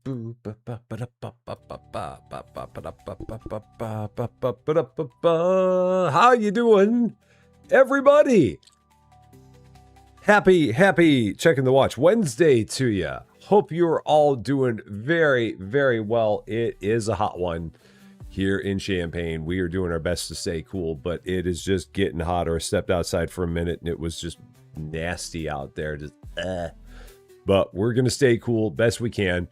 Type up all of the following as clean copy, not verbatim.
How you doing, everybody? Happy checking the watch Wednesday to you. Hope you're all doing very well. It is a hot one here in Champaign. We are doing our best to stay cool, but it is just getting hotter. I stepped outside for a minute and it was just nasty out there. But we're gonna stay cool best we can.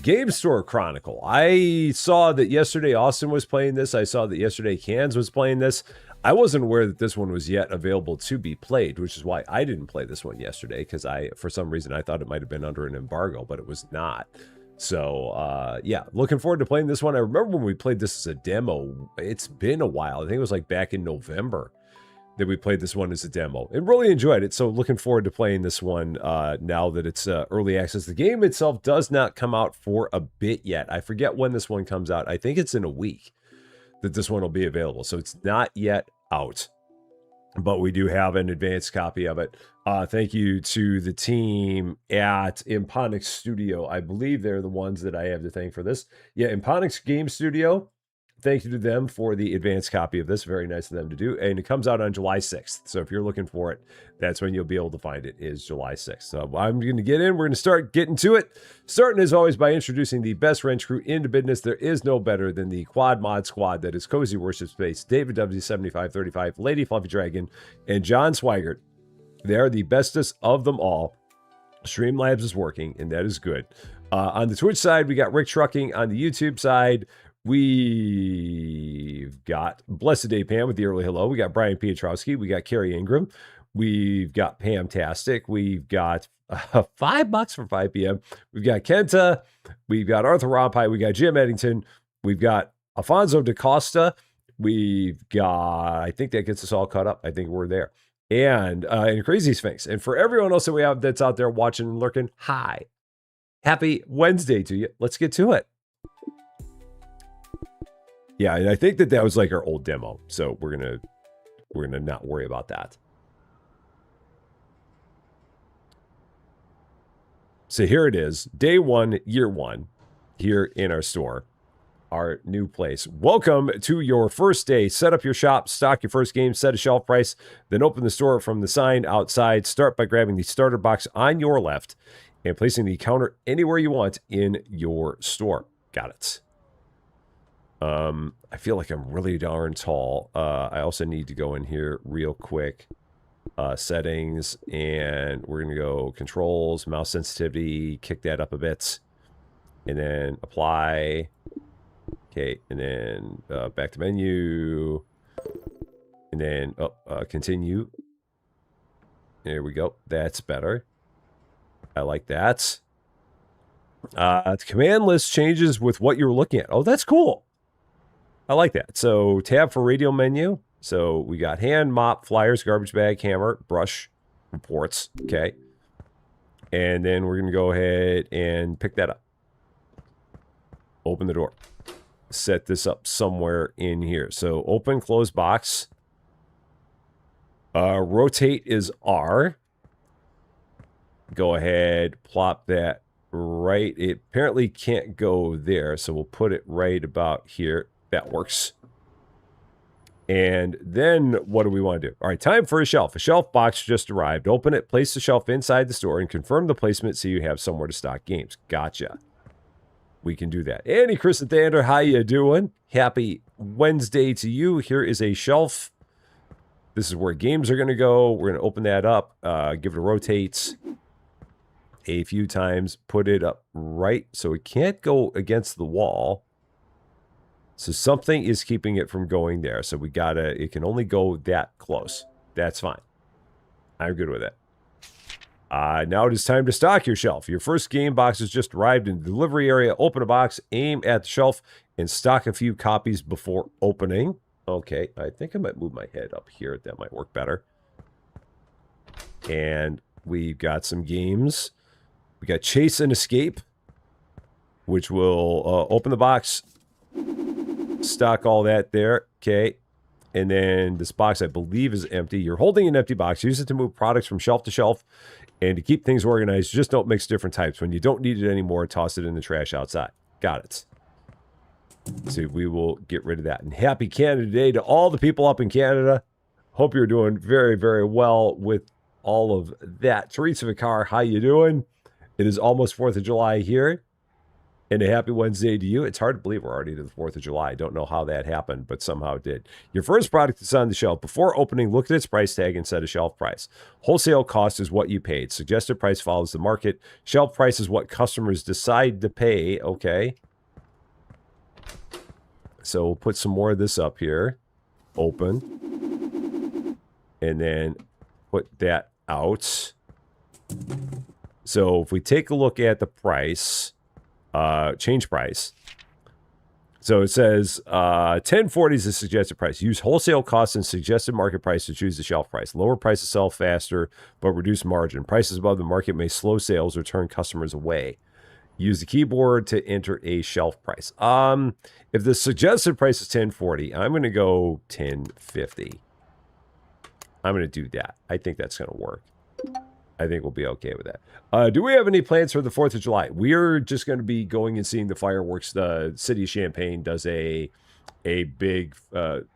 Game Store Chronicle. I saw that yesterday Austin was playing this. I saw that yesterday Cans was playing this. I wasn't aware that this one was yet available to be played, which is why I didn't play this one yesterday, because for some reason, I thought it might have been under an embargo, but it was not. So, yeah, looking forward to playing this one. I remember when we played this as a demo. It's been a while. I think it was like back in November that we played this one as a demo and really enjoyed it. So looking forward to playing this one now that it's early access. The game itself does not come out for a bit yet. I forget when this one comes out. I think it's in a week that this one will be available. So it's not yet out, but we do have an advanced copy of it. Thank you to the team at Imponix Studio. I believe they're the ones that I have to thank for this. Yeah, Imponix Game Studio. Thank you to them for the advanced copy of this. Very nice of them to do. And it comes out on July 6th. So if you're looking for it, that's when you'll be able to find it, is July 6th. So I'm going to get in. We're going to start getting to it. Starting as always by introducing the best wrench crew into business. There is no better than the Quad Mod Squad that is Cozy Worship Space, David W7535, Lady Fluffy Dragon, and John Swigert. They are the bestest of them all. Streamlabs is working, and that is good. On the Twitch side, we got Rick Trucking. On the YouTube side, we've got Blessed Day Pam with the early hello. We got Brian Pietrowski. We got Carrie Ingram. We've got Pam-tastic. We've got $5 for 5 p.m. We've got Kenta. We've got Arthur Rompai. We got Jim Eddington. We've got Alfonso DaCosta. We've got, I think that gets us all caught up. I think we're there. And Crazy Sphinx. And for everyone else that we have that's out there watching and lurking, hi. Happy Wednesday to you. Let's get to it. Yeah, and I think that was like our old demo, so we're gonna not worry about that. So here it is, day one, year one, here in our store, our new place. Welcome to your first day. Set up your shop, stock your first game, set a shelf price, then open the store from the sign outside. Start by grabbing the starter box on your left and placing the counter anywhere you want in your store. Got it. I feel like I'm really darn tall. I also need to go in here real quick. Settings, and we're going to go controls, mouse sensitivity, kick that up a bit, and then apply. Okay, and then back to menu, and then continue. There we go. That's better. I like that. The command list changes with what you're looking at. Oh, that's cool. I like that. So tab for radio menu. So we got hand, mop, flyers, garbage bag, hammer, brush, reports. Okay. And then we're going to go ahead and pick that up. Open the door. Set this up somewhere in here. So open, close box. Rotate is R. Go ahead, plop that right. It apparently can't go there. So we'll put it right about here. That works. And then what do we want to do? All right, time for a shelf. A shelf box just arrived. Open it, place the shelf inside the store, and confirm the placement so you have somewhere to stock games. Gotcha. We can do that. Andy Christopher, how you doing? Happy Wednesday to you. Here is a shelf. This is where games are going to go. We're going to open that up, give it a rotate a few times, put it up right so it can't go against the wall. So something is keeping it from going there. So it can only go that close. That's fine. I'm good with it. Now it is time to stock your shelf. Your first game box has just arrived in the delivery area. Open a box, aim at the shelf, and stock a few copies before opening. Okay, I think I might move my head up here. That might work better. And we've got some games. We got Chase and Escape, which will open the box. Stock all that there. Okay. And then this box, I believe, is empty. You're holding an empty box. Use it to move products from shelf to shelf and to keep things organized. Just don't mix different types. When you don't need it anymore, toss it in the trash outside. Got it. So we will get rid of that. And happy Canada Day to all the people up in Canada. Hope you're doing very, very well with all of that. Teresa Vicar, how you doing? It is almost 4th of July here. And a happy Wednesday to you. It's hard to believe we're already to the 4th of July. I don't know how that happened, but somehow it did. Your first product is on the shelf. Before opening, look at its price tag and set a shelf price. Wholesale cost is what you paid. Suggested price follows the market. Shelf price is what customers decide to pay. Okay. So we'll put some more of this up here. Open. And then put that out. So if we take a look at the price... change price. So it says 1040 is the suggested price. Use wholesale costs and suggested market price to choose the shelf price. Lower prices sell faster, but reduce margin. Prices above the market may slow sales or turn customers away. Use the keyboard to enter a shelf price. If the suggested price is 1040, I'm going to go 1050. I'm going to do that. I think that's going to work. I think we'll be okay with that. Do we have any plans for the 4th of July? We're just going to be going and seeing the fireworks. The city of Champaign does a big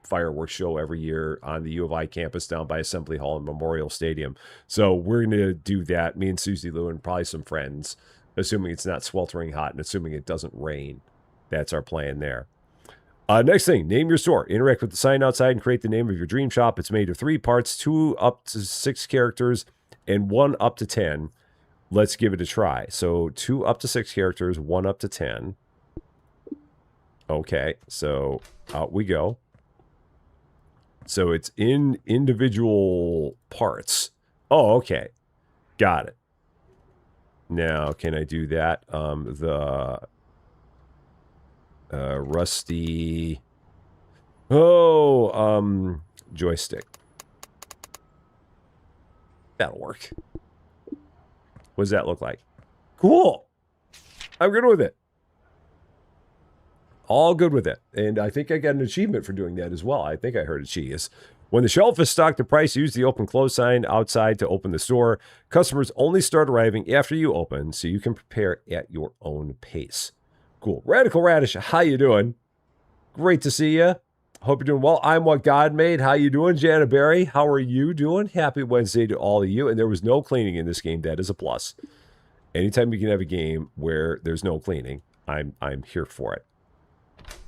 fireworks show every year on the U of I campus down by Assembly Hall and Memorial Stadium. So we're going to do that. Me and Susie Lou and probably some friends, assuming it's not sweltering hot and assuming it doesn't rain. That's our plan there. Next thing, name your store. Interact with the sign outside and create the name of your dream shop. It's made of 3 parts, 2 up to 6 characters, and 1 up to 10. Let's give it a try. So 2 up to 6 characters, 1 up to 10. Okay, so out we go. So it's in individual parts. Oh, okay. Got it. Now, can I do that? Rusty... Oh, joystick. That'll work. What does that look like? Cool. I'm good with it. All good with it. And I think I got an achievement for doing that as well. I think I heard a cheese. When the shelf is stocked to price, use the open close sign outside to open the store. Customers only start arriving after you open, so you can prepare at your own pace. Cool. Radical Radish, how you doing? Great to see you. Hope you're doing well. I'm What God Made. How you doing, Jana Berry? How are you doing? Happy Wednesday to all of you. And there was no cleaning in this game. That is a plus. Anytime you can have a game where there's no cleaning, I'm here for it.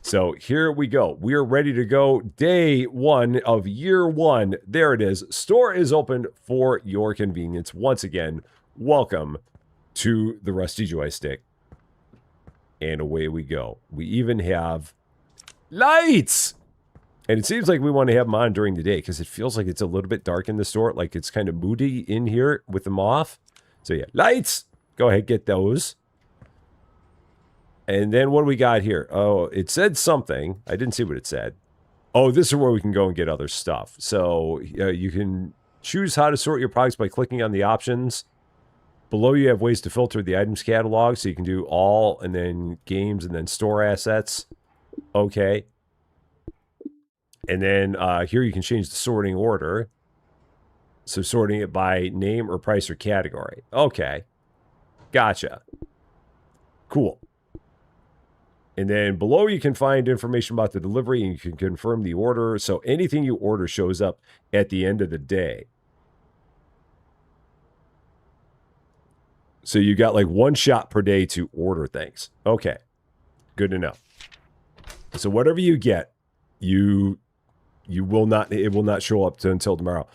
So here we go. We are ready to go. Day 1 of year 1. There it is. Store is open for your convenience. Once again, welcome to the Rusty Joystick. And away we go. We even have lights. And it seems like we want to have them on during the day because it feels like it's a little bit dark in the store. Like it's kind of moody in here with them off. So yeah, lights. Go ahead, get those. And then what do we got here? Oh, it said something. I didn't see what it said. Oh, this is where we can go and get other stuff. So you can choose how to sort your products by clicking on the options. Below you have ways to filter the items catalog. So you can do all and then games and then store assets. Okay. And then here you can change the sorting order. So sorting it by name or price or category. Okay. Gotcha. Cool. And then below you can find information about the delivery and you can confirm the order. So anything you order shows up at the end of the day. So you got like 1 shot per day to order things. Okay. Good to know. So whatever you get, it will not show up until tomorrow.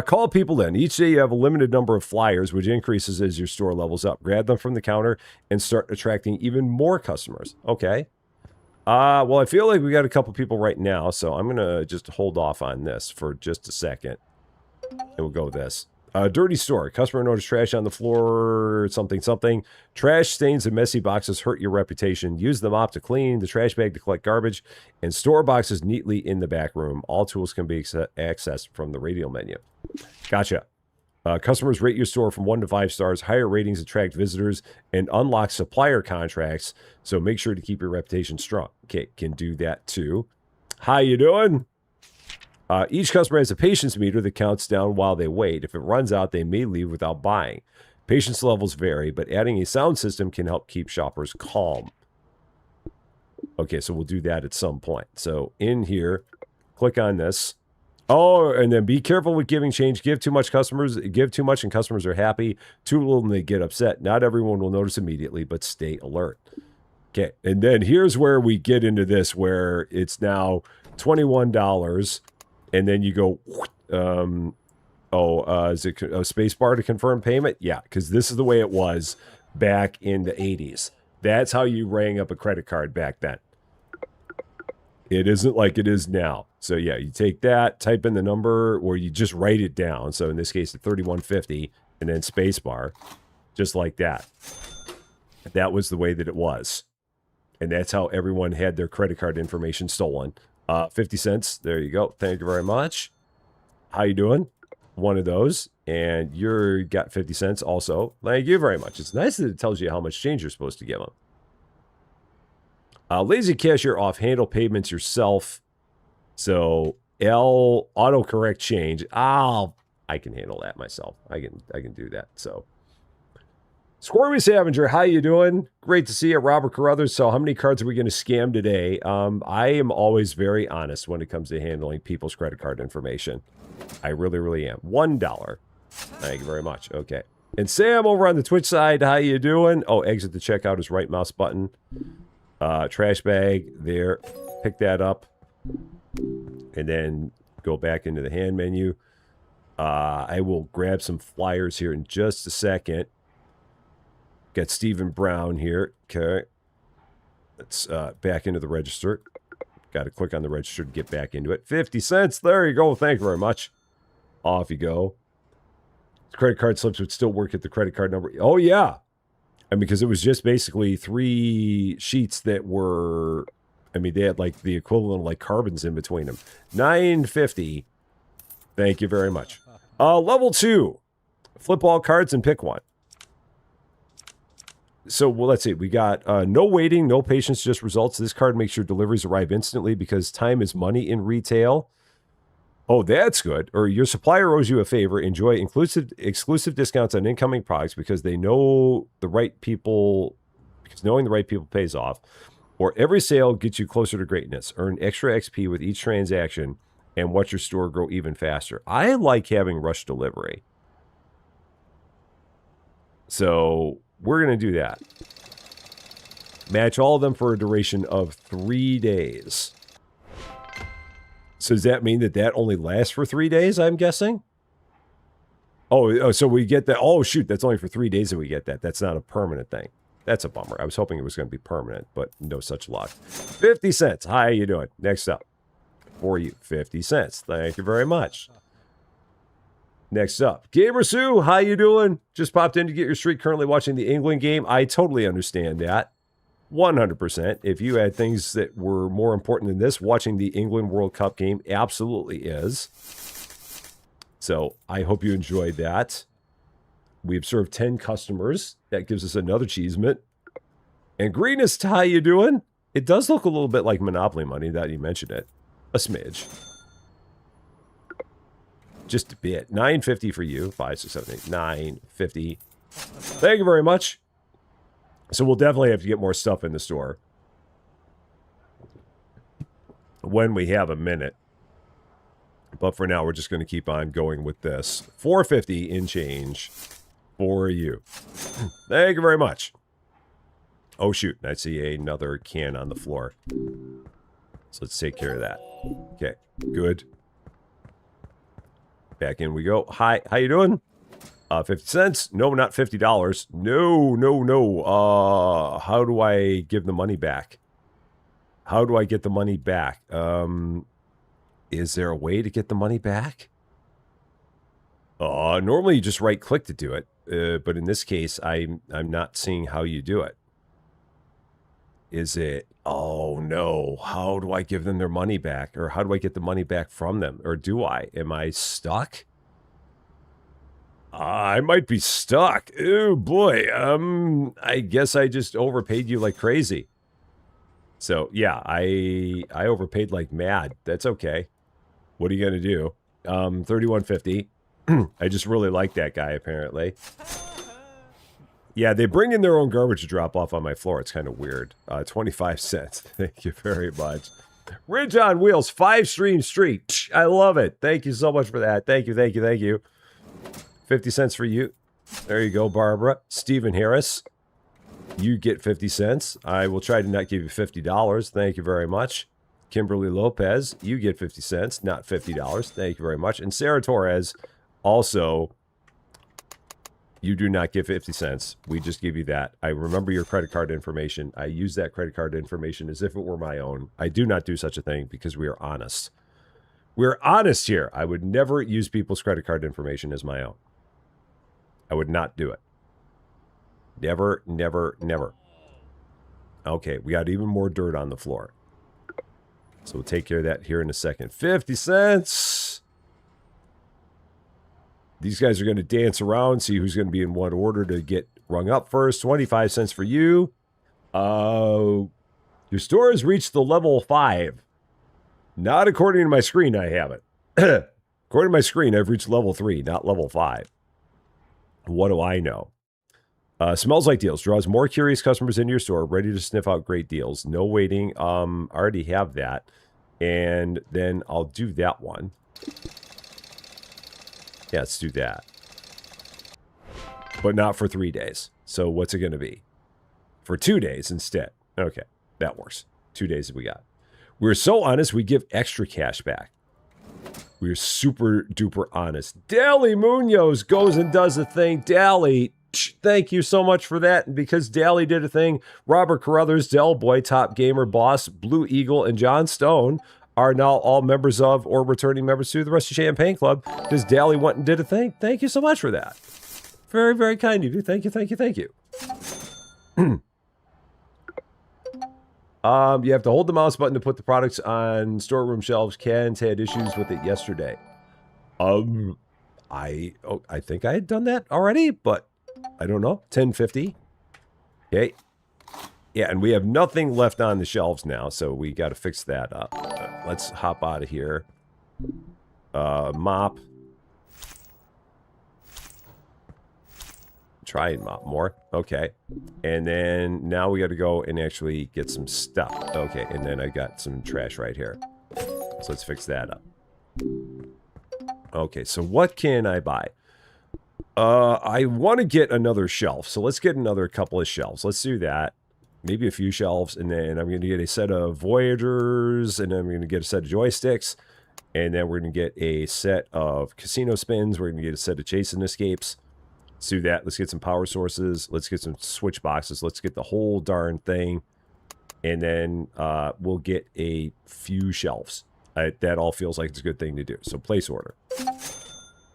Call people in. Each day you have a limited number of flyers, which increases as your store levels up. Grab them from the counter and start attracting even more customers. Okay. Well, I feel like we got a couple people right now, so I'm going to just hold off on this for just a second. And we'll go with this. Dirty store. Customer noticed trash on the floor, something, something. Trash stains and messy boxes hurt your reputation. Use the mop to clean, the trash bag to collect garbage, and store boxes neatly in the back room. All tools can be accessed from the radial menu. Gotcha. Customers rate your store from 1 to 5 stars. Higher ratings attract visitors and unlock supplier contracts, so make sure to keep your reputation strong. Okay, can do that too. How you doing? Each customer has a patience meter that counts down while they wait. If it runs out, they may leave without buying. Patience levels vary, but adding a sound system can help keep shoppers calm. Okay, so we'll do that at some point. So in here, click on this. Oh, and then be careful with giving change. Give too much and customers are happy. Too little and they get upset. Not everyone will notice immediately, but stay alert. Okay, and then here's where we get into this, where it's now $21, and then you go, is it a space bar to confirm payment? Yeah, because this is the way it was back in the 80s. That's how you rang up a credit card back then. It isn't like it is now. So yeah, you take that, type in the number, or you just write it down. So in this case, the 3150, and then space bar, just like that. That was the way that it was. And that's how everyone had their credit card information stolen. 50 cents. There you go. Thank you very much. How you doing? One of those. And you're got 50 cents also. Thank you very much. It's nice that it tells you how much change you're supposed to give them. Lazy cashier off. Handle payments yourself. So L autocorrect change. I can handle that myself. I can do that. So Squirmy Scavenger, how you doing? Great to see you, Robert Carruthers. So how many cards are we going to scam today? I am always very honest when it comes to handling people's credit card information. I really, really am. $1. Thank you very much. Okay. And Sam over on the Twitch side, how you doing? Oh, exit the checkout is right mouse button. Trash bag there. Pick that up. And then go back into the hand menu. I will grab some flyers here in just a second. Got Stephen Brown here. Okay. Let's back into the register. Got to click on the register to get back into it. 50 cents. There you go. Thank you very much. Off you go. Credit card slips would still work at the credit card number. Oh, yeah. And because it was just basically 3 sheets that were, I mean, they had like the equivalent of like carbons in between them. $9.50. Thank you very much. Level 2. Flip all cards and pick one. So, well, let's see. We got no waiting, no patience, just results. This card makes your deliveries arrive instantly because time is money in retail. Oh, that's good. Or your supplier owes you a favor. Enjoy exclusive discounts on incoming products because they know the right people, because knowing the right people pays off. Or every sale gets you closer to greatness. Earn extra XP with each transaction and watch your store grow even faster. I like having rush delivery. So we're going to do that. Match all of them for a duration of 3 days. So does that mean that only lasts for 3 days, I'm guessing? Oh, so we get that. Oh, shoot, that's only for 3 days that we get that. That's not a permanent thing. That's a bummer. I was hoping it was going to be permanent, but no such luck. 50 cents. How you doing? Next up. For you, 50 cents. Thank you very much. Next up, Gamer Sue, how you doing? Just popped in to get your streak. Currently watching the England game. I totally understand that. 100%. If you had things that were more important than this, watching the England World Cup game absolutely is. So I hope you enjoyed that. We've served 10 customers. That gives us another achievement. And Greenest, how you doing? It does look a little bit like Monopoly money that you mentioned it. A smidge. Just a bit. $9.50 for you. 5, 6, 7, 8. $9.50. Thank you very much. So we'll definitely have to get more stuff in the store when we have a minute. But for now, we're just going to keep on going with this. $4.50 in change for you. Thank you very much. Oh, shoot. I see another can on the floor. So let's take care of that. Okay. Good. Back in we go. Hi. How you doing? 50 cents? No, not $50. No. How do I give the money back? How do I get the money back? Is there a way to get the money back? Normally you just right click to do it. But in this case, I'm not seeing how you do it. Is it, oh no, how do I give them their money back? Or how do I get the money back from them? Or do I? Am I stuck? I might be stuck. Oh boy. I guess I just overpaid you like crazy. So yeah, I overpaid like mad. That's okay. What are you going to do? 3150. I just really like that guy, apparently. Yeah, they bring in their own garbage to drop off on my floor. It's kind of weird. 25 cents. Thank you very much. Ridge on Wheels, 5 Stream Street. I love it. Thank you so much for that. Thank you, thank you, thank you. 50 cents for you. There you go, Barbara. Stephen Harris, you get 50 cents. I will try to not give you $50. Thank you very much. Kimberly Lopez, you get 50 cents, not $50. Thank you very much. And Sarah Torres, also, you do not get 50 cents. We just give you that. I remember your credit card information. I use that credit card information as if it were my own. I do not do such a thing because we are honest. We're honest here. I would never use people's credit card information as my own. I would not do it. Never, never, never. Okay, we got even more dirt on the floor. So we'll take care of that here in a second. 50 cents. These guys are going to dance around, see who's going to be in what order to get rung up first. 25 cents for you. Your store has reached the level 5. Not according to my screen, I haven't. According to my screen, I've reached level 3, not level 5. What do I know? Smells like deals. Draws more curious customers into your store, ready to sniff out great deals. No waiting. I already have that. And then I'll do that one. Yeah, let's do that. But not for 3 days. So what's it going to be? For 2 days instead. Okay, that works. 2 days we got. We're so honest, we give extra cash back. We're super duper honest. Dally Munoz goes and does a thing. Dally, thank you so much for that. And because Dally did a thing, Robert Carruthers, Del Boy, Top Gamer, Boss, Blue Eagle, and John Stone are now all members of or returning members to the Rest of Champagne Club because Dally went and did a thing. Thank you so much for that. Very, very kind of you. Thank you, thank you, thank you. You have to hold the mouse button to put the products on storeroom shelves. Ken's had issues with it yesterday. I think I had done that already, but I don't know. 1050. Okay. Yeah, and we have nothing left on the shelves now, so we got to fix that up. Let's hop out of here. Mop. Try and mop more. Okay. And then now we got to go and actually get some stuff. Okay, and then I got some trash right here. So let's fix that up. Okay, so what can I buy? I want to get another shelf. So let's get another couple of shelves. Let's do that. Maybe a few shelves, and then I'm going to get a set of Voyagers, and then I'm going to get a set of joysticks, and then we're going to get a set of casino spins. We're going to get a set of chase and escapes. Let's do that. Let's get some power sources. Let's get some switch boxes. Let's get the whole darn thing, and then we'll get a few shelves. That all feels like it's a good thing to do. So place order.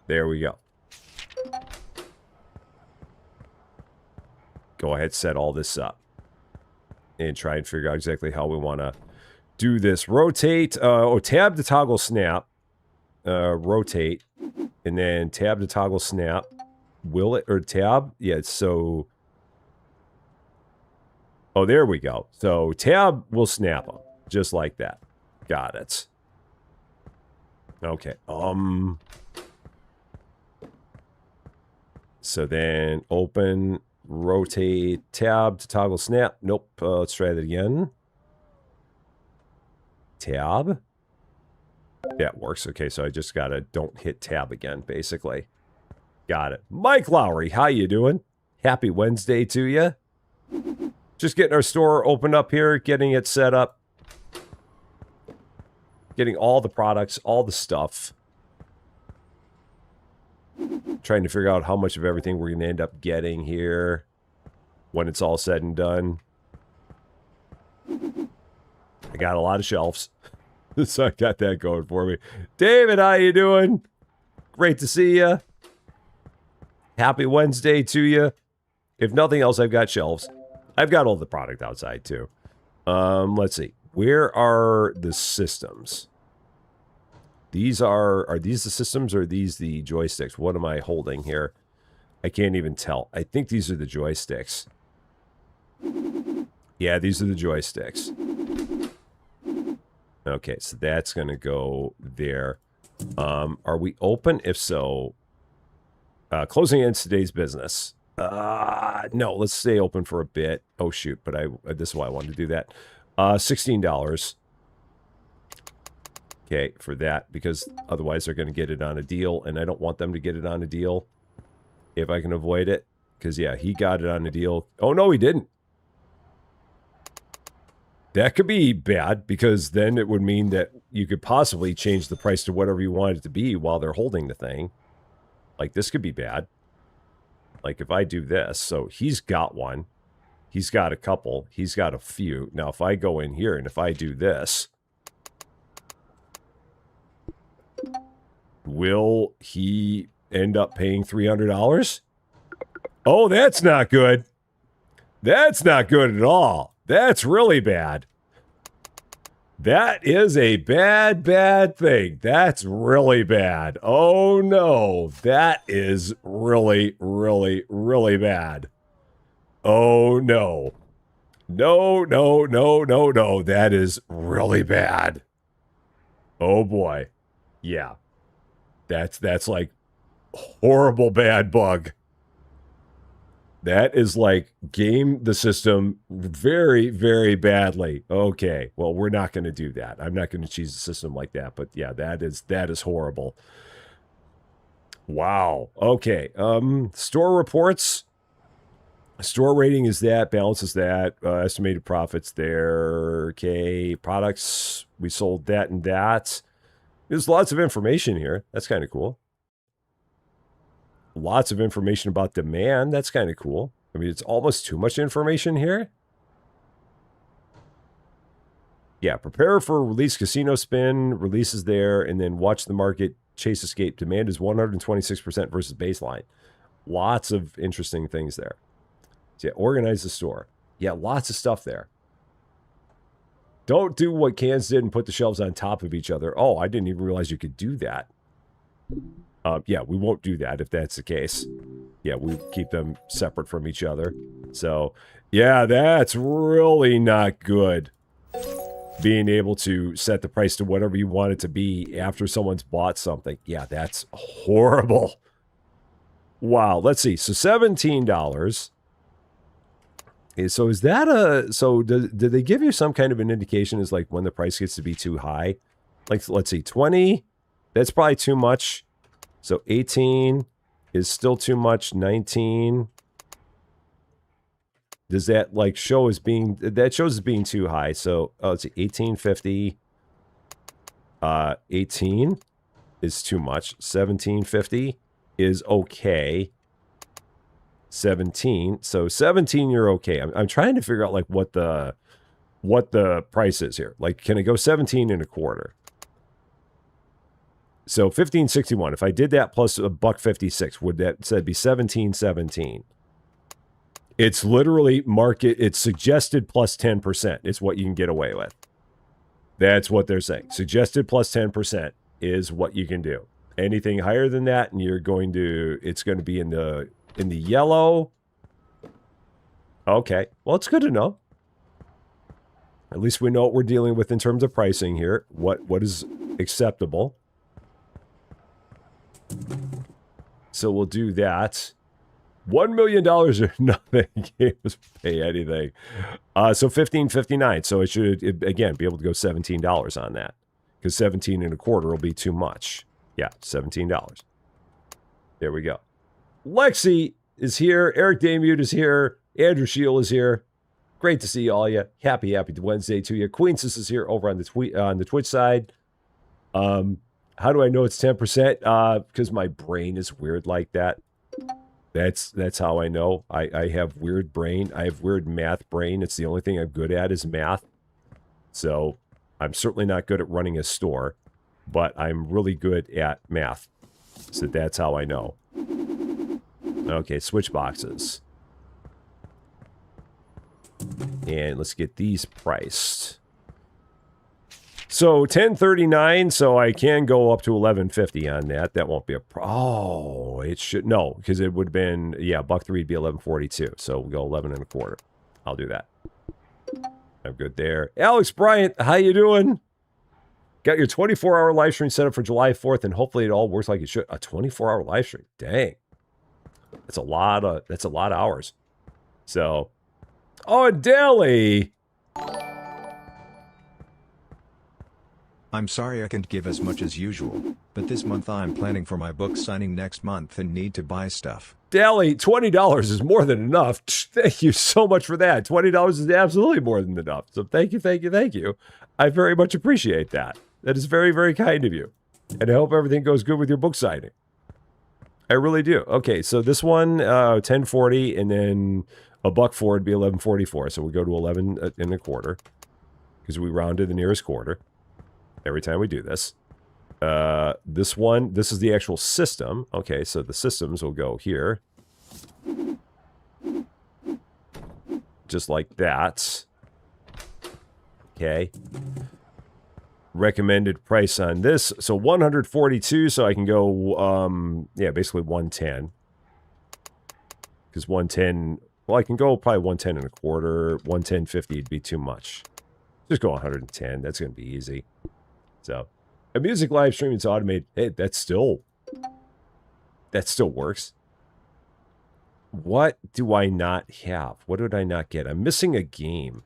There we go. Go ahead, set all this up. And try and figure out exactly how we want to do this. Rotate. Tab to toggle snap. Rotate. And then tab to toggle snap. Will it? Or tab? Yeah, so... Oh, there we go. So tab will snap them. Just like that. Got it. Okay. So then open... Rotate tab to toggle snap. Nope. Let's try that again. Tab. That works. Okay, so I just gotta don't hit tab again, basically. Got it. Mike Lowry, how you doing? Happy Wednesday to you. Just getting our store opened up here, getting it set up. Getting all the products, all the stuff. Trying to figure out how much of everything we're going to end up getting here when it's all said and done. I got a lot of shelves, so I got that going for me. David, how you doing? Great to see you. Happy Wednesday to you. If nothing else, I've got shelves. I've got all the product outside, too. Let's see. Where are the systems? These are these the systems or are these the joysticks? What am I holding here? I can't even tell. I think these are the joysticks. Yeah, these are the joysticks. Okay, so that's going to go there. Are we open? If so, closing ends today's business. No, let's stay open for a bit. Oh shoot, but this is why I wanted to do that. $16. Okay, for that, because otherwise they're going to get it on a deal, and I don't want them to get it on a deal if I can avoid it. Because, yeah, he got it on a deal. Oh, no, he didn't. That could be bad, because then it would mean that you could possibly change the price to whatever you want it to be while they're holding the thing. Like, this could be bad. Like, if I do this, so he's got one. He's got a couple. He's got a few. Now, if I go in here and if I do this, will he end up paying $300? Oh, that's not good. That's not good at all. That's really bad. That is a bad, bad thing. That's really bad. Oh, no. That is really, really, really bad. Oh, no. No, no, no, no, no. That is really bad. Oh, boy. Yeah. That's like horrible bad bug. That is like game the system very, very badly. Okay, well, we're not going to do that. I'm not going to cheese the system like that. But yeah, that is horrible. Wow. Okay. Store reports. Store rating is that. Balance is that. Estimated profits there. Okay. Products. We sold that and that. There's lots of information here. That's kind of cool. Lots of information about demand. That's kind of cool. I mean, it's almost too much information here. Yeah, prepare for release casino spin. Releases there, and then watch the market chase escape. Demand is 126% versus baseline. Lots of interesting things there. So yeah, organize the store. Yeah, lots of stuff there. Don't do what cans did and put the shelves on top of each other. Oh, I didn't even realize you could do that. Yeah, we won't do that if that's the case. Yeah, we keep them separate from each other. So, yeah, that's really not good. Being able to set the price to whatever you want it to be after someone's bought something. Yeah, that's horrible. Wow, let's see. So $17. So is that a... So did they give you some kind of an indication as like when the price gets to be too high? Like, let's see, 20? That's probably too much. So 18 is still too much. 19. Does that like show as being... That shows as being too high. So, let's see, 1850. 18 is too much. 1750 is okay. 17. So 17, you're okay. I'm trying to figure out like what the price is here. Like, can I go 17 and a quarter? So 1561. If I did that plus $1.56, would that said be 1717? It's literally market. It's suggested plus 10%. It's what you can get away with. That's what they're saying. Suggested plus 10% is what you can do. Anything higher than that, and you're going to. It's going to be in the yellow. Okay. Well, it's good to know. At least we know what we're dealing with in terms of pricing here. What is acceptable. So we'll do that. $1 million or nothing. Games pay anything. So 1559. So it should, again, be able to go $17 on that. Because 17 and a quarter will be too much. Yeah, $17. There we go. Lexi is here. Eric Damute is here. Andrew Shield is here. Great to see all you. Happy Wednesday to you. Queensis is here over on the Twitch side. How do I know it's 10%? Because my brain is weird like that. That's how I know. I have weird brain. I have weird math brain. It's the only thing I'm good at is math. So I'm certainly not good at running a store, but I'm really good at math. So that's how I know. Okay, switch boxes. And let's get these priced. So 1039, so I can go up to 1150 on that. That won't be a oh, it should no, because it would have been $1.03 would be 1142. So we'll go 11 and a quarter. I'll do that. I'm good there. Alex Bryant, how you doing? Got your 24-hour live stream set up for July 4th, and hopefully it all works like it should. A 24-hour live stream. Dang. That's a lot of hours. So, oh, Daily. I'm sorry I can't give as much as usual, but this month I'm planning for my book signing next month and need to buy stuff. Daily, $20 is more than enough. Thank you so much for that. $20 is absolutely more than enough. So thank you, thank you, thank you. I very much appreciate that. That is very, very kind of you. And I hope everything goes good with your book signing. I really do. Okay, so this one, 1040, and then a buck for would be 1144. So we go to 11 and a quarter because we round to the nearest quarter every time we do this. This one, this is the actual system. Okay, so the systems will go here. Just like that. Okay. Recommended price on this. So 142, so I can go, yeah, basically 110. Because 110, well, I can go probably 110 and a quarter. 110.50 would be too much. Just go 110. That's going to be easy. So, a music live stream is automated. Hey, that still works. What do I not have? What did I not get? I'm missing a game.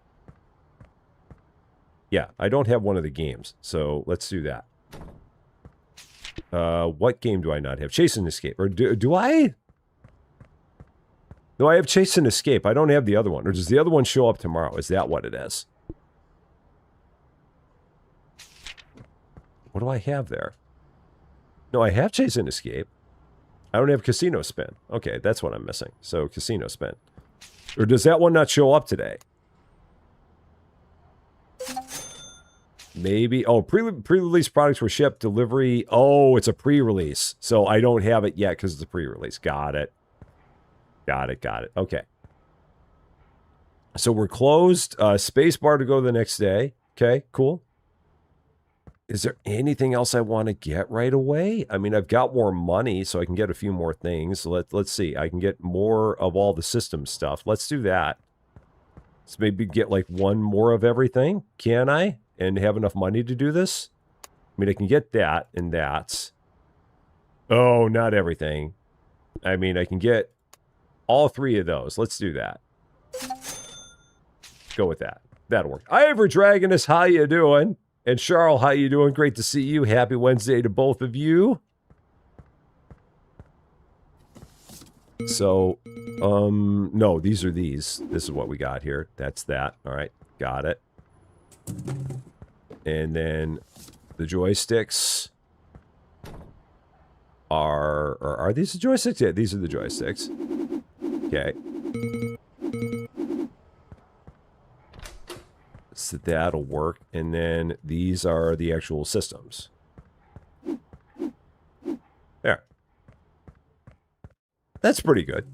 Yeah, I don't have one of the games, so let's do that. What game do I not have? Chase and Escape. Or do I? No, I have Chase and Escape. I don't have the other one. Or does the other one show up tomorrow? Is that what it is? What do I have there? No, I have Chase and Escape. I don't have Casino Spin. Okay, that's what I'm missing. So, Casino Spin. Or does that one not show up today? Maybe. Oh, pre-release products were shipped. Delivery. Oh, it's a pre-release. So, I don't have it yet because it's a pre-release. Got it. Got it. Got it. Okay. So, we're closed. Spacebar to go the next day. Okay, cool. Is there anything else I want to get right away? I mean, I've got more money, so I can get a few more things. Let's see. I can get more of all the system stuff. Let's do that. So maybe get like one more of everything. Can I? And have enough money to do this? I mean, I can get that and that. Oh, not everything. I mean, I can get all three of those. Let's do that. Go with that. That'll work. Ivor Dragonus, how you doing? And Charles, how you doing? Great to see you. Happy Wednesday to both of you. So, no, these are these. This is what we got here. That's that. All right, got it. And then the joysticks are these the joysticks? Yeah, these are the joysticks. Okay. So that'll work. And then these are the actual systems. There. That's pretty good.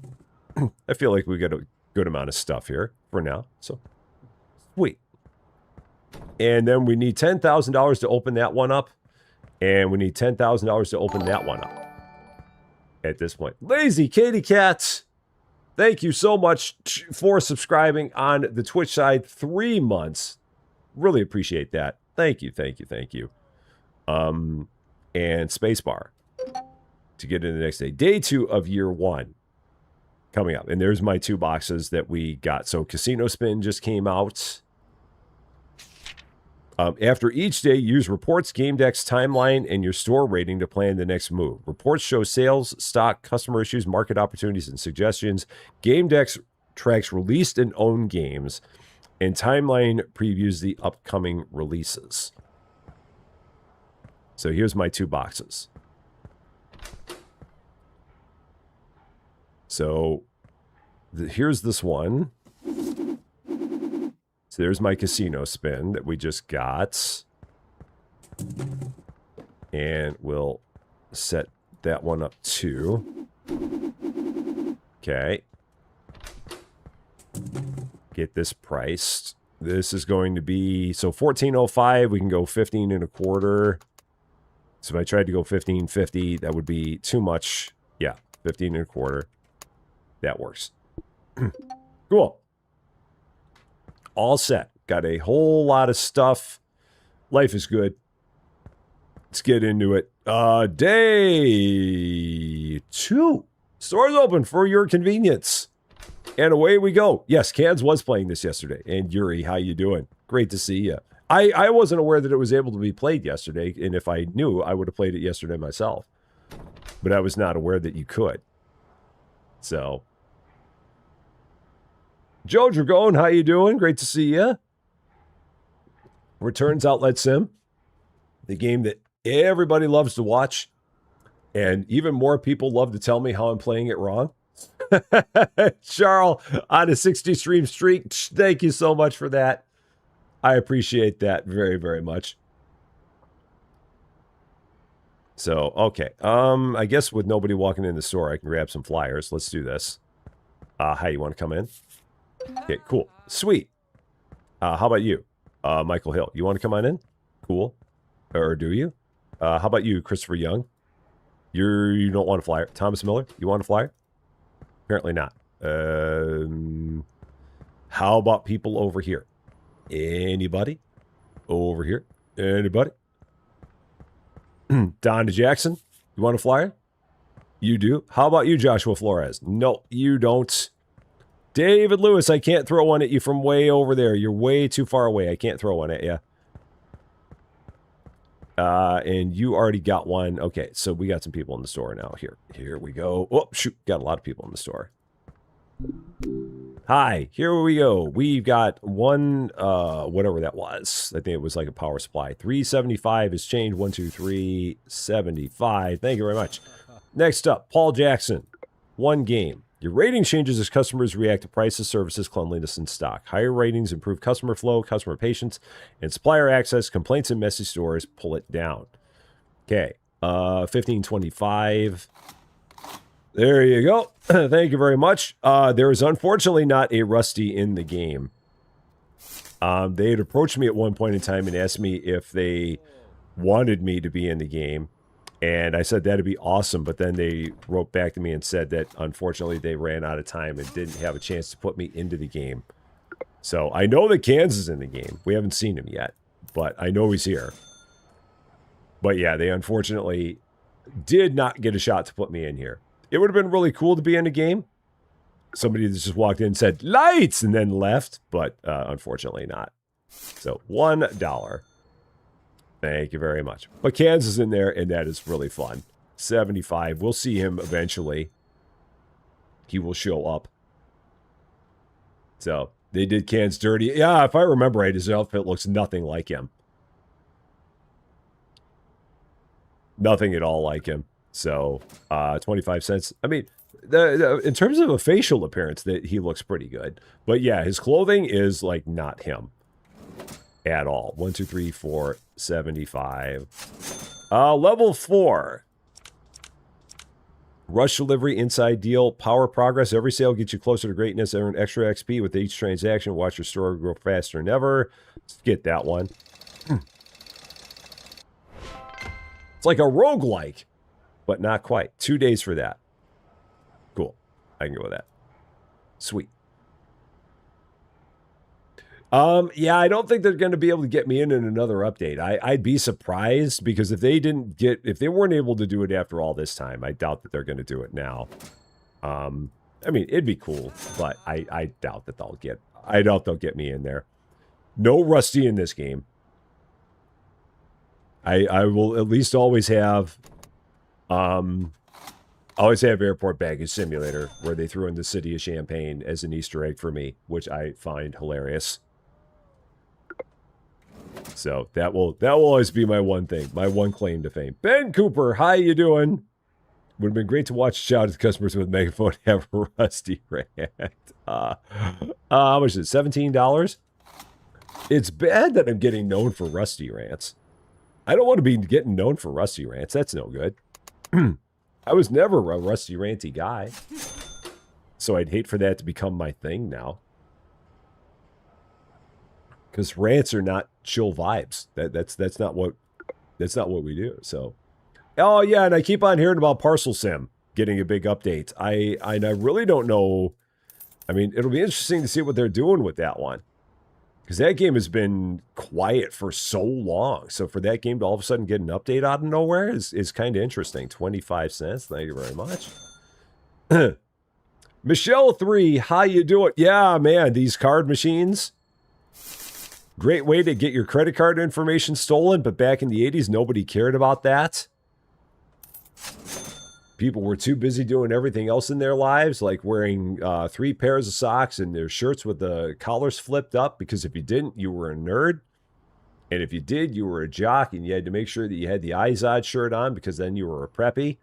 I feel like we got a good amount of stuff here for now. So, sweet. And then we need $10,000 to open that one up. And we need $10,000 to open that one up. At this point. Lazy Katie Cats. Thank you so much for subscribing on the Twitch side. 3 months. Really appreciate that. Thank you, thank you, thank you. And spacebar to get into the next day. Day 2 of year 1 coming up. And there's my 2 boxes that we got. So Casino Spin just came out. After each day, use Reports, Game Deck's timeline, and your store rating to plan the next move. Reports show sales, stock, customer issues, market opportunities, and suggestions. Game Deck's tracks released and owned games, and timeline previews the upcoming releases. So here's my 2 boxes. So here's this one. So there's my Casino Spin that we just got. And we'll set that one up too. Okay. Get this priced. This is going to be, so 14.05, we can go 15 and a quarter. So if I tried to go 15.50, that would be too much. Yeah, 15 and a quarter. That works. Cool. All set. Got a whole lot of stuff. Life is good. Let's get into it. Day 2. Stores open for your convenience. And away we go. Yes, Cans was playing this yesterday. And Yuri, how you doing? Great to see you. I wasn't aware that it was able to be played yesterday. And if I knew, I would have played it yesterday myself. But I was not aware that you could. So. Joe Dragone, how you doing? Great to see you. Returns Outlet Sim. The game that everybody loves to watch. And even more people love to tell me how I'm playing it wrong. Charles, on a 60 stream streak. Thank you so much for that. I appreciate that very, very much. So, okay. I guess with nobody walking in the store, I can grab some flyers. Let's do this. How you want to come in? Okay, cool. Sweet. How about you? Michael Hill, you want to come on in? Cool. Or do you? How about you, Christopher Young? You don't want a flyer. Thomas Miller, you want a flyer? Apparently not. How about people over here? Anybody? Over here? Anybody? Donna Jackson, you want a flyer? You do. How about you, Joshua Flores? No, you don't. David Lewis, I can't throw one at you from way over there. You're way too far away. I can't throw one at you. And you already got one. Okay, so we got some people in the store now. Here we go. Oh, shoot. Got a lot of people in the store. Hi, here we go. We've got one, whatever that was. I think it was like a power supply. 375 is changed. 12375. Thank you very much. Next up, Paul Jackson. One game. Your rating changes as customers react to prices, services, cleanliness, and stock. Higher ratings improve customer flow, customer patience, and supplier access. Complaints in messy stores pull it down. Okay, 1525. There you go. Thank you very much. There is unfortunately not a Rusty in the game. They had approached me at one point in time and asked me if they wanted me to be in the game. And I said that'd be awesome, but then they wrote back to me and said that unfortunately they ran out of time and didn't have a chance to put me into the game. So I know that Cans is in the game. We haven't seen him yet, but I know he's here. But yeah, they unfortunately did not get a shot to put me in here. It would have been really cool to be in the game. Somebody that just walked in and said, lights, and then left, but unfortunately not. So $1. Thank you very much. But Cans is in there, and that is really fun. 75. We'll see him eventually. He will show up. So, they did Cans dirty. Yeah, if I remember right, his outfit looks nothing like him. Nothing at all like him. So, 25 cents. I mean, in terms of a facial appearance, that he looks pretty good. But yeah, his clothing is, like, not him. At all. 1, 2, 3, 4, 75. Level 4. Rush delivery, inside deal, power progress. Every sale gets you closer to greatness. Earn extra XP with each transaction. Watch your store grow faster than ever. Let's get that one. It's like a roguelike, but not quite. 2 days for that. Cool. I can go with that. Sweet. Yeah, I don't think they're going to be able to get me in another update. I'd be surprised because if they weren't able to do it after all this time, I doubt that they're going to do it now. I mean, it'd be cool, but I doubt that they'll get me in there. No Rusty in this game. I will at least always have Airport Baggage Simulator, where they threw in the city of Champaign as an Easter egg for me, which I find hilarious. So that will always be my one thing, my one claim to fame. Ben Cooper, how you doing? Would have been great to watch shout at the customers with megaphone have a Rusty rant. How much is it? $17? It's bad that I'm getting known for Rusty rants. I don't want to be getting known for Rusty rants. That's no good. I was never a Rusty ranty guy. So I'd hate for that to become my thing now. Because rants are not chill vibes. That's not what we do. So, oh yeah, and I keep on hearing about Parcel Sim getting a big update. I really don't know. I mean, it'll be interesting to see what they're doing with that one. Because that game has been quiet for so long. So for that game to all of a sudden get an update out of nowhere is kind of interesting. 25 cents. Thank you very much. Michelle 3, how you doing? Yeah, man, these card machines. Great way to get your credit card information stolen, but back in the 80s, nobody cared about that. People were too busy doing everything else in their lives, like wearing 3 pairs of socks and their shirts with the collars flipped up, because if you didn't, you were a nerd. And if you did, you were a jock, and you had to make sure that you had the Izod shirt on, because then you were a preppy.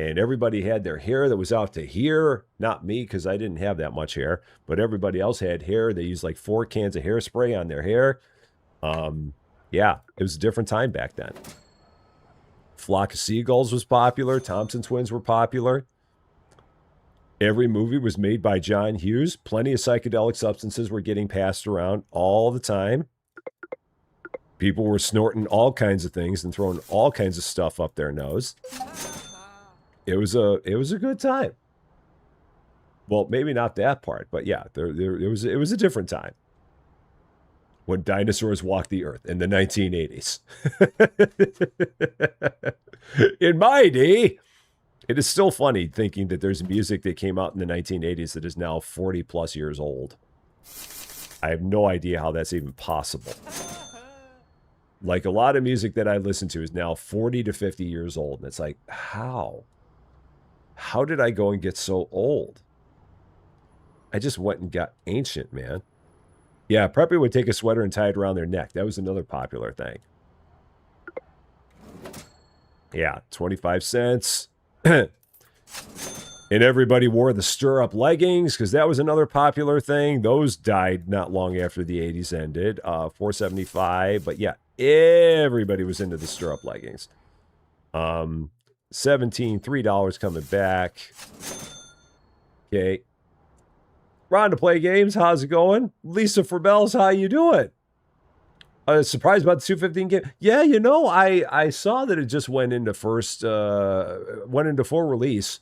And everybody had their hair that was out to here. Not me, because I didn't have that much hair. But everybody else had hair. They used like 4 cans of hairspray on their hair. Yeah, it was a different time back then. Flock of Seagulls was popular. Thompson Twins were popular. Every movie was made by John Hughes. Plenty of psychedelic substances were getting passed around all the time. People were snorting all kinds of things and throwing all kinds of stuff up their nose. It was a good time. Well, maybe not that part, but yeah, it was a different time. When dinosaurs walked the earth in the 1980s. In my day, it is still funny thinking that there's music that came out in the 1980s that is now 40 plus years old. I have no idea how that's even possible. Like, a lot of music that I listen to is now 40 to 50 years old. And it's like, how? How did I go and get so old? I just went and got ancient, man. Yeah, Preppy would take a sweater and tie it around their neck. That was another popular thing. Yeah, 25 cents. And everybody wore the stirrup leggings, because that was another popular thing. Those died not long after the 80s ended. $4.75. But yeah, everybody was into the stirrup leggings. $3 coming back. Okay. Ron to play games. How's it going? Lisa Forbells, how you doing? Surprised about the 215 game? Yeah, you know, I saw that it just went into full release.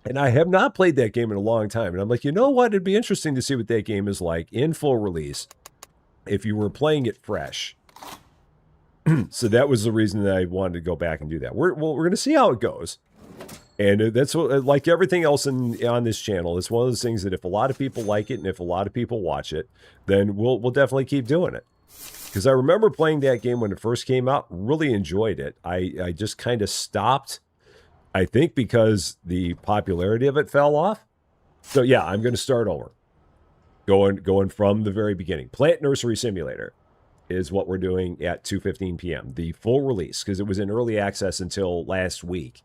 And I have not played that game in a long time. And I'm like, you know what? It'd be interesting to see what that game is like in full release if you were playing it fresh. So that was the reason that I wanted to go back and do that. We're going to see how it goes. And that's what, like everything else on this channel, it's one of those things that if a lot of people like it and if a lot of people watch it, then we'll definitely keep doing it. Because I remember playing that game when it first came out, really enjoyed it. I just kind of stopped, I think because the popularity of it fell off. So yeah, I'm going to start over. Going from the very beginning. Plant Nursery Simulator is what we're doing at 2:15 p.m. The full release, because it was in early access until last week.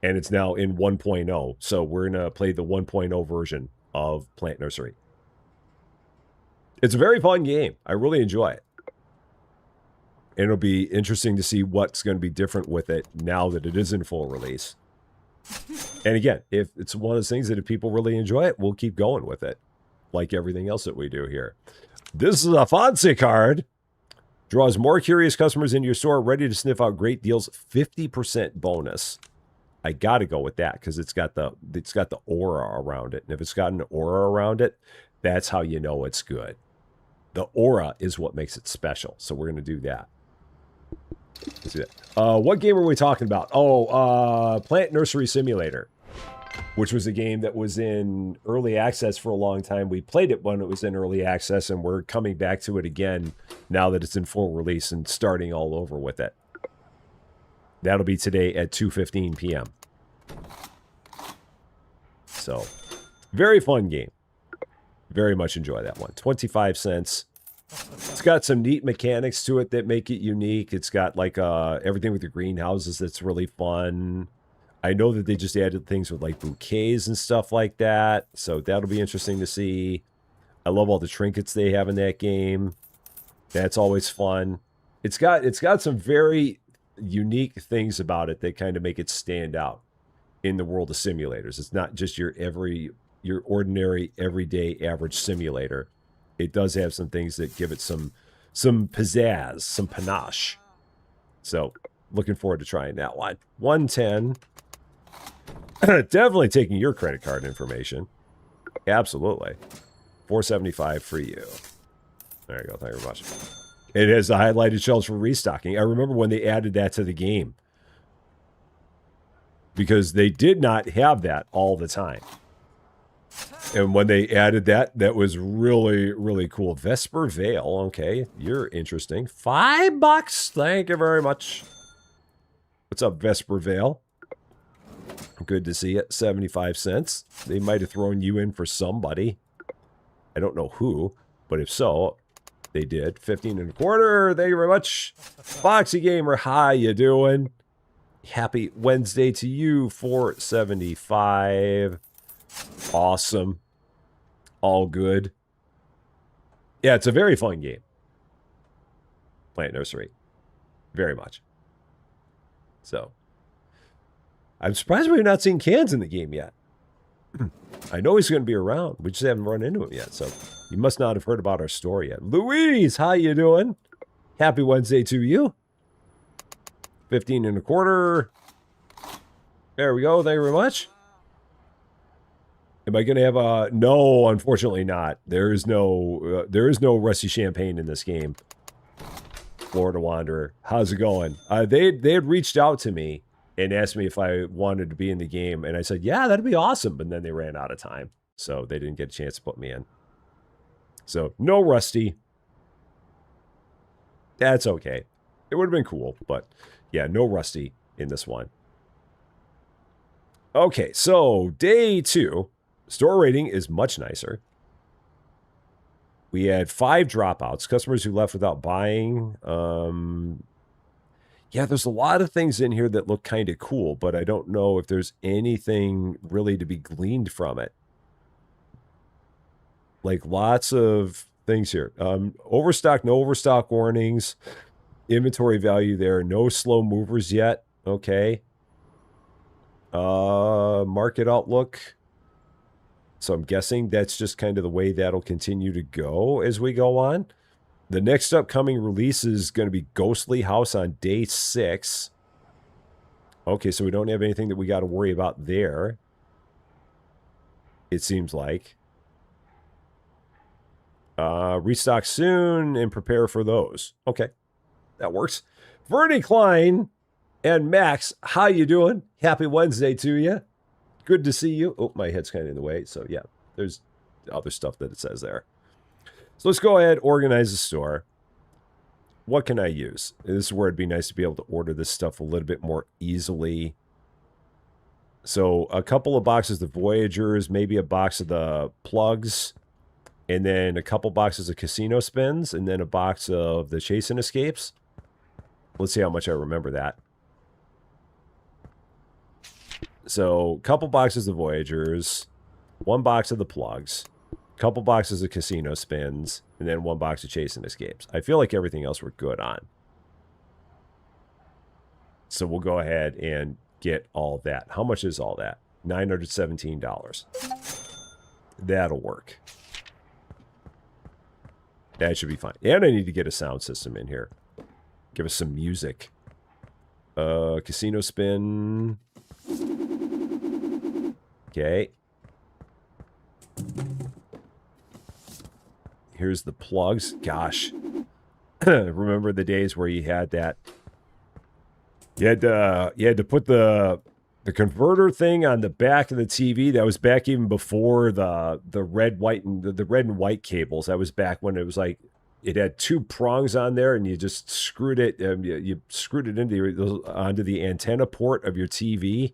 And it's now in 1.0. So we're going to play the 1.0 version of Plant Nursery. It's a very fun game. I really enjoy it. And it'll be interesting to see what's going to be different with it now that it is in full release. And again, if it's one of those things that if people really enjoy it, we'll keep going with it. Like everything else that we do here. This is a Fonzie card. Draws more curious customers into your store, ready to sniff out great deals. 50% bonus. I got to go with that because it's got the aura around it. And if it's got an aura around it, that's how you know it's good. The aura is what makes it special. So we're going to do that. Let's see that. What game are we talking about? Oh, Plant Nursery Simulator, which was a game that was in early access for a long time. We played it when it was in early access, and we're coming back to it again now that it's in full release and starting all over with it. That'll be today at 2:15 p.m. So, very fun game. Very much enjoy that one. 25 cents. It's got some neat mechanics to it that make it unique. It's got like everything with the greenhouses that's really fun. I know that they just added things with like bouquets and stuff like that. So that'll be interesting to see. I love all the trinkets they have in that game. That's always fun. It's got some very unique things about it that kind of make it stand out in the world of simulators. It's not just your ordinary, everyday, average simulator. It does have some things that give it some pizzazz, some panache. So, looking forward to trying that one. 110. Definitely taking your credit card information. Absolutely. $4.75 for you. There you go. Thank you very much. It has the highlighted shells for restocking. I remember when they added that to the game, because they did not have that all the time. And when they added that, that was really, really cool. Vesper Veil. Okay, you're interesting. $5. Thank you very much. What's up, Vesper Veil? Good to see it. 75 cents. They might have thrown you in for somebody. I don't know who, but if so, they did. 15 and a quarter. Thank you very much. Foxy Gamer, how you doing? Happy Wednesday to you. 475. Awesome. All good. Yeah, it's a very fun game. Plant Nursery. Very much. So, I'm surprised we've not seen Cans in the game yet. I know he's going to be around. We just haven't run into him yet, so you must not have heard about our story yet. Louise, how you doing? Happy Wednesday to you. 15 and a quarter. There we go. Thank you very much. Am I going to have a... No, unfortunately not. There is no Rusty Champagne in this game. Florida Wanderer. How's it going? They had reached out to me and asked me if I wanted to be in the game. And I said, yeah, that'd be awesome. But then they ran out of time. So they didn't get a chance to put me in. So no Rusty. That's okay. It would have been cool. But yeah, no Rusty in this one. Okay, so day 2. Store rating is much nicer. We had 5 dropouts. Customers who left without buying. Yeah, there's a lot of things in here that look kind of cool, but I don't know if there's anything really to be gleaned from it. Like lots of things here. Overstock, no overstock warnings. Inventory value there. No slow movers yet. Okay. Market outlook. So I'm guessing that's just kind of the way that'll continue to go as we go on. The next upcoming release is going to be Ghostly House on day 6. Okay, so we don't have anything that we got to worry about there. It seems like. Restock soon and prepare for those. Okay, that works. Vernie Klein and Max, how you doing? Happy Wednesday to you. Good to see you. Oh, my head's kind of in the way. So, yeah, there's other stuff that it says there. So, let's go ahead, organize the store. What can I use? This is where it'd be nice to be able to order this stuff a little bit more easily. So, a couple of boxes of Voyagers, maybe a box of the plugs, and then a couple boxes of casino spins, and then a box of the chase and escapes. Let's see how much I remember that. So, a couple boxes of Voyagers, 1 box of the plugs, a couple boxes of casino spins, and then 1 box of chase and escapes. I feel like everything else we're good on. So we'll go ahead and get all that. How much is all that? $917. That'll work. That should be fine. And I need to get a sound system in here. Give us some music. Casino spin... Okay. Here's the plugs. Gosh. Remember the days where you had that. You had to put the converter thing on the back of the TV. That was back even before the red, white, and the red and white cables. That was back when it was like it had 2 prongs on there, and you just screwed it. You screwed it onto the antenna port of your TV.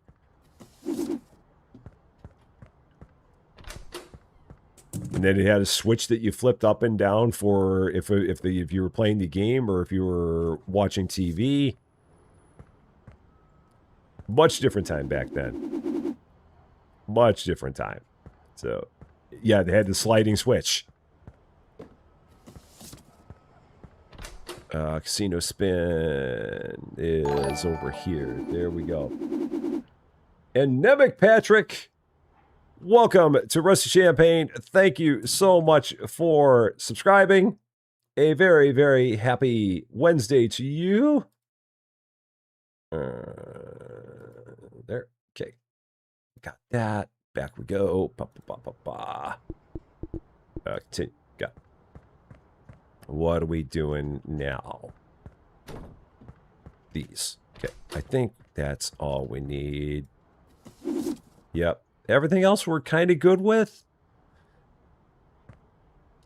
And then it had a switch that you flipped up and down for if you were playing the game or if you were watching TV. Much different time back then. Much different time. So, yeah, they had the sliding switch. Casino spin is over here. There we go. And Nemic Patrick, welcome to Rusty Champagne. Thank you so much for subscribing. A very, very happy Wednesday to you. There. Okay. Got that. Back we go. Ba, ba, ba, ba, ba. Continue. Go. What are we doing now? These. Okay. I think that's all we need. Yep. Everything else we're kind of good with.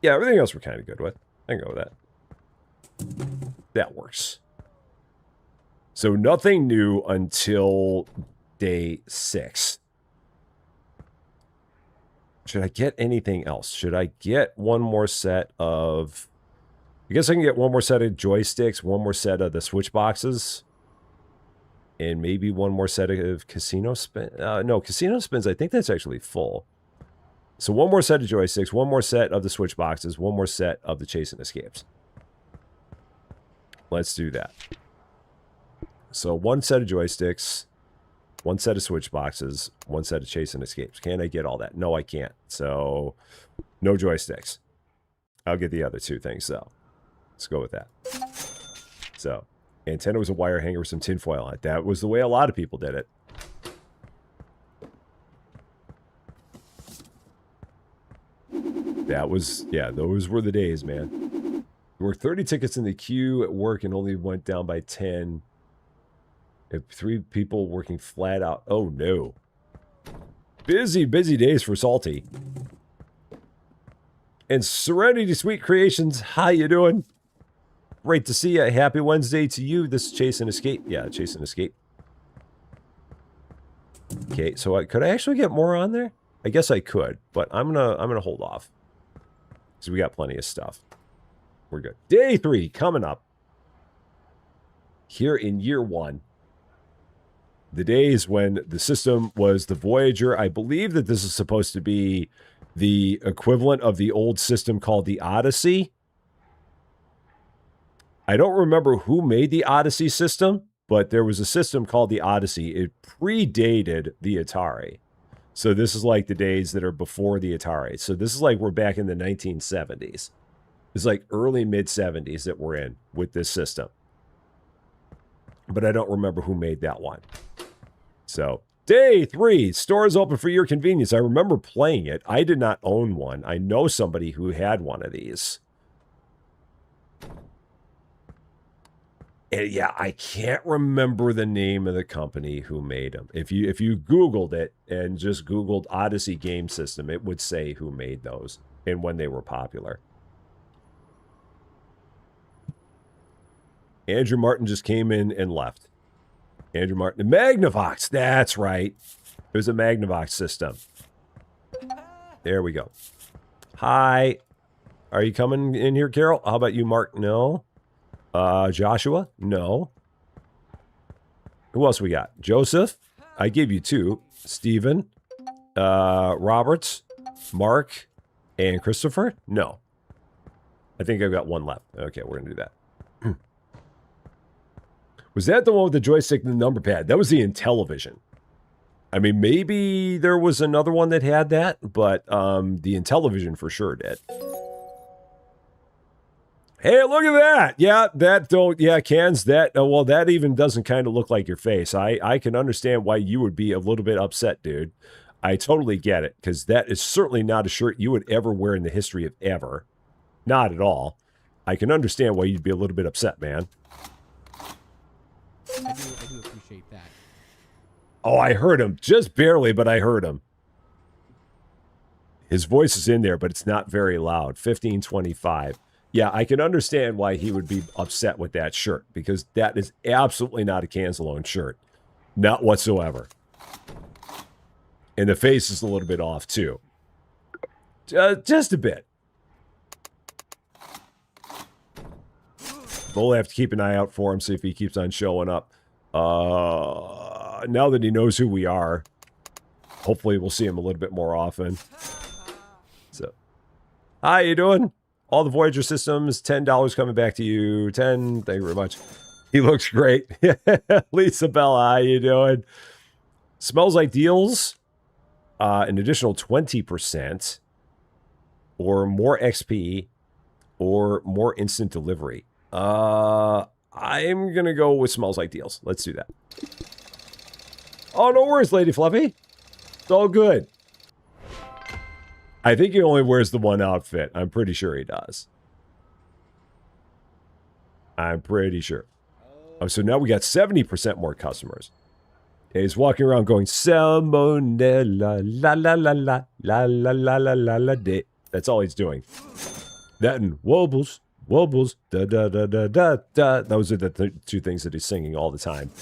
Yeah, everything else we're kind of good with. I can go with that. That works. So nothing new until day 6. Should I get anything else? Should I get one more set of... I guess I can get one more set of joysticks, one more set of the switch boxes, and maybe one more set of casino spin. No, casino spins, I think that's actually full. So one more set of joysticks, one more set of the switch boxes, one more set of the chase and escapes. Let's do that. So one set of joysticks, one set of switch boxes, one set of chase and escapes. Can I get all that? No, I can't. So no joysticks. I'll get the other 2 things though. Let's go with that. So, antenna was a wire hanger with some tinfoil on it. That was the way a lot of people did it. That was, yeah, those were the days, man. There were 30 tickets in the queue at work and only went down by 10. If 3 people working flat out. Oh, no. Busy, busy days for Salty. And Serenity Sweet Creations, how you doing? Great to see you. Happy Wednesday to you. This is Chase and Escape. Yeah, Chase and Escape. Okay, so could I actually get more on there? I guess I could, but I'm gonna hold off. Because we got plenty of stuff. We're good. Day 3 coming up. Here in year 1. The days when the system was the Voyager. I believe that this is supposed to be the equivalent of the old system called the Odyssey. I don't remember who made the Odyssey system, but there was a system called the Odyssey. It predated the Atari. So this is like the days that are before the Atari. So this is like we're back in the 1970s. It's like early mid-70s that we're in with this system. But I don't remember who made that one. So, day 3, stores open for your convenience. I remember playing it. I did not own one. I know somebody who had one of these. And yeah, I can't remember the name of the company who made them. If you Googled it and just Googled Odyssey Game System, it would say who made those and when they were popular. Andrew Martin just came in and left. Andrew Martin. Magnavox. That's right. It was a Magnavox system. There we go. Hi. Are you coming in here, Carol? How about you, Mark? No. Joshua? No. Who else we got? Joseph? I gave you 2. Stephen? Roberts? Mark? And Christopher? No. I think I've got 1 left. Okay, we're going to do that. Was that the one with the joystick and the number pad? That was the Intellivision. I mean, maybe there was another one that had that, but the Intellivision for sure did. Hey, look at that. Yeah, that don't, yeah, Cans, that, well, that even doesn't kind of look like your face. I can understand why you would be a little bit upset, dude. I totally get it, because that is certainly not a shirt you would ever wear in the history of ever. Not at all. I can understand why you'd be a little bit upset, man. I do appreciate that. Oh, I heard him. Just barely, but I heard him. His voice is in there, but it's not very loud. 1525. Yeah, I can understand why he would be upset with that shirt, because that is absolutely not a Canzalone shirt. Not whatsoever. And the face is a little bit off, too. Just a bit. We'll have to keep an eye out for him, see if he keeps on showing up. Now that he knows who we are, hopefully we'll see him a little bit more often. So, how you doing? All the Voyager systems, $10 coming back to you. 10, thank you very much. He looks great. Lisa Bella, how you doing? Smells like deals. An additional 20%. Or more XP. Or more instant delivery. I'm gonna go with smells like deals. Let's do that. Oh, no worries, Lady Fluffy. It's all good. I think he only wears the one outfit. I'm pretty sure he does. I'm pretty sure. Oh, so now we got 70% more customers. Okay, he's walking around going, Salmonella, la la la la, la la la la la la day. That's all he's doing. That and wobbles, wobbles, da da da da da da. Those are the two things that he's singing all the time.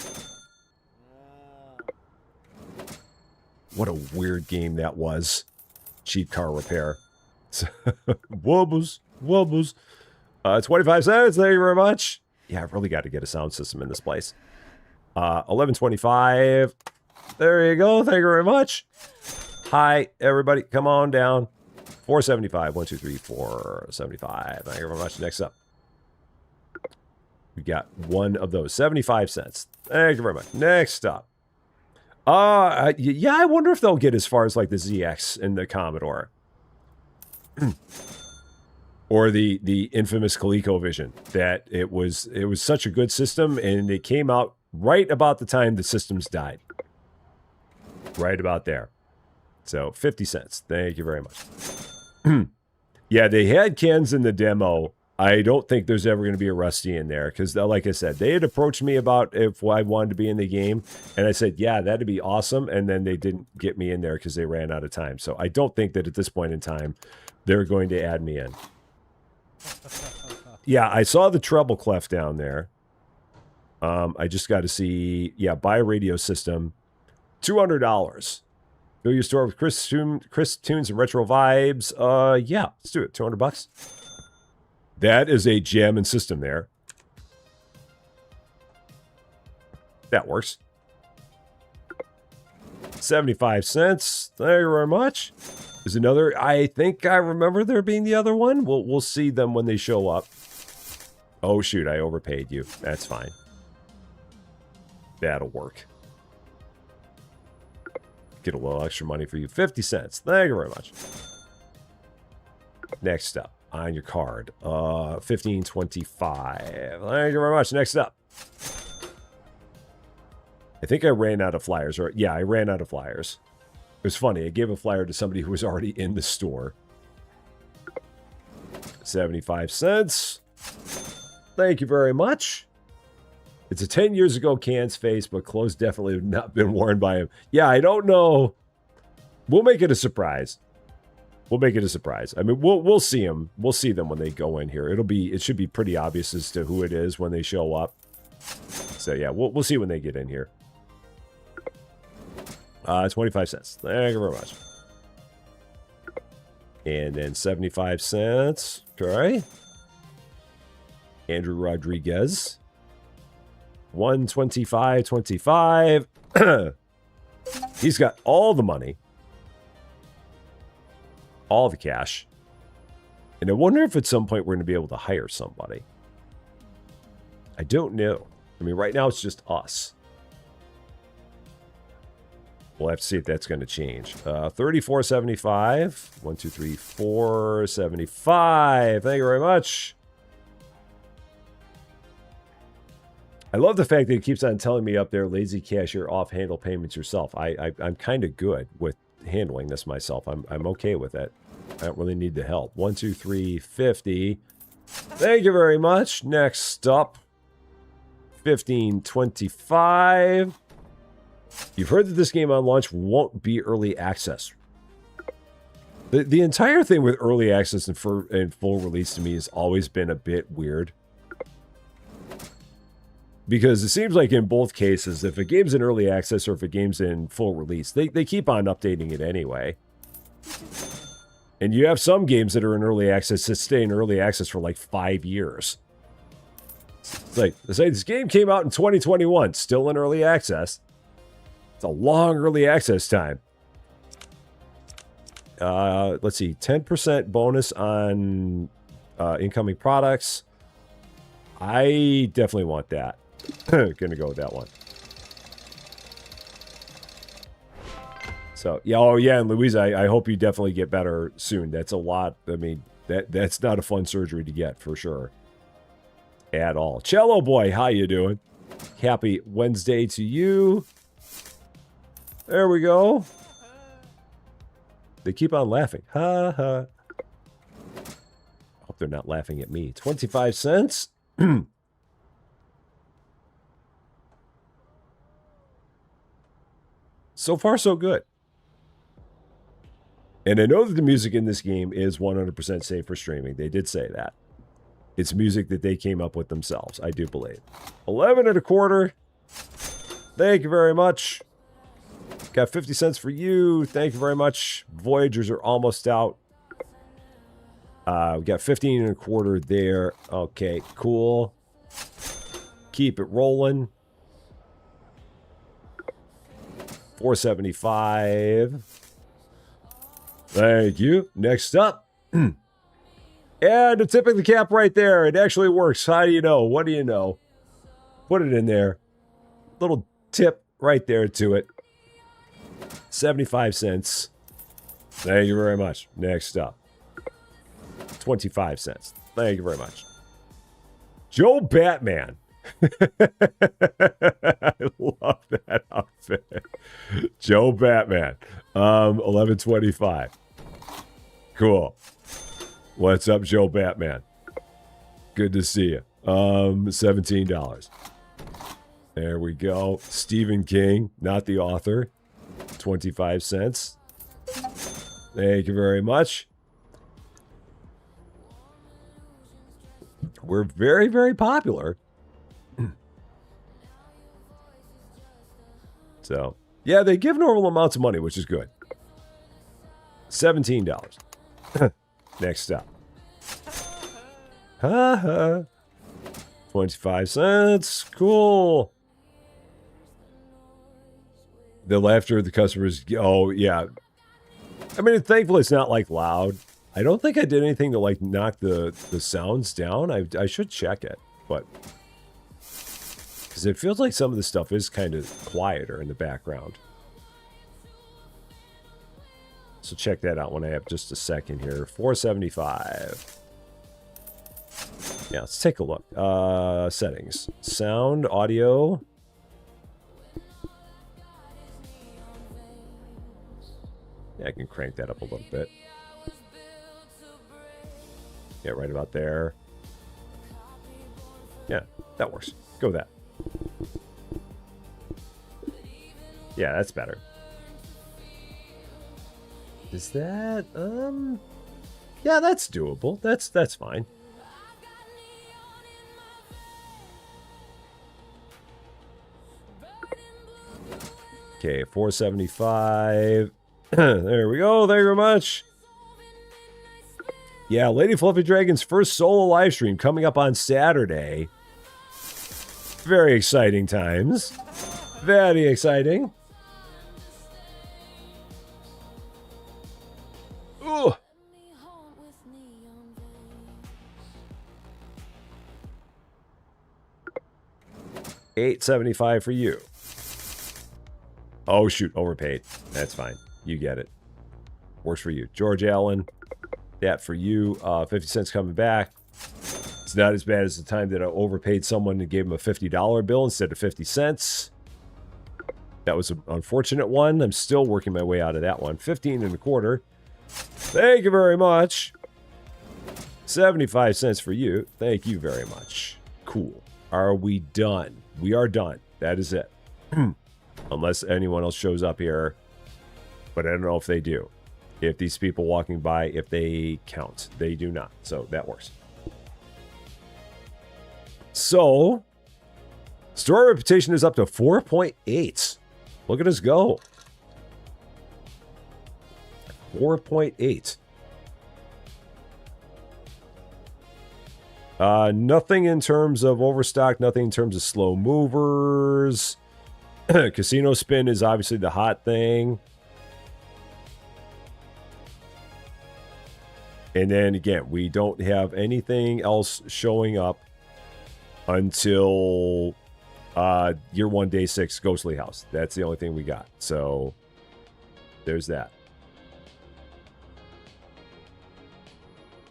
What a weird game that was. Cheap car repair. Wobbles, wobbles. 25 cents, thank you very much. Yeah, I really got to get a sound system in this place. 11.25. There you go, thank you very much. Hi, everybody, come on down. 4.75, 1, 2, 3, 4.75. Thank you very much. Next up. We got one of those, 75 cents. Thank you very much. Next up. Yeah, I wonder if they'll get as far as like the ZX and the Commodore. Or the infamous ColecoVision. That it was such a good system, and it came out right about the time the systems died. Right about there. So 50 cents. Thank you very much. Yeah, they had cans in the demo. I don't think there's ever going to be a Rusty in there because, like I said, they had approached me about if I wanted to be in the game, and I said, yeah, that'd be awesome, and then they didn't get me in there because they ran out of time. So I don't think that at this point in time, they're going to add me in. Yeah, I saw the treble clef down there. I just got to see, yeah, buy a radio system, $200. Go to your store with Chris Tunes and Retro Vibes. Yeah, let's do it, $200. That is a jamming system there. That works. 75 cents. Thank you very much. There's another. I think I remember there being the other one. We'll see them when they show up. Oh, shoot. I overpaid you. That's fine. That'll work. Get a little extra money for you. 50 cents. Thank you very much. Next up. On your card. 15.25. Thank you very much. Next up. I think I ran out of flyers. Or yeah, I ran out of flyers. It was funny. I gave a flyer to somebody who was already in the store. 75 cents. Thank you very much. It's a 10 years ago can's face, but clothes definitely have not been worn by him. Yeah, I don't know. We'll make it a surprise. We'll make it a surprise. I mean, we'll see them. We'll see them when they go in here. It should be pretty obvious as to who it is when they show up. So yeah, we'll see when they get in here. 25 cents. Thank you very much. And then 75 cents. Okay. Andrew Rodriguez. 125.25. He's got all the money. All the cash. And I wonder if at some point we're going to be able to hire somebody. I don't know. I mean, right now it's just us. We'll have to see if that's going to change. 34.75. 1, 2, 3, 4.75. Thank you very much. I love the fact that he keeps on telling me up there, lazy cashier, off handle payments yourself. I'm kind of good with handling this myself. I'm okay with it. I don't really need the help. 1, 2, 3, 50. Thank you very much. Next up, 15.25. You've heard that this game on launch won't be early access. The entire thing with early access and full release to me has always been a bit weird. Because it seems like in both cases, if a game's in early access or if a game's in full release, they keep on updating it anyway. And you have some games that are in early access that stay in early access for like 5 years. It's like, this game came out in 2021, still in early access. It's a long early access time. Let's see, 10% bonus on incoming products. I definitely want that. Gonna go with that one. So, yeah, oh yeah, and Louise, I hope you definitely get better soon. That's a lot. I mean, that's not a fun surgery to get, for sure. At all. Cello Boy, how you doing? Happy Wednesday to you. There we go. They keep on laughing. Ha ha. Hope they're not laughing at me. 25 cents. So far, so good. And I know that the music in this game is 100% safe for streaming. They did say that. It's music that they came up with themselves, I do believe. 11 and a quarter. Thank you very much. Got 50 cents for you. Thank you very much. Voyagers are almost out. We got 15 and a quarter there. Okay, cool. Keep it rolling. 475. Thank you. Next up. And a tip of the cap right there. It actually works. How do you know? What do you know? Put it in there. Little tip right there to it. 75 cents. Thank you very much. Next up. 25 cents. Thank you very much. Joe Batman. I love that outfit. Joe Batman. 11.25. Cool. What's up, Joe Batman? Good to see you. $17. There we go. Stephen King, not the author. 25 cents. Thank you very much. We're very, very popular. So, yeah, they give normal amounts of money, which is good. $17. Next up. Ha ha. 25 cents. Cool. The laughter of the customers. Oh, yeah. I mean, thankfully, it's not like loud. I don't think I did anything to like knock the sounds down. I should check it, but because it feels like some of the stuff is kind of quieter in the background. So check that out when I have just a second here. 475. Yeah, let's take a look. Settings, sound, audio. Yeah, I can crank that up a little bit. Yeah, right about there. Yeah, that works. Go with that. Yeah, that's better. Is that, yeah, that's doable. That's fine. Okay, 475. There we go. Thank you very much. Yeah, Lady Fluffy Dragon's first solo live stream coming up on Saturday. Very exciting times. Very exciting. Ooh. $8.75 for you. Oh, shoot. Overpaid. That's fine. You get it. Works for you. George Allen. That for you. 50 cents coming back. It's not as bad as the time that I overpaid someone and gave him a $50 bill instead of 50 cents. That was an unfortunate one. I'm still working my way out of that one. 15 and a quarter. Thank you very much. 75 cents for you. Thank you very much. Cool. Are we done? We are done. That is it. Unless anyone else shows up here. But I don't know if they do. If these people walking by, if they count. They do not. So that works. So, store reputation is up to 4.8. Look at us go. 4.8. Nothing in terms of overstock, nothing in terms of slow movers. Casino spin is obviously the hot thing. And then again, we don't have anything else showing up until year 1, day 6, Ghostly House. That's the only thing we got. So there's that.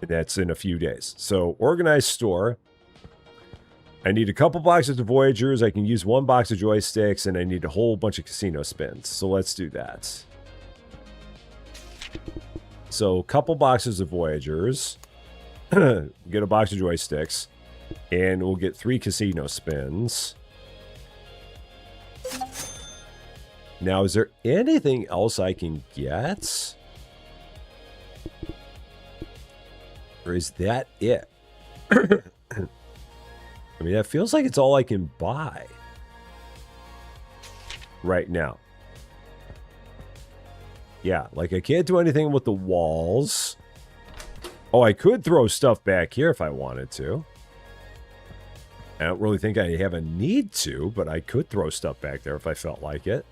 And that's in a few days. So organized store. I need a couple boxes of Voyagers. I can use 1 box of joysticks, and I need a whole bunch of casino spins. So let's do that. So a couple boxes of Voyagers. Get a box of joysticks. And we'll get 3 casino spins. Now, is there anything else I can get? Or is that it? I mean, that feels like it's all I can buy right now. Yeah, like I can't do anything with the walls. Oh, I could throw stuff back here if I wanted to. I don't really think I have a need to, but I could throw stuff back there if I felt like it.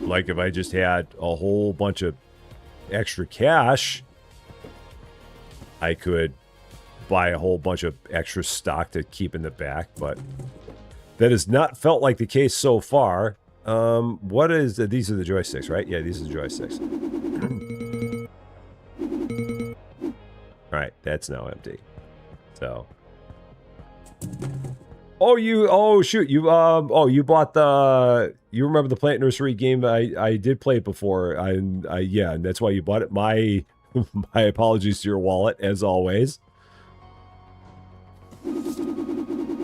Like if I just had a whole bunch of extra cash, I could buy a whole bunch of extra stock to keep in the back, but that has not felt like the case so far. What is these are the joysticks, right? Yeah, these are the joysticks. All right, that's now empty. So, oh shoot, you bought the, you remember the Plant Nursery game? I did play it before. Yeah, and that's why you bought it. My apologies to your wallet as always.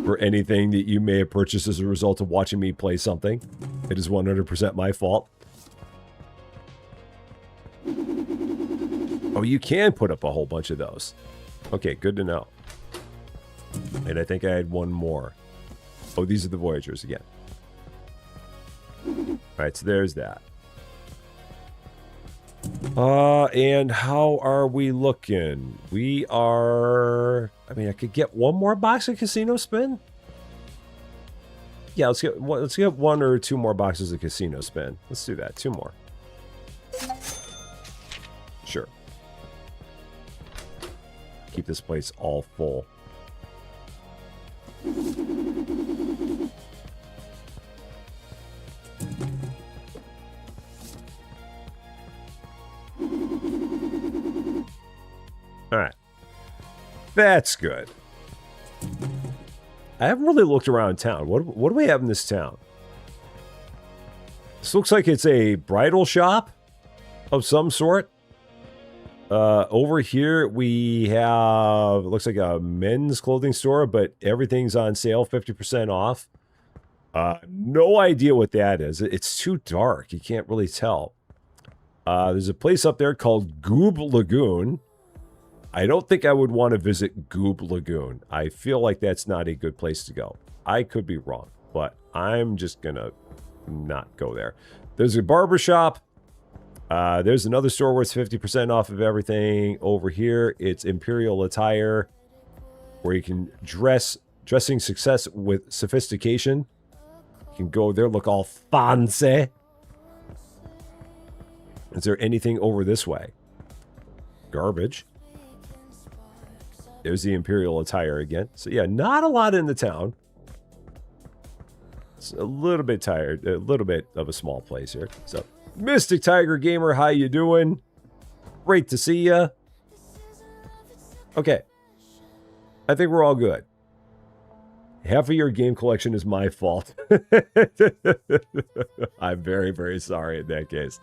For anything that you may have purchased as a result of watching me play something. It is 100% my fault. Oh, you can put up a whole bunch of those. Okay, good to know. And I think I had one more. Oh, these are the Voyagers again. All right, so there's that. And how are we looking? We are... I mean, I could get one more box of Casino Spin. Yeah, let's get 1 or 2 more boxes of Casino Spin. Let's do that. 2 more. Sure. Keep this place all full. All right. That's good. I haven't really looked around town. What do we have in this town? This looks like it's a bridal shop of some sort. Over here we have, it looks like a men's clothing store, but everything's on sale, 50% off. No idea what that is. It's too dark. You can't really tell. There's a place up there called Goob Lagoon. I don't think I would want to visit Goob Lagoon. I feel like that's not a good place to go. I could be wrong, but I'm just gonna not go there. There's a barber shop. There's another store where it's 50% off of everything. Over here, it's Imperial Attire, where you can dressing success with sophistication. You can go there, look all fancy. Is there anything over this way? Garbage. There's the Imperial Attire again. So yeah, not a lot in the town. It's a little bit tired, a little bit of a small place here. So, Mystic Tiger Gamer, how you doing? Great to see ya. Okay. I think we're all good. Half of your game collection is my fault. I'm very, very sorry in that case.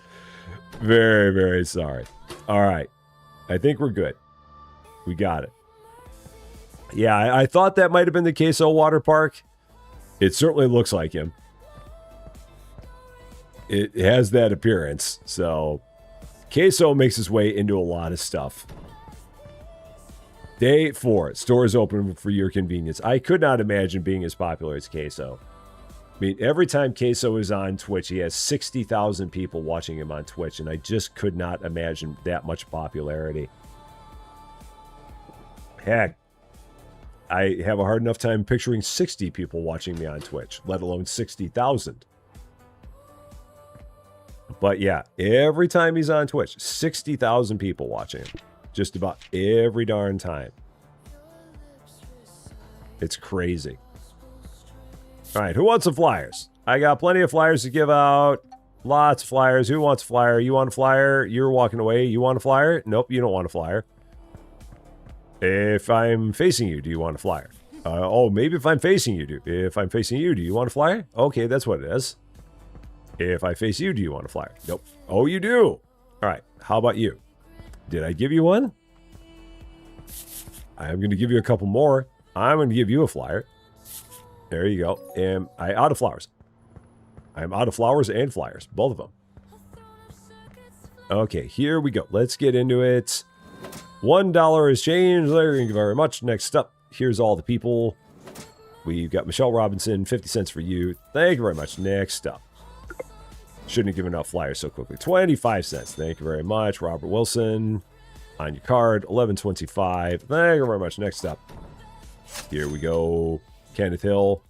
Very, very sorry. All right. I think we're good. We got it. Yeah, I thought that might have been the Queso Water Park. It certainly looks like him. It has that appearance. So, Queso makes his way into a lot of stuff. Day 4. Stores open for your convenience. I could not imagine being as popular as Queso. I mean, every time Queso is on Twitch, he has 60,000 people watching him on Twitch, and I just could not imagine that much popularity. Heck, I have a hard enough time picturing 60 people watching me on Twitch, let alone 60,000. But yeah, every time he's on Twitch, 60,000 people watching him. Just about every darn time. It's crazy. All right, who wants some flyers? I got plenty of flyers to give out. Lots of flyers. Who wants a flyer? You want a flyer? You're walking away. You want a flyer? Nope, you don't want a flyer. If I'm facing you, do you want a flyer? Oh, maybe if I'm facing you, if I'm facing you, do you want a flyer? Okay, that's what it is. If I face you, do you want a flyer? Nope. Oh, you do. All right. How about you? Did I give you one? I'm going to give you a couple more. I'm going to give you a flyer. There you go. Am I out of flowers? I'm out of flowers and flyers. Both of them. Okay, here we go. Let's get into it. $1 is changed. Thank you very much. Next up, here's all the people. We've got Michelle Robinson, 50 cents for you. Thank you very much. Next up. Shouldn't have given out flyers so quickly. 25 cents. Thank you very much. Robert Wilson. On your card. 11.25. Thank you very much. Next up. Here we go. Kenneth Hill.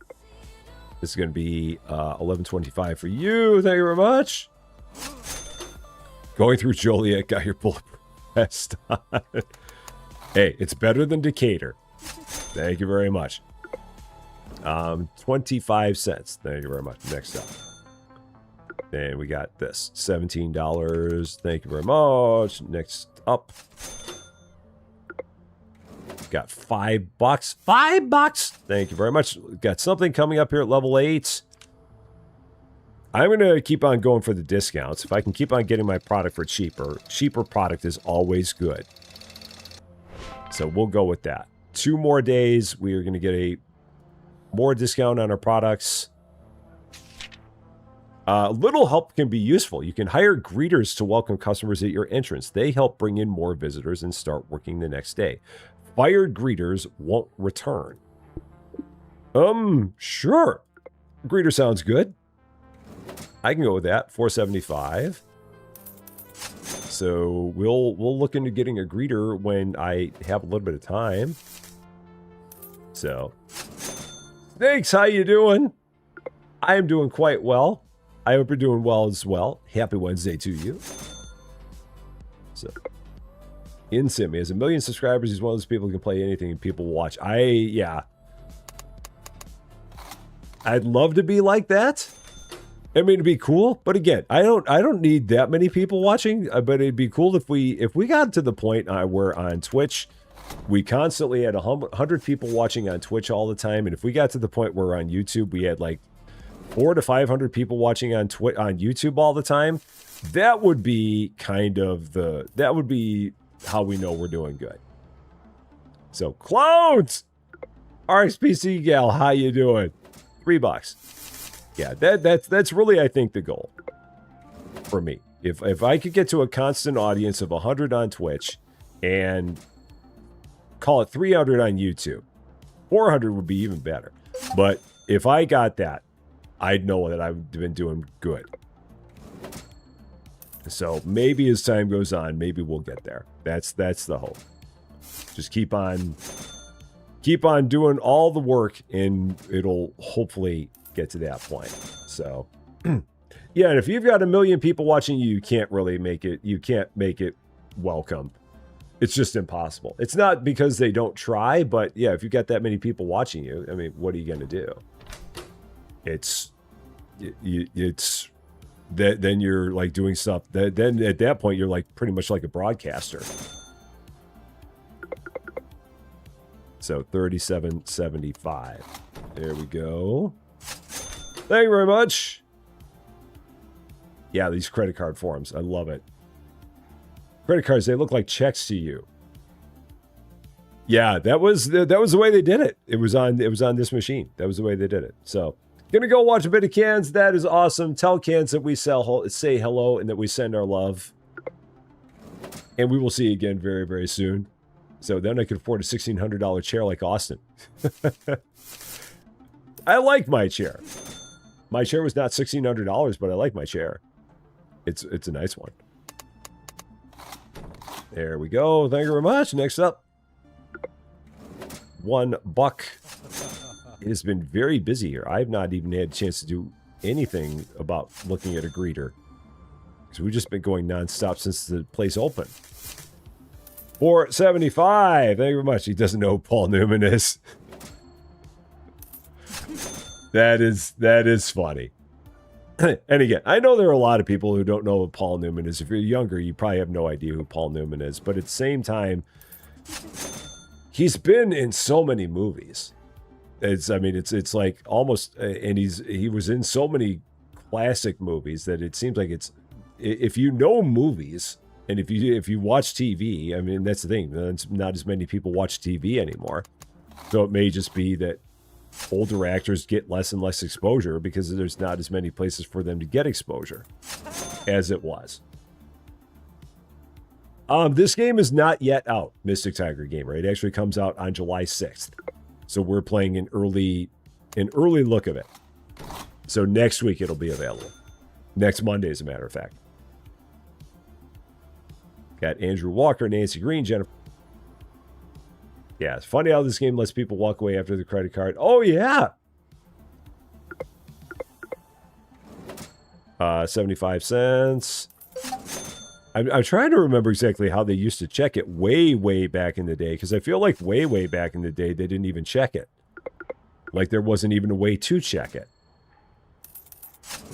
This is going to be 11.25 for you. Thank you very much. Going through Joliet. Got your bulletproof vest on. Hey, it's better than Decatur. Thank you very much. 25 cents. Thank you very much. Next up. And we got this. $17. Thank you very much. Next up. Got $5. $5. Thank you very much. Got something coming up here at level 8. I'm going to keep on going for the discounts. If I can keep on getting my product for cheaper product is always good. So we'll go with that. 2 more days. We are going to get a more discount on our products. Little help can be useful. You can hire greeters to welcome customers at your entrance. They help bring in more visitors and start working the next day. Fired greeters won't return. Sure. Greeter sounds good. I can go with that. $4.75. So we'll look into getting a greeter when I have a little bit of time. So, thanks. How you doing? I am doing quite well. I hope you're doing well as well. Happy Wednesday to you. So, InSim, he has 1 million subscribers. He's one of those people who can play anything and people watch. Yeah. I'd love to be like that. I mean, it'd be cool. But again, I don't need that many people watching. But it'd be cool if we got to the point where on Twitch, we constantly had 100 people watching on Twitch all the time. And if we got to the point where on YouTube, we had like 400 to 500 people watching on YouTube all the time, that would be that would be how we know we're doing good. So, clones! RXPC gal, how you doing? $3. Yeah, that's really, I think, the goal for me. If I could get to a constant audience of 100 on Twitch and call it 300 on YouTube, 400 would be even better. But if I got that, I'd know that I've been doing good. So maybe as time goes on, maybe we'll get there. That's the hope. Just keep on doing all the work, and it'll hopefully get to that point. So, yeah, and if you've got 1 million people watching you, you can't really make it. You can't make it welcome. It's just impossible. It's not because they don't try, but yeah, if you got that many people watching you, I mean, what are you going to do? It's that then you're like doing stuff that then at that point you're like pretty much like a broadcaster. So $37.75. There we go. Thank you very much. Yeah, these credit card forms, I love it. Credit cards, they look like checks to you. Yeah, that was the way they did it. It was on this machine. That was the way they did it. So, gonna go watch a bit of Cans. That is awesome. Tell Cans that we say hello and that we send our love. And we will see you again very, very soon. So then I could afford a $1,600 chair like Austin. I like my chair. My chair was not $1,600, but I like my chair. It's a nice one. There we go. Thank you very much. Next up, $1. It has been very busy here. I've not even had a chance to do anything about looking at a greeter. Because we've just been going nonstop since the place opened. $4.75. Thank you very much. He doesn't know who Paul Newman is. That is funny. And again, I know there are a lot of people who don't know who Paul Newman is. If you're younger, you probably have no idea who Paul Newman is. But at the same time, he's been in so many movies. It's like almost, and he was in so many classic movies that it seems like if you know movies and if you watch TV, I mean, that's the thing. Not as many people watch TV anymore. So it may just be that older actors get less and less exposure because there's not as many places for them to get exposure as it was. This game is not yet out, Mystic Tiger Gamer. It actually comes out on July 6th. So we're playing an early look of it. So next week it'll be available. Next Monday, as a matter of fact. Got Andrew Walker, Nancy Green, Jennifer. Yeah, it's funny how this game lets people walk away after the credit card. Oh, yeah. 75 cents. I'm trying to remember exactly how they used to check it way back in the day, because I feel like way back in the day they didn't even check it. Like there wasn't even a way to check it.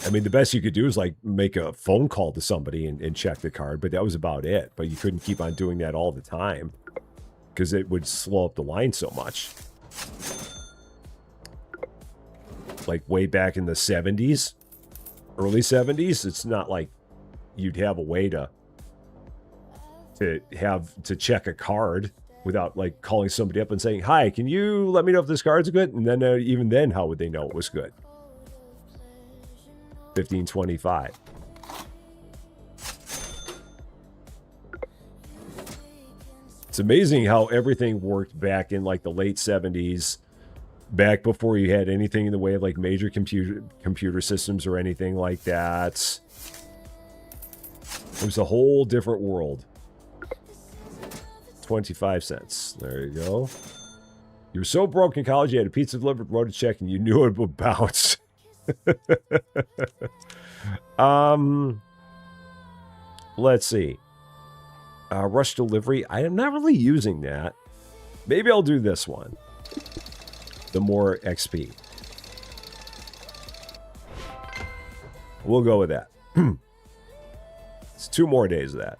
I mean, the best you could do is like make a phone call to somebody and check the card, but that was about it. But you couldn't keep on doing that all the time because it would slow up the line so much. Like way back in the 70s, early 70s, it's not like you'd have a way to check a card without like calling somebody up and saying, "Hi, can you let me know if this card's good?" And then even then, how would they know it was good? 1525. It's amazing how everything worked back in like the late 70s, back before you had anything in the way of like major computer systems or anything like that. It was a whole different world. 25 cents. There you go. You were so broke in college, you had a pizza delivered, wrote a check, and you knew it would bounce. Let's see. Rush delivery. I am not really using that. Maybe I'll do this one. The more XP. We'll go with that. It's 2 more days of that.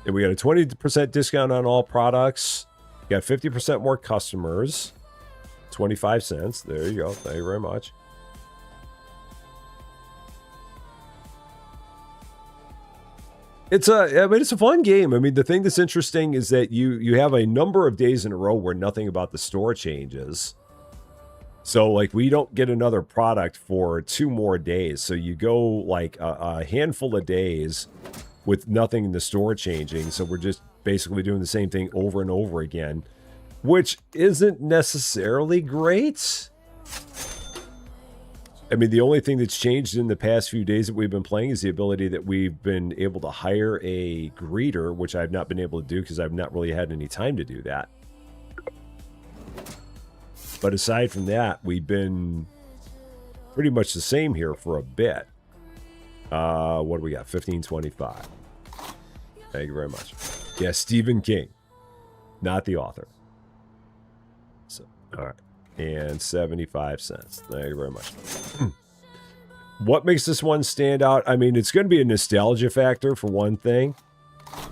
And we got a 20% discount on all products. You got 50% more customers. 25 cents. There you go. Thank you very much. It's a fun game. I mean, the thing that's interesting is that you have a number of days in a row where nothing about the store changes. So, like, we don't get another product for 2 more days. So you go, like, a handful of days with nothing in the store changing. So we're just basically doing the same thing over and over again, which isn't necessarily great. I mean, the only thing that's changed in the past few days that we've been playing is the ability that we've been able to hire a greeter, which I've not been able to do because I've not really had any time to do that. But aside from that, we've been pretty much the same here for a bit. What do we got? 1525. Thank you very much. Yeah, Stephen King, not the author. So, all right. And 75 cents. Thank you very much. What makes this one stand out? I mean, it's going to be a nostalgia factor for one thing.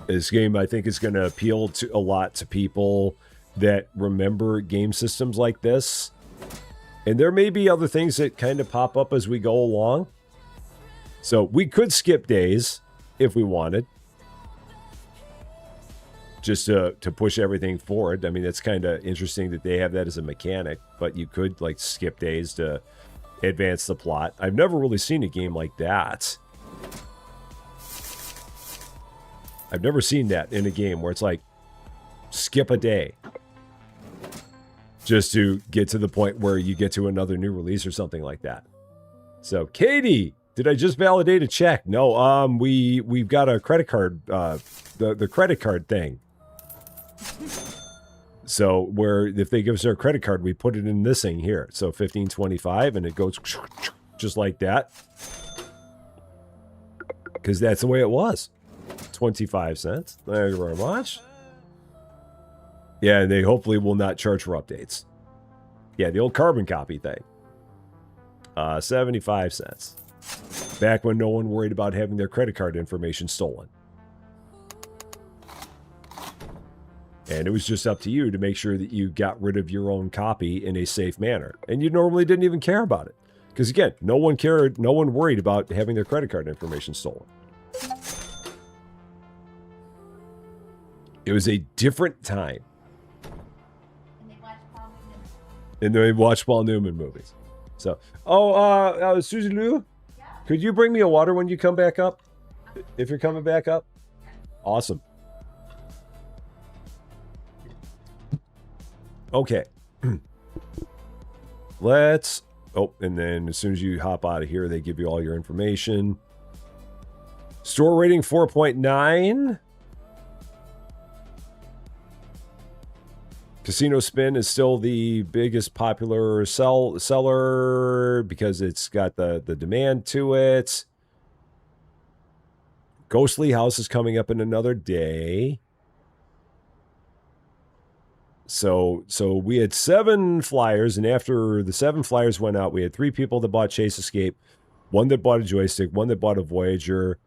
This game, I think, is going to appeal to a lot to people that remember game systems like this. And there may be other things that kind of pop up as we go along. So we could skip days if we wanted. Just to push everything forward. I mean, it's kind of interesting that they have that as a mechanic, but you could like skip days to advance the plot. I've never really seen a game like that. I've never seen that in a game where it's like skip a day just to get to the point where you get to another new release or something like that. So, Katie, did I just validate a check? No, we've got a credit card, the credit card thing. So where if they give us our credit card, we put it in this thing here. So 1525, and it goes just like that. Because that's the way it was. 25 cents. Thank you very much. Yeah, and they hopefully will not charge for updates. Yeah, the old carbon copy thing. 75 cents. Back when no one worried about having their credit card information stolen. And it was just up to you to make sure that you got rid of your own copy in a safe manner. And you normally didn't even care about it. Because again, no one cared, no one worried about having their credit card information stolen. It was a different time. And they watched Paul Newman movies. So, Susie Lou, could you bring me a water when you come back up? If you're coming back up? Awesome. Okay. Let's... Oh, and then as soon as you hop out of here, they give you all your information. Store rating 4.9. Casino Spin is still the biggest popular seller because it's got the demand to it. Ghostly House is coming up in another day. So we had 7 flyers, and after the 7 flyers went out, we had 3 people that bought Chase Escape, 1 that bought a joystick, 1 that bought a Voyager,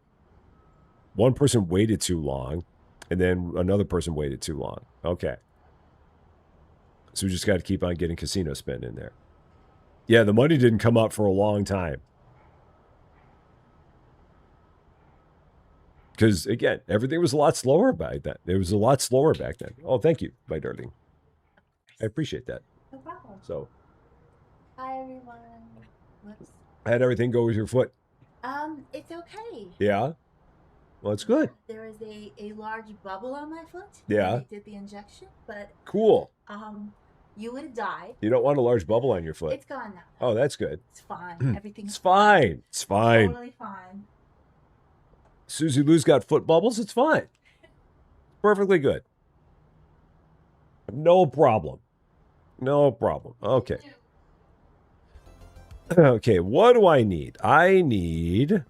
1 person waited too long, and then another person waited too long. Okay. So we just got to keep on getting Casino Spin in there. Yeah, the money didn't come up for a long time. Because, again, everything was a lot slower back then. It was a lot slower back then. Oh, thank you, my darling. I appreciate that. No problem. So. Hi, everyone. Whoops. How'd everything go with your foot? It's okay. Yeah? Well, it's good. There is a large bubble on my foot. Yeah. When I did the injection, but... Cool. You would have died. You don't want a large bubble on your foot. It's gone now. Oh, that's good. It's fine. Everything's fine. It's fine. Totally fine. Susie Lou's got foot bubbles. It's fine. Perfectly good. No problem. No problem. Okay. Okay, what do I need? I need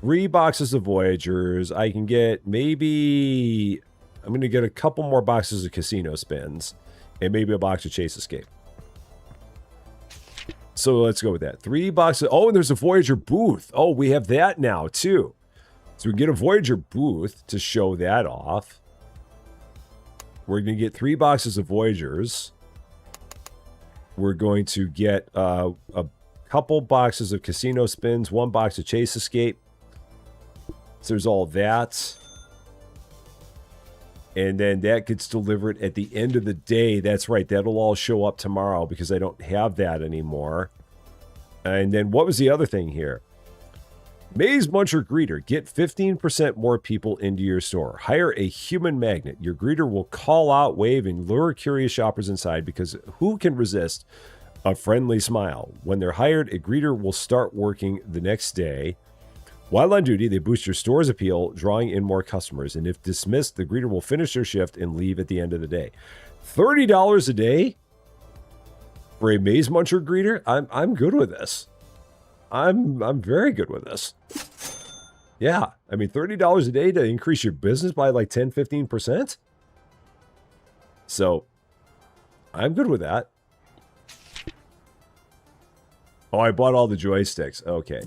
3 boxes of Voyagers. I can get maybe... I'm going to get a couple more boxes of Casino Spins. And maybe a box of Chase Escape. So let's go with that. 3 boxes. Oh, and there's a Voyager booth. Oh, we have that now, too. So we get a Voyager booth to show that off. We're going to get 3 boxes of Voyagers. We're going to get a couple boxes of Casino Spins, 1 box of Chase Escape. So there's all that. And then that gets delivered at the end of the day. That's right. That'll all show up tomorrow because I don't have that anymore. And then what was the other thing here? Maze Muncher Greeter. Get 15% more people into your store. Hire a human magnet. Your greeter will call out, wave, and lure curious shoppers inside because who can resist a friendly smile? When they're hired, a greeter will start working the next day. While on duty, they boost your store's appeal, drawing in more customers. And if dismissed, the greeter will finish their shift and leave at the end of the day. $30 a day for a Maze Muncher greeter? I'm good with this. I'm very good with this. Yeah, I mean, $30 a day to increase your business by like 10, 15%. So, I'm good with that. Oh, I bought all the joysticks. Okay.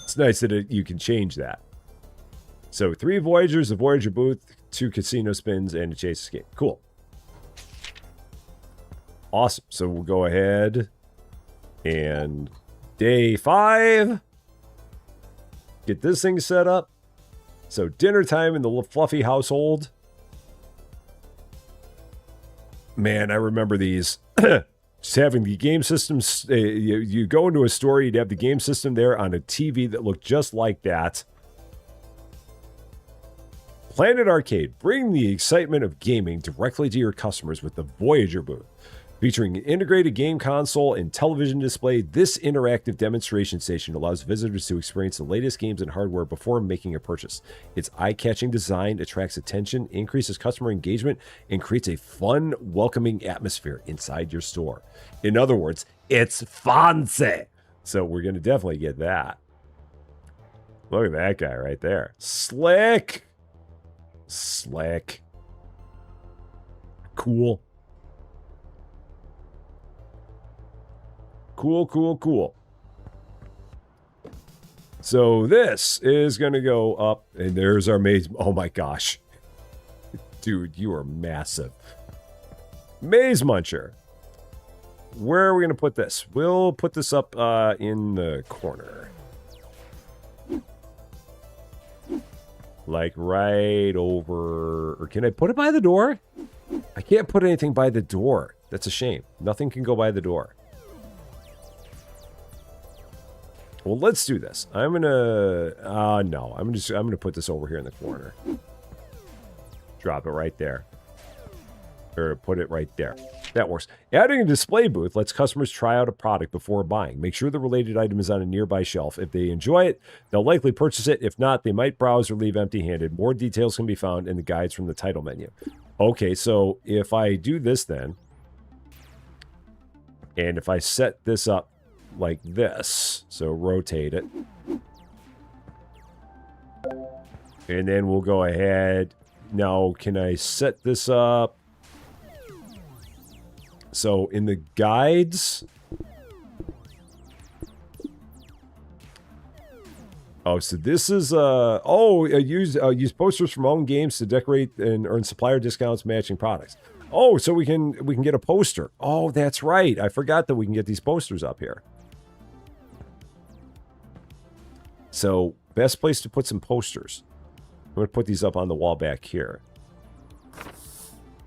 It's nice that you can change that. So 3 Voyagers, a Voyager booth, 2 Casino Spins, and a Chase Escape. Cool. Awesome. So we'll go ahead and day 5. Get this thing set up. So dinner time in the Fluffy household. Man, I remember these. Just having the game systems. You go into a store, you'd have the game system there on a TV that looked just like that. Planet Arcade. Bring the excitement of gaming directly to your customers with the Voyager booth. Featuring an integrated game console and television display, this interactive demonstration station allows visitors to experience the latest games and hardware before making a purchase. Its eye-catching design attracts attention, increases customer engagement, and creates a fun, welcoming atmosphere inside your store. In other words, it's fancy. So we're going to definitely get that. Look at that guy right there. Slick. Slick. Cool. Cool, cool, cool. So this is going to go up, and there's our maze. Oh my gosh. Dude, you are massive. Maze Muncher. Where are we going to put this? We'll put this up in the corner. Like right over... Or can I put it by the door? I can't put anything by the door. That's a shame. Nothing can go by the door. Well, let's do this. I'm gonna... no. I'm gonna put this over here in the corner. Drop it right there. Or put it right there. That works. Adding a display booth lets customers try out a product before buying. Make sure the related item is on a nearby shelf. If they enjoy it, they'll likely purchase it. If not, they might browse or leave empty-handed. More details can be found in the guides from the title menu. Okay, so if I do this then, and if I set this up like this, so rotate it, and then we'll go ahead. Now, can I set this up? So in the guides, oh, so this is use posters from own games to decorate and earn supplier discounts matching products. Oh, so we can get a poster. Oh, that's right. I forgot that we can get these posters up here. So best place to put some posters. I'm going to put these up on the wall back here.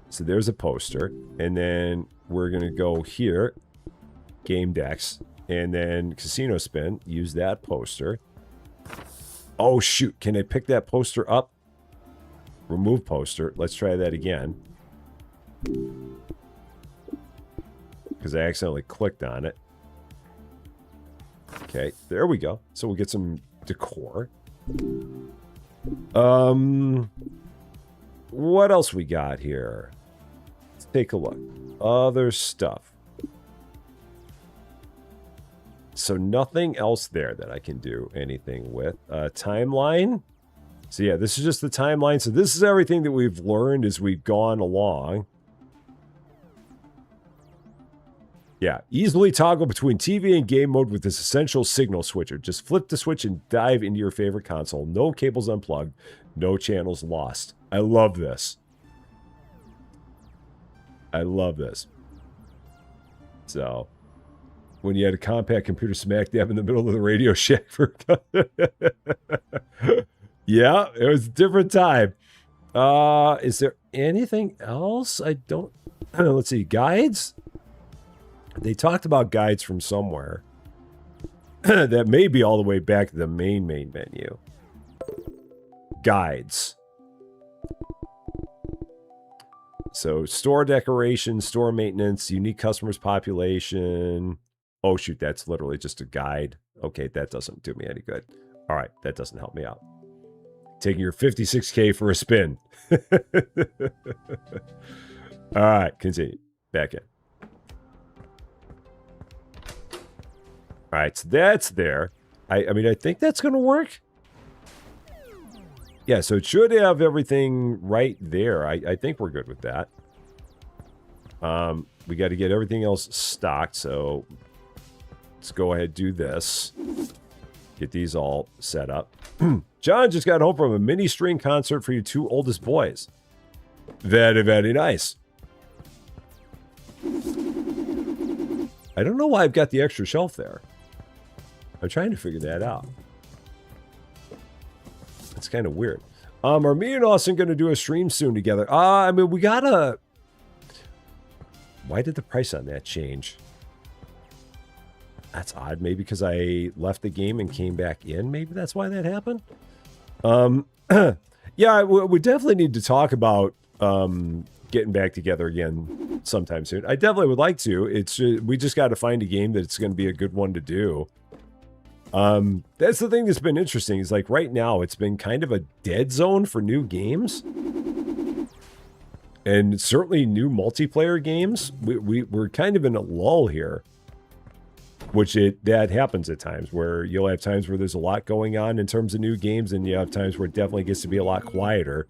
So there's a poster, and then we're going to go here, game decks, and then casino spin, use that poster. Oh, shoot. Can I pick that poster up? Remove poster. Let's try that again. Because I accidentally clicked on it. Okay, there we go. So we'll get some decor. What else we got here? Let's take a look. Other stuff. So nothing else there that I can do anything with. Timeline. So yeah, this is just the timeline. So this is everything that we've learned as we've gone along. Yeah, easily toggle between TV and game mode with this essential signal switcher. Just flip the switch and dive into your favorite console. No cables unplugged, no channels lost. I love this. I love this. So, when you had a compact computer smack dab in the middle of the Radio Shack for... Yeah, it was a different time. Is there anything else? I don't... Let's see, guides? They talked about guides from somewhere. That may be all the way back to the main menu. Guides. So, store decoration, store maintenance, unique customers population. Oh, shoot, that's literally just a guide. Okay, that doesn't do me any good. All right, that doesn't help me out. Taking your 56K for a spin. All right, continue. Back in. All right, so that's there. I mean, I think that's going to work. Yeah, so it should have everything right there. I think we're good with that. We got to get everything else stocked, so let's go ahead and do this. Get these all set up. John just got home from a mini string concert for your two oldest boys. Very, very nice. I don't know why I've got the extra shelf there. I'm trying to figure that out. It's kind of weird. Are me and Austin going to do a stream soon together? I mean, we gotta... Why did the price on that change? That's odd. Maybe because I left the game and came back in. Maybe that's why that happened. Yeah, we definitely need to talk about getting back together again sometime soon. I definitely would like to. It's we just got to find a game that's going to be a good one to do. That's the thing that's been interesting is like right now it's been kind of a dead zone for new games. And certainly new multiplayer games. We're kind of in a lull here. Which that happens at times where you'll have times where there's a lot going on in terms of new games, and you have times where it definitely gets to be a lot quieter.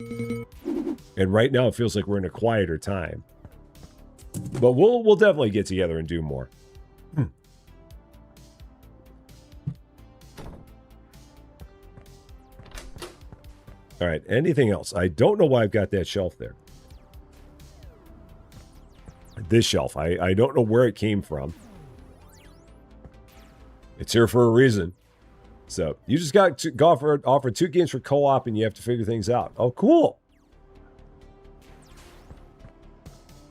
And right now it feels like we're in a quieter time. But we'll definitely get together and do more. All right, anything else? I don't know why I've got that shelf there. This shelf, I don't know where it came from. It's here for a reason. So you just got to offer 2 games for co-op, and you have to figure things out. Oh, cool.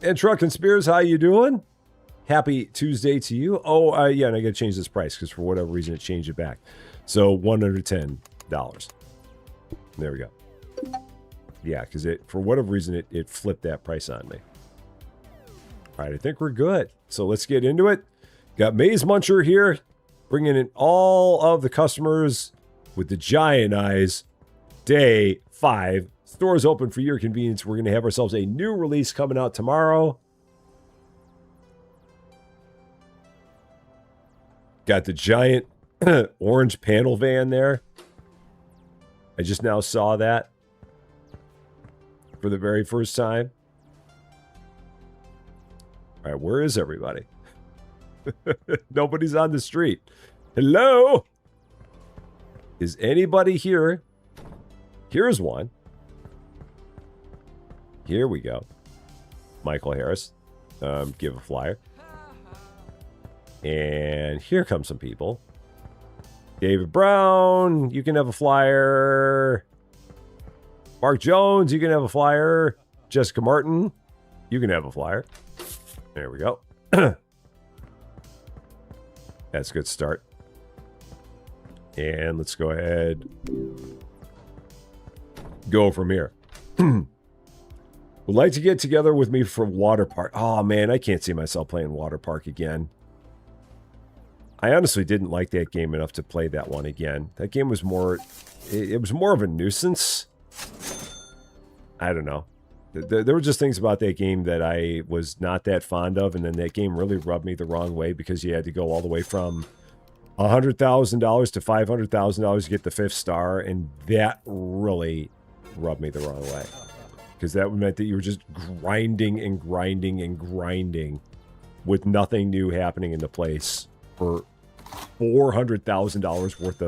And Truck and Spears, how you doing? Happy Tuesday to you. Oh, yeah, and I got to change this price because for whatever reason it changed it back. So $110. There we go. Yeah, because for whatever reason it flipped that price on me. All right, I think we're good. So let's get into it. Got Maze Muncher here, bringing in all of the customers with the giant eyes. Day 5. Stores open for your convenience. We're going to have ourselves a new release coming out tomorrow. Got the giant orange panel van there. I just now saw that for the very first time. All right, where is everybody? Nobody's on the street. Hello? Is anybody here? Here's one. Here we go. Michael Harris. Give a flyer. And here come some people. David Brown, you can have a flyer. Mark Jones, you can have a flyer. Jessica Martin, you can have a flyer. There we go. That's a good start. And let's go ahead. Go from here. Would like to get together with me for Water Park. Oh, man, I can't see myself playing Water Park again. I honestly didn't like that game enough to play that one again. That game was more... It was more of a nuisance. I don't know. There were just things about that game that I was not that fond of, and then that game really rubbed me the wrong way because you had to go all the way from $100,000 to $500,000 to get the 5th star, and that really rubbed me the wrong way. Because that meant that you were just grinding and grinding and grinding with nothing new happening in the place for $400,000 worth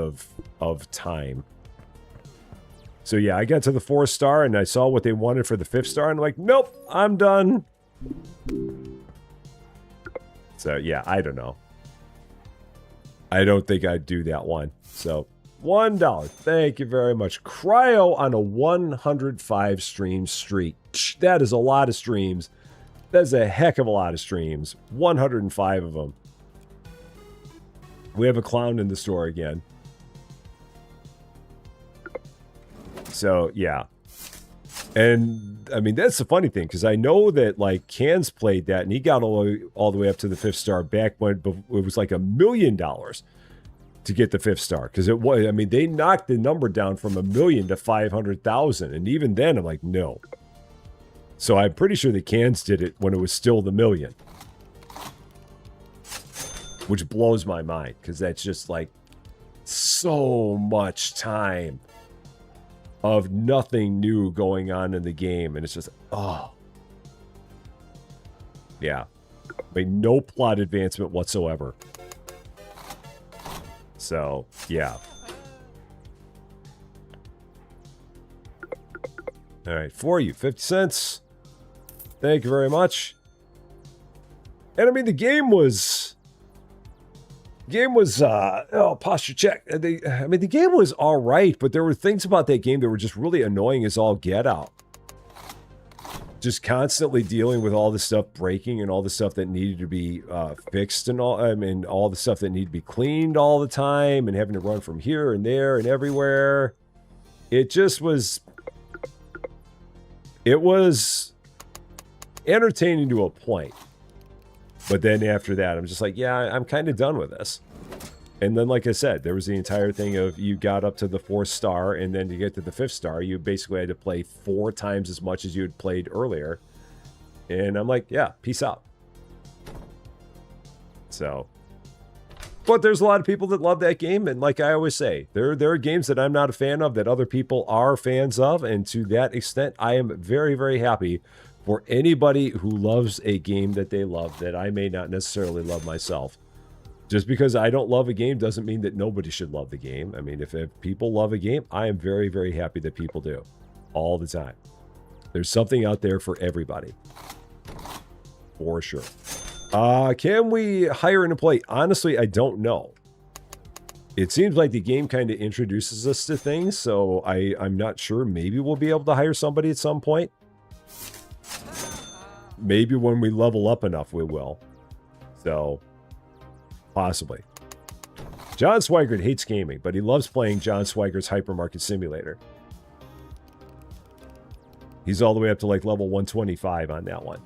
of time. So yeah, I got to the 4th star and I saw what they wanted for the 5th star, and I'm like, nope, I'm done. So yeah, I don't know. I don't think I'd do that one. So $1. Thank you very much. Cryo on a 105 stream streak. That is a lot of streams. That's a heck of a lot of streams. 105 of them. We have a clown in the store again. So, yeah. And, I mean, that's the funny thing, because I know that, like, Cans played that, and he got all the way up to the 5th star back when it was like $1 million to get the 5th star. Because it was, I mean, they knocked the number down from $1 million to 500,000. And even then, I'm like, no. So I'm pretty sure the Cans did it when it was still the $1 million. Which blows my mind, because that's just like so much time of nothing new going on in the game. And it's just, oh. Yeah. I mean, no plot advancement whatsoever. So, yeah. All right, for you, 50 cents. Thank you very much. And I mean, the game was, posture check. I mean, the game was all right, but there were things about that game that were just really annoying as all get out. Just constantly dealing with all the stuff breaking and all the stuff that needed to be fixed and all. I mean, all the stuff that needed to be cleaned all the time and having to run from here and there and everywhere. It just was. It was entertaining to a point. But then after that, I'm just like, yeah, I'm kind of done with this. And then, like I said, there was the entire thing of you got up to the 4th star, and then to get to the 5th star, you basically had to play 4 times as much as you had played earlier. And I'm like, yeah, peace out. So, but there's a lot of people that love that game, and like I always say, there are games that I'm not a fan of that other people are fans of, and to that extent, I am very, very happy for anybody who loves a game that they love that I may not necessarily love myself. Just because I don't love a game doesn't mean that nobody should love the game. I mean, if people love a game, I am very, very happy that people do. All the time. There's something out there for everybody. For sure. Can we hire an employee? Honestly, I don't know. It seems like the game kind of introduces us to things, so I'm not sure. Maybe we'll be able to hire somebody at some point. Maybe when we level up enough, we will. So, possibly. John Swigert hates gaming, but he loves playing John Swigert's Hypermarket Simulator. He's all the way up to like level 125 on that one.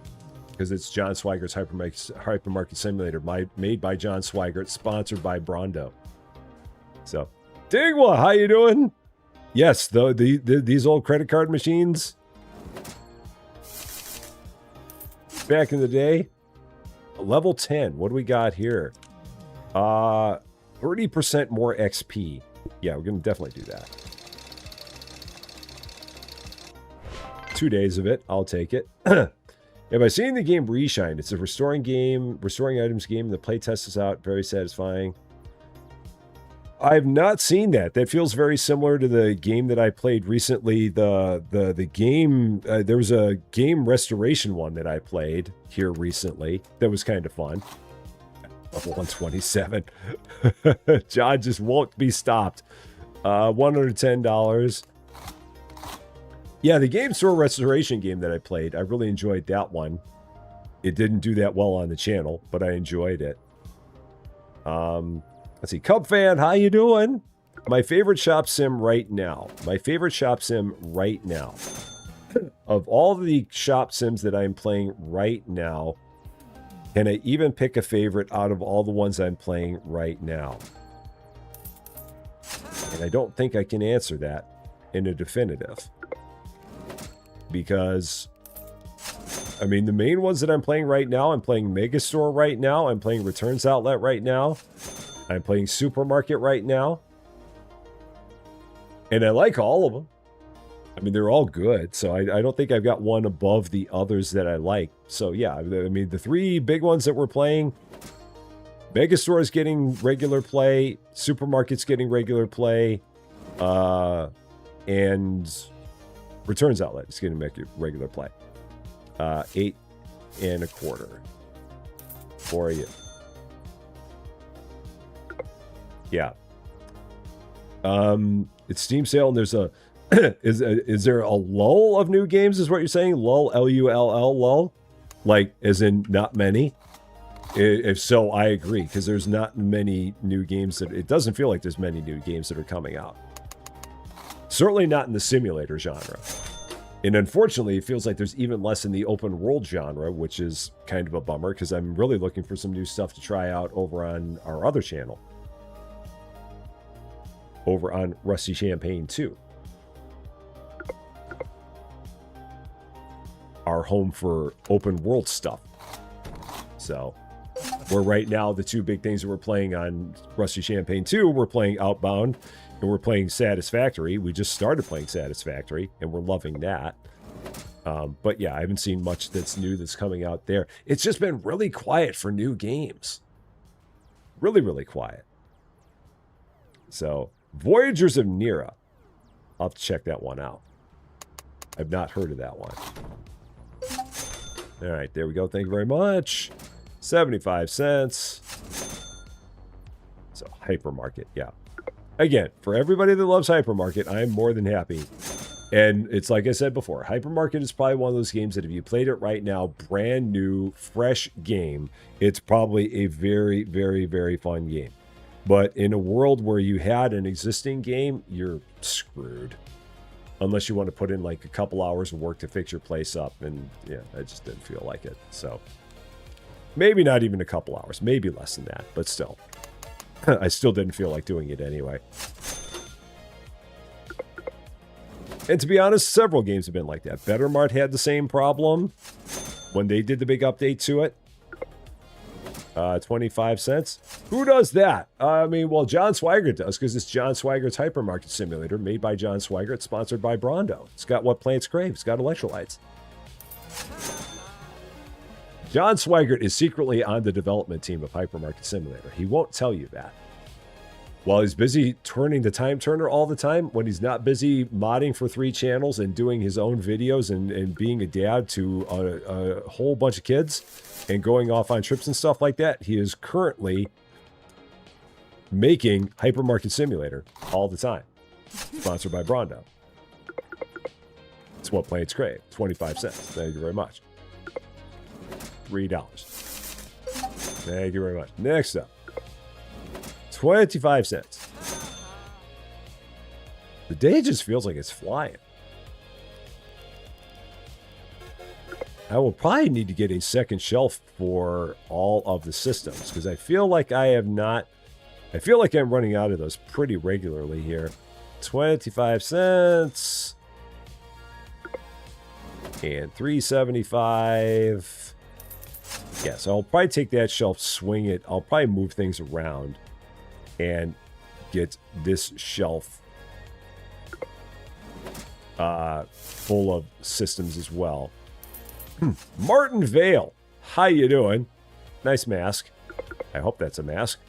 Because it's John Swigert's Hypermarket Simulator, made by John Swigert, sponsored by Brondo. So, Dingwa, how you doing? Yes, these old credit card machines. Back in the day. Level 10. What do we got here? 30% more XP. Yeah, we're going to definitely do that. 2 days of it. I'll take it. Have I seen the game Reshine? It's a restoring items game. The playtest is out. Very satisfying. I've not seen that. That feels very similar to the game that I played recently. The game, there was a game restoration one that I played here recently that was kind of fun. Level 127. John just won't be stopped. $110. Yeah, the game store restoration game that I played, I really enjoyed that one. It didn't do that well on the channel, but I enjoyed it. Let's see, Cub fan, how you doing? My favorite shop sim right now. Of all the shop sims that I'm playing right now, can I even pick a favorite out of all the ones I'm playing right now? And I don't think I can answer that in a definitive. Because, I mean, the main ones that I'm playing right now, I'm playing Megastore right now, I'm playing Returns Outlet right now, I'm playing Supermarket right now. And I like all of them. I mean, they're all good, so I don't think I've got one above the others that I like. So, yeah, I mean, the three big ones that we're playing, Megastore is getting regular play, Supermarket's getting regular play, and Returns Outlet is getting regular play. 8 1/4 for you. Yeah. It's Steam sale, and there's a is there a lull of new games? Is what you're saying? Lull, Lull, lull, like as in not many. If so, I agree, because there's not many new games that it doesn't feel like there's many new games that are coming out. Certainly not in the simulator genre. And unfortunately, it feels like there's even less in the open world genre, which is kind of a bummer, because I'm really looking for some new stuff to try out over on our other channel. Over on Rusty Champaign 2. Our home for open world stuff. So, where right now, the two big things that we're playing on Rusty Champaign 2, we're playing Outbound, and we're playing Satisfactory. We just started playing Satisfactory, and we're loving that. But yeah, I haven't seen much that's new that's coming out there. It's just been really quiet for new games. Really, really quiet. So, Voyagers of Nira. I'll have to check that one out. I've not heard of that one. All right, there we go. Thank you very much. 75 cents. So, Hypermarket, yeah. Again, for everybody that loves Hypermarket, I'm more than happy. And it's like I said before, Hypermarket is probably one of those games that if you played it right now, brand new, fresh game, it's probably a very, very, very fun game. But in a world where you had an existing game, you're screwed. Unless you want to put in like a couple hours of work to fix your place up. And yeah, I just didn't feel like it. So maybe not even a couple hours, maybe less than that, but still. I still didn't feel like doing it anyway. And to be honest, several games have been like that. Bettermart had the same problem when they did the big update to it. 25 cents. Who does that? I mean, well, John Swigert does, because it's John Swigert's Hypermarket Simulator, made by John Swigert, sponsored by Brondo. It's got what plants crave. It's got electrolytes. John Swigert is secretly on the development team of Hypermarket Simulator. He won't tell you that. While he's busy turning the time turner all the time, when he's not busy modding for 3 channels and doing his own videos and being a dad to a whole bunch of kids and going off on trips and stuff like that, he is currently making Hypermarket Simulator all the time. Sponsored by Brondo. It's what Planes crave. 25 cents. Thank you very much. $3. Thank you very much. Next up. 25 cents. The day just feels like it's flying. I will probably need to get a second shelf for all of the systems because I feel like I have not. I feel like I'm running out of those pretty regularly here. 25 cents. And $3.75. Yeah, so I'll probably take that shelf, swing it. I'll probably move things around and get this shelf full of systems as well. Martin Vale, how you doing? Nice mask. I hope that's a mask.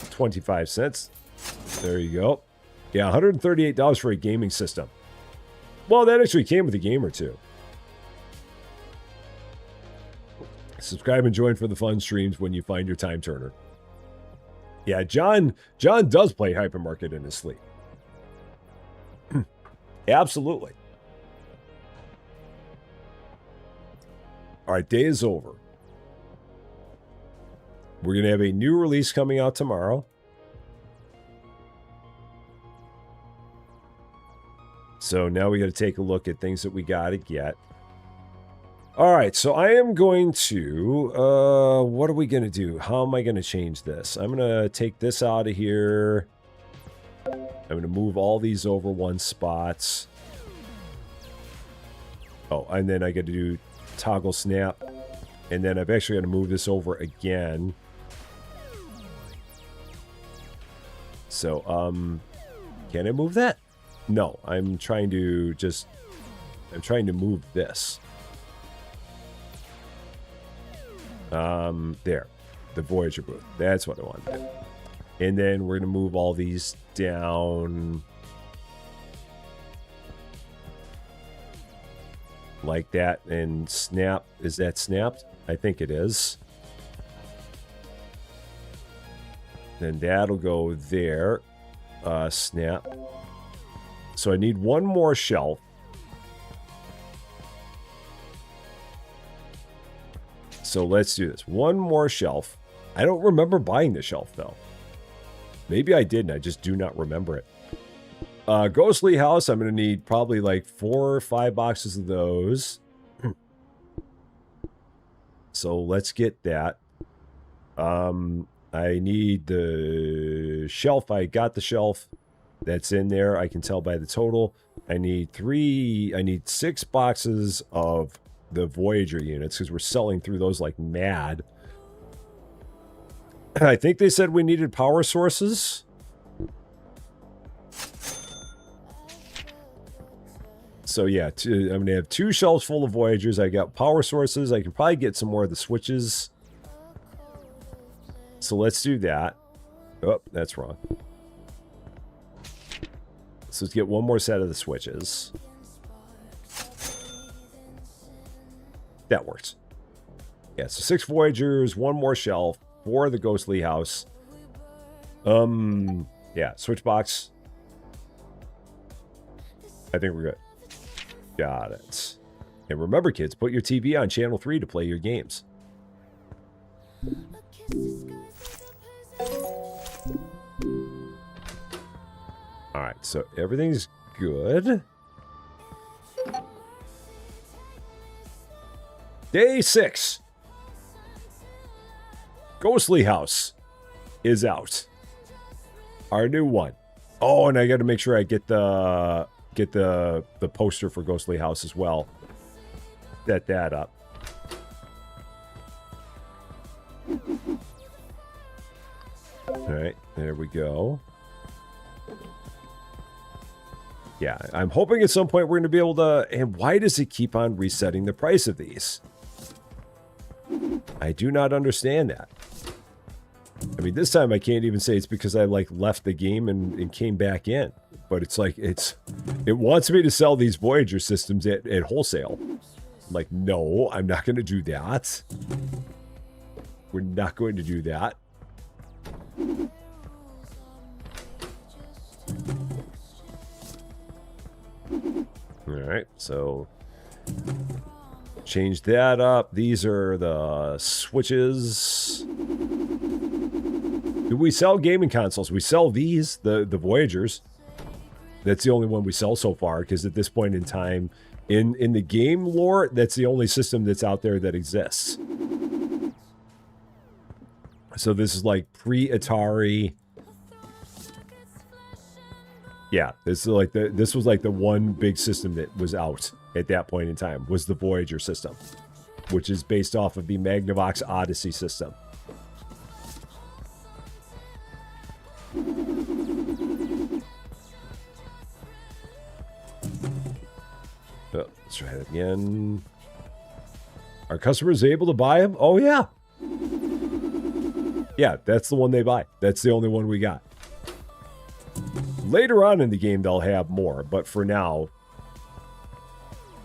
25 cents. There you go. Yeah, $138 for a gaming system. Well, that actually came with a game or two. Subscribe and join for the fun streams when you find your time turner. Yeah, John does play Hypermarket in his sleep. Absolutely. All right, day is over. We're going to have a new release coming out tomorrow. So now we got to take a look at things that we got to get. All right, so I am going to, what are we going to do? How am I going to change this? I'm going to take this out of here. I'm going to move all these over one spots. Oh, and then I got to do toggle snap. And then I've actually got to move this over again. So, can I move that? No, I'm trying to move this. There. The Voyager booth. That's what I want. And then we're going to move all these down like that and snap. Is that snapped? I think it is. Then that'll go there. Snap. So I need one more shelf. So let's do this. One more shelf. I don't remember buying the shelf, though. Maybe I did, and I just do not remember it. Ghostly House, I'm going to need probably like 4 or 5 boxes of those. So let's get that. I need the shelf. I got the shelf. That's in there. I can tell by the total. I need 6 boxes of the Voyager units because we're selling through those like mad. I think they said we needed power sources. So yeah, I'm going to have 2 shelves full of Voyagers. I got power sources. I can probably get some more of the switches. So let's do that. Oh, that's wrong. So let's get one more set of the switches. That works. Yeah, so 6 Voyagers, 1 more shelf, 4 of the Ghostly House. Yeah, switch box. I think we're good. Got it. And remember, kids, put your TV on channel 3 to play your games. All right, so everything's good. Day 6. Ghostly House is out. Our new one. Oh, and I got to make sure I get the poster for Ghostly House as well. Set that up. All right, there we go. Yeah, I'm hoping at some point we're going to be able to... And why does it keep on resetting the price of these? I do not understand that. I mean, this time I can't even say it's because I like left the game and came back in. But it's like, it wants me to sell these Voyager systems at wholesale. I'm like, no, I'm not going to do that. We're not going to do that. All right, so change that up. These are the switches. Do we sell gaming consoles? We sell these, the Voyagers. That's the only one we sell so far, because at this point in time, in the game lore, that's the only system that's out there that exists. So this is like pre-Atari. Yeah, this is like this was like the one big system that was out at that point in time, was the Voyager system, which is based off of the Magnavox Odyssey system. Oh, let's try that again. Are customers able to buy them? Oh, yeah. Yeah, that's the one they buy. That's the only one we got. Later on in the game, they'll have more, but for now,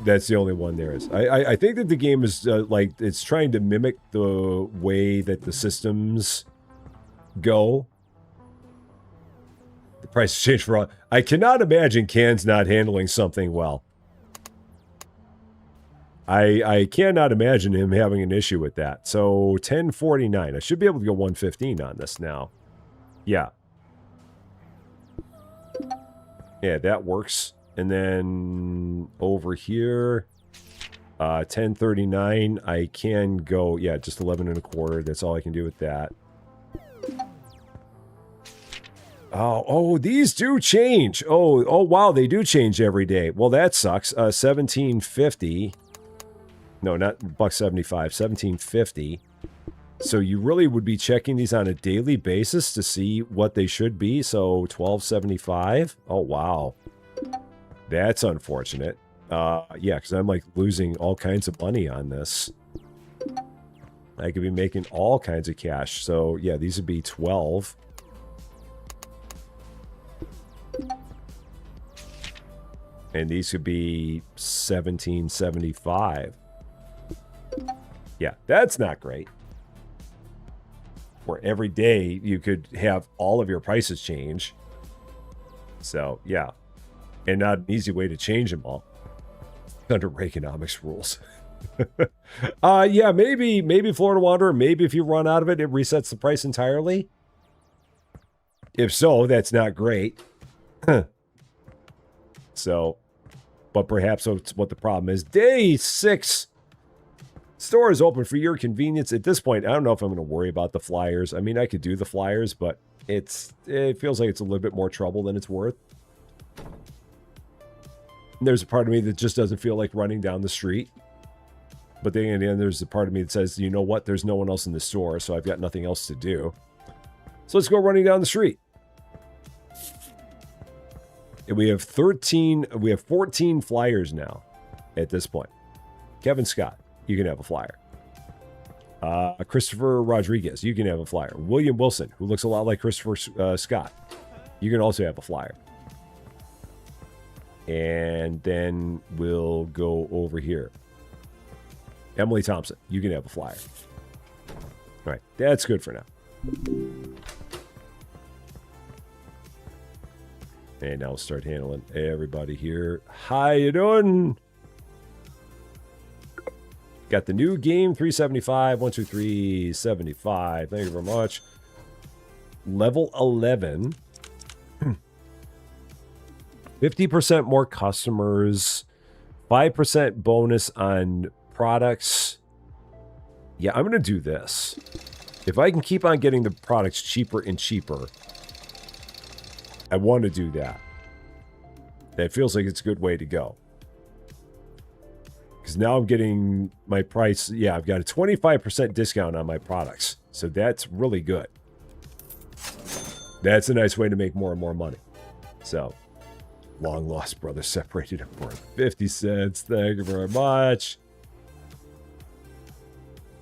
that's the only one there is. I think that the game is, like, it's trying to mimic the way that the systems go. The price has changed for all. I cannot imagine Can's not handling something well. I cannot imagine him having an issue with that. So, 1049. I should be able to go 115 on this now. Yeah. Yeah, that works. And then over here, 1039, I can go, yeah, just 11 and a quarter. That's all I can do with that. Oh, these do change. Oh, wow, they do change every day. Well, that sucks. 1750. No, not $1.75, 1750. So you really would be checking these on a daily basis to see what they should be. So $12.75. Oh, wow. That's unfortunate. Yeah, because I'm like losing all kinds of money on this. I could be making all kinds of cash. So yeah, these would be 12. And these could be 17.75. Yeah, that's not great. Where every day you could have all of your prices change. So, yeah. And not an easy way to change them all. Under Reaganomics rules. Yeah, maybe Florida Wanderer, maybe if you run out of it, it resets the price entirely. If so, that's not great. So, but perhaps that's what the problem is. Day 6. Store is open for your convenience. At this point, I don't know if I'm going to worry about the flyers. I mean, I could do the flyers, but it feels like it's a little bit more trouble than it's worth. There's a part of me that just doesn't feel like running down the street. But then again, there's a part of me that says, you know what? There's no one else in the store, so I've got nothing else to do. So let's go running down the street. And we have 14 flyers now at this point. Kevin Scott, you can have a flyer. Christopher Rodriguez, you can have a flyer. William Wilson, who looks a lot like Christopher Scott, you can also have a flyer. And then we'll go over here. Emily Thompson, you can have a flyer. All right, that's good for now. And now we'll start handling everybody here. How you doing? Got the new game, 375, 123, 75. Thank you very much. Level 11. 50% more customers. 5% bonus on products. Yeah, I'm going to do this. If I can keep on getting the products cheaper and cheaper, I want to do that. That feels like it's a good way to go. Because now I'm getting my price. Yeah, I've got a 25% discount on my products. So that's really good. That's a nice way to make more and more money. So, long lost brother separated him for 50 cents. Thank you very much.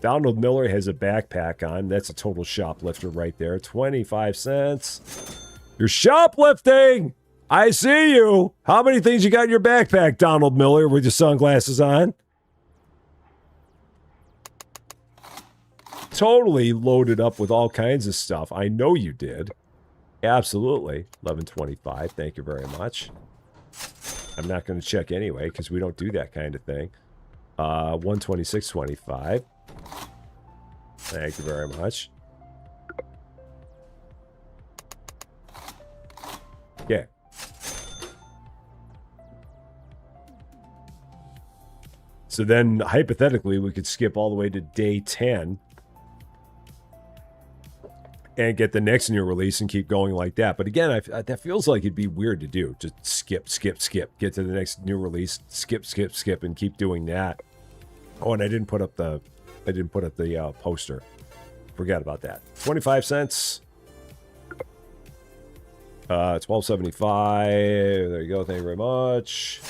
Donald Miller has a backpack on. That's a total shoplifter right there. 25 cents. You're shoplifting! I see you! How many things you got in your backpack, Donald Miller, with your sunglasses on? Totally loaded up with all kinds of stuff. I know you did. Absolutely. 11.25. Thank you very much. I'm not going to check anyway because we don't do that kind of thing. 126.25. Thank you very much. Yeah. So then, hypothetically, we could skip all the way to day 10 and get the next new release and keep going like that. But again, that feels like it'd be weird to do. Just skip, get to the next new release, skip, and keep doing that. Oh, and I didn't put up the poster. Forget about that. 25 cents. 12.75. There you go. Thank you very much.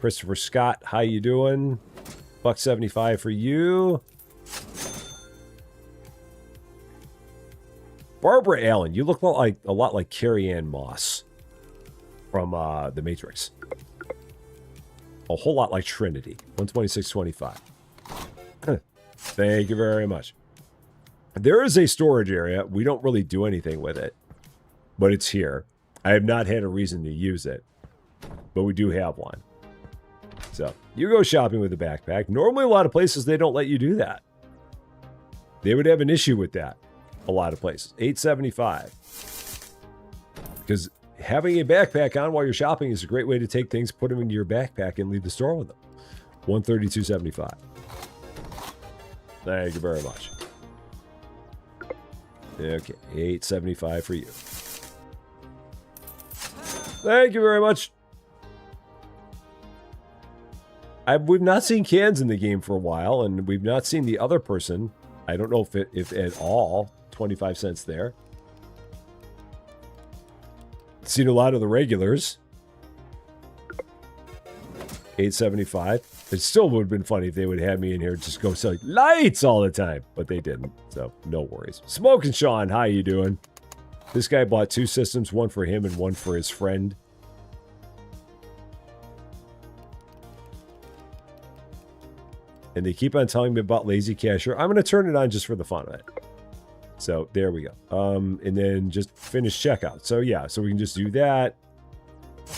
Christopher Scott, how you doing? $1.75 for you. Barbara Allen, you look a lot like Carrie Ann Moss from The Matrix. A whole lot like Trinity. 126.25. Thank you very much. There is a storage area. We don't really do anything with it, but it's here. I have not had a reason to use it, but we do have one. So you go shopping with a backpack. Normally, a lot of places, they don't let you do that. They would have an issue with that. A lot of places. $8.75. Because having a backpack on while you're shopping is a great way to take things, put them into your backpack, and leave the store with them. $132.75. Thank you very much. Okay, $8.75 for you. Thank you very much. We've not seen cans in the game for a while, and we've not seen the other person. I don't know if at all. 25 cents there. Seen a lot of the regulars. $8.75. It still would have been funny if they would have me in here just go selling lights all the time, but they didn't, so no worries. Smoking Sean, how you doing? This guy bought 2 systems, one for him and one for his friend. And they keep on telling me about Lazy Cashier. I'm going to turn it on just for the fun of it. So there we go. And then just finish checkout. So yeah, so we can just do that.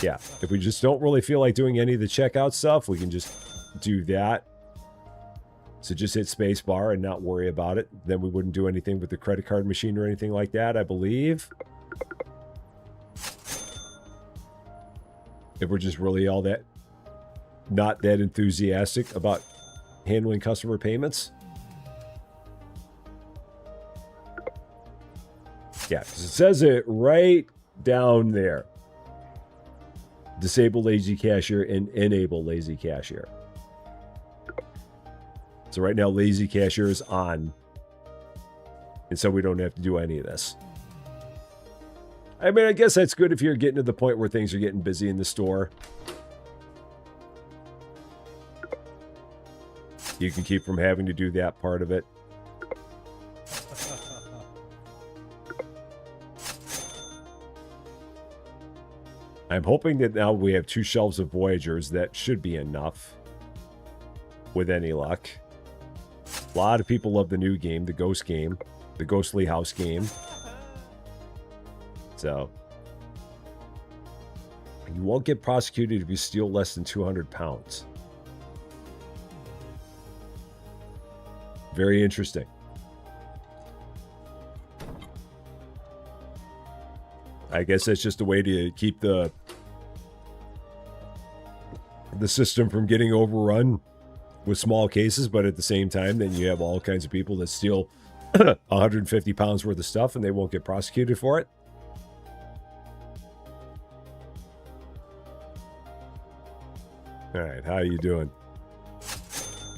Yeah, if we just don't really feel like doing any of the checkout stuff, we can just do that. So just hit space bar and not worry about it. Then we wouldn't do anything with the credit card machine or anything like that, I believe. If we're just really all that, not that enthusiastic about handling customer payments. Yeah, it says it right down there. Disable Lazy Cashier and enable Lazy Cashier. So right now, Lazy Cashier is on. And so we don't have to do any of this. I mean, I guess that's good if you're getting to the point where things are getting busy in the store. You can keep from having to do that part of it. I'm hoping that now we have 2 shelves of Voyagers. That should be enough. With any luck. A lot of people love the new game, the Ghost game. The Ghostly House game. So. You won't get prosecuted if you steal less than 200 pounds. Very interesting. I guess that's just a way to keep the system from getting overrun with small cases, but at the same time, then you have all kinds of people that steal 150 pounds worth of stuff and they won't get prosecuted for it. All right, how are you doing?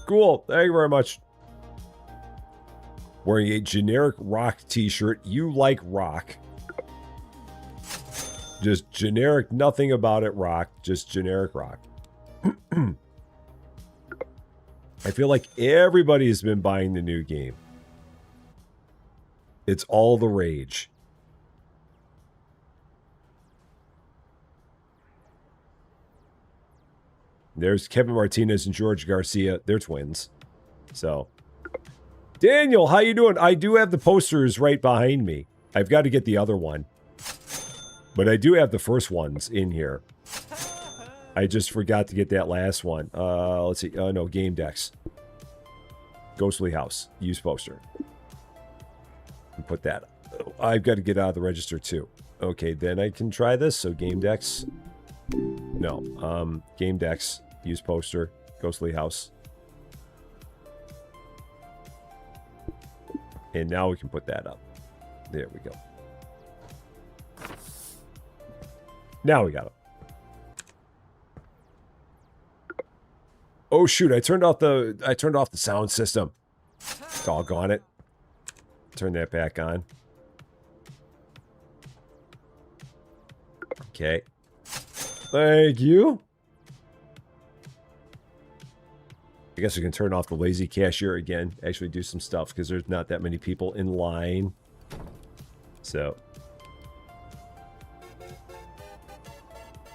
Cool, thank you very much. Wearing a generic rock t-shirt. You like rock. Just generic, nothing about it rock. Just generic rock. I feel like everybody has been buying the new game. It's all the rage. There's Kevin Martinez and George Garcia. They're twins. So, Daniel, how you doing? I do have the posters right behind me. I've got to get the other one. But I do have the first ones in here. I just forgot to get that last one. Let's see. No, Game Decks. Ghostly House. Use poster. And put that. I've got to get out of the register too. Okay, then I can try this. So Game Decks. No. Game Decks. Use poster. Ghostly House. And now we can put that up. There we go. Now we got it. Oh shoot, I turned off the sound system. Doggone it. Turn that back on. Okay. Thank you. I guess we can turn off the lazy cashier again. Actually do some stuff because there's not that many people in line. So.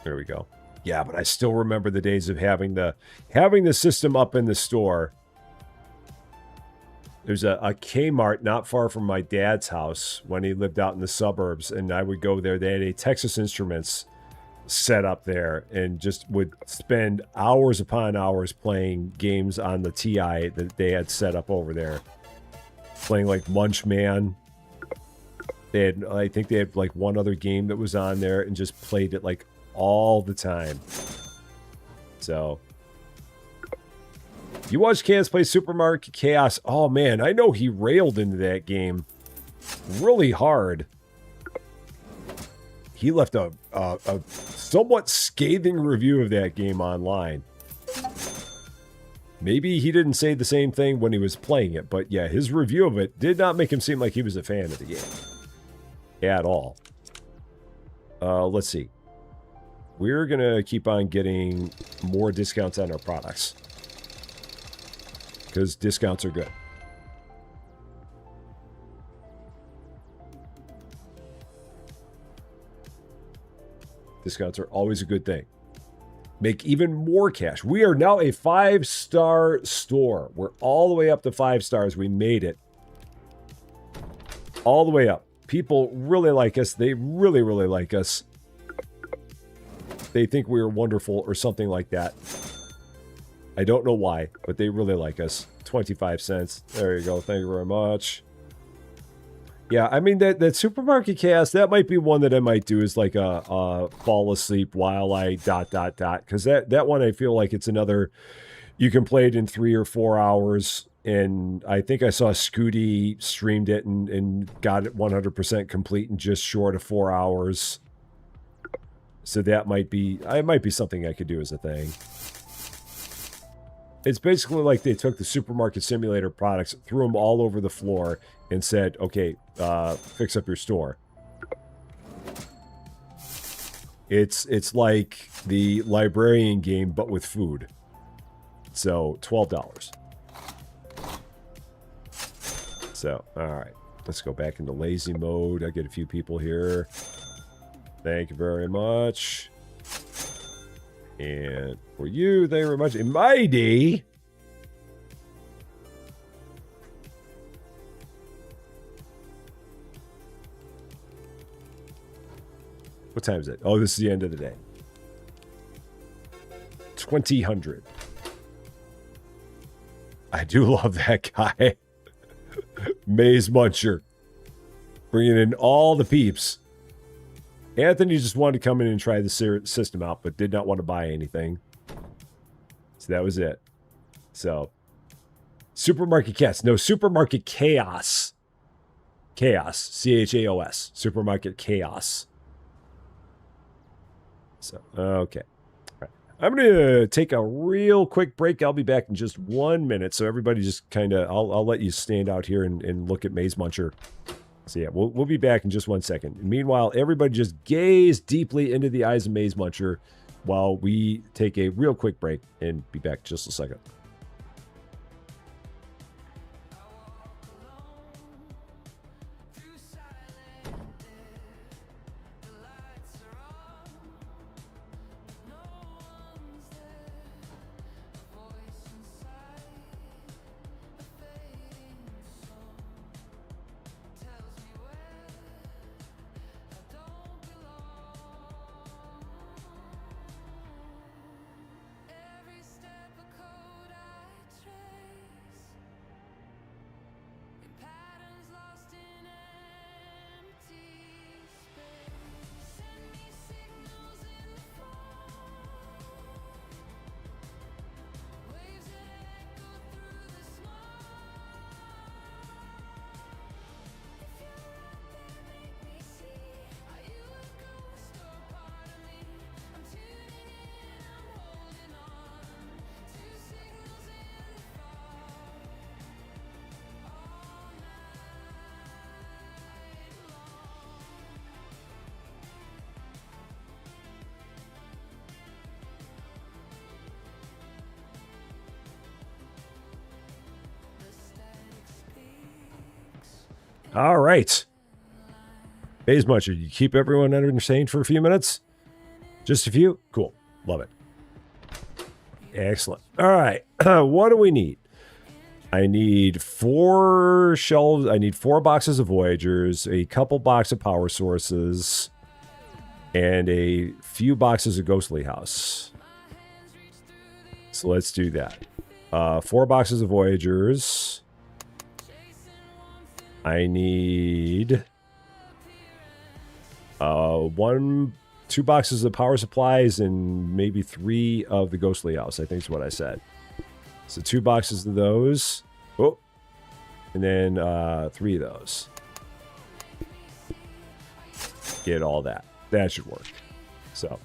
There we go. Yeah, but I still remember the days of having the system up in the store. There's a Kmart not far from my dad's house when he lived out in the suburbs, and I would go there. They had a Texas Instruments set up there and just would spend hours upon hours playing games on the TI that they had set up over there. Playing like Munchman. I think they had like one other game that was on there and just played it like all the time. So you watch Chaos play Supermarket Chaos. Oh man, I know he railed into that game really hard. He left a somewhat scathing review of that game online. Maybe he didn't say the same thing when he was playing it, but yeah, his review of it did not make him seem like he was a fan of the game at all. Let's see. We're going to keep on getting more discounts on our products. Because discounts are good. Discounts are always a good thing. Make even more cash. We are now a 5-star store. We're all the way up to 5 stars. We made it. All the way up. People really like us. They really, really like us. They think we are wonderful or something like that. I don't know why, but they really like us. 25 cents. There you go. Thank you very much. Yeah, I mean, that Supermarket Chaos, that might be one that I might do as like a fall asleep while I ... Because that one, I feel like it's another, you can play it in 3 or 4 hours. And I think I saw Scooty streamed it and got it 100% complete in just short of 4 hours. So that might be something I could do as a thing. It's basically like they took the Supermarket Simulator products, threw them all over the floor, and said, okay, fix up your store. It's like the librarian game, but with food. So, $12. So, all right. Let's go back into lazy mode. I get a few people here. Thank you very much. And for you, thank you very much. In my day, what time is it? Oh, this is the end of the day. 2000. I do love that guy. Maze Muncher. Bringing in all the peeps. Anthony just wanted to come in and try the system out, but did not want to buy anything. So that was it. So, Supermarket Chaos. No, Supermarket Chaos. Chaos. C-H-A-O-S. Supermarket Chaos. So, okay. All right. I'm going to take a real quick break. I'll be back in just 1 minute. So everybody just kind of, I'll let you stand out here and look at Maze Muncher. So yeah, we'll be back in just 1 second. And meanwhile, everybody just gaze deeply into the eyes of Maze Muncher while we take a real quick break and be back in just a second. All right. Pays much. You keep everyone entertained for a few minutes? Just a few? Cool. Love it. Excellent. All right. What do we need? I need 4 shelves. I need 4 boxes of Voyagers, a couple boxes of power sources, and a few boxes of Ghostly House. So let's do that. 4 boxes of Voyagers. I need 2 boxes of power supplies and maybe 3 of the Ghostly House, I think is what I said. So 2 boxes of those. Oh, and then 3 of those. Get all that. That should work. So.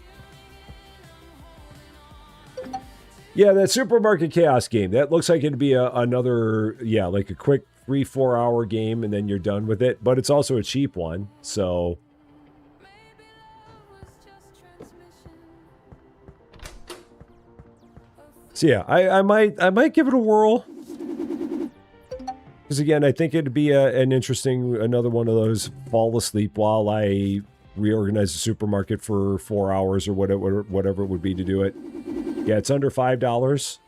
Yeah, that Supermarket Chaos game. That looks like it'd be another, yeah, like a quick 3-4 hour game and then you're done with it. But it's also a cheap one. So. So yeah, I might give it a whirl. Because again, I think it'd be an interesting, another one of those fall asleep while I reorganize the supermarket for 4 hours or whatever it would be to do it. Yeah, it's under $5.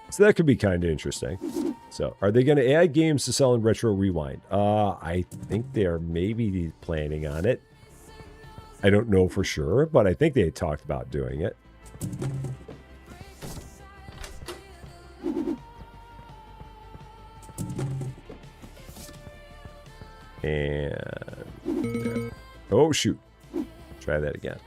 So that could be kind of interesting. So, are they going to add games to sell in Retro Rewind? I think they're maybe planning on it. I don't know for sure, but I think they had talked about doing it. And... oh, shoot. Try that again.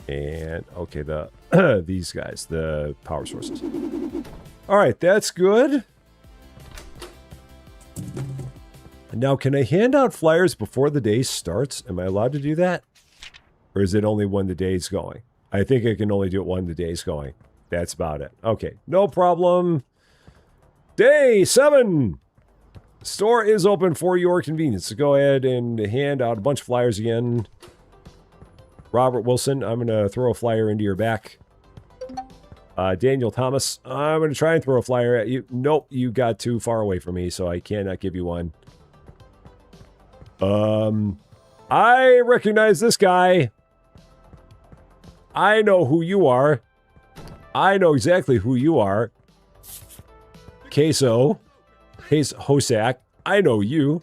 And okay, the these guys, the power sources. All right, that's good. Now, can I hand out flyers before the day starts? Am I allowed to do that? Or is it only when the day's going? I think I can only do it when the day's going. That's about it. Okay, no problem. Day 7. Store is open for your convenience. So go ahead and hand out a bunch of flyers again. Robert Wilson, I'm going to throw a flyer into your back. Daniel Thomas, I'm going to try and throw a flyer at you. Nope, you got too far away from me, so I cannot give you one. I recognize this guy. I know who you are. I know exactly who you are. Queso. Hosak. I know you.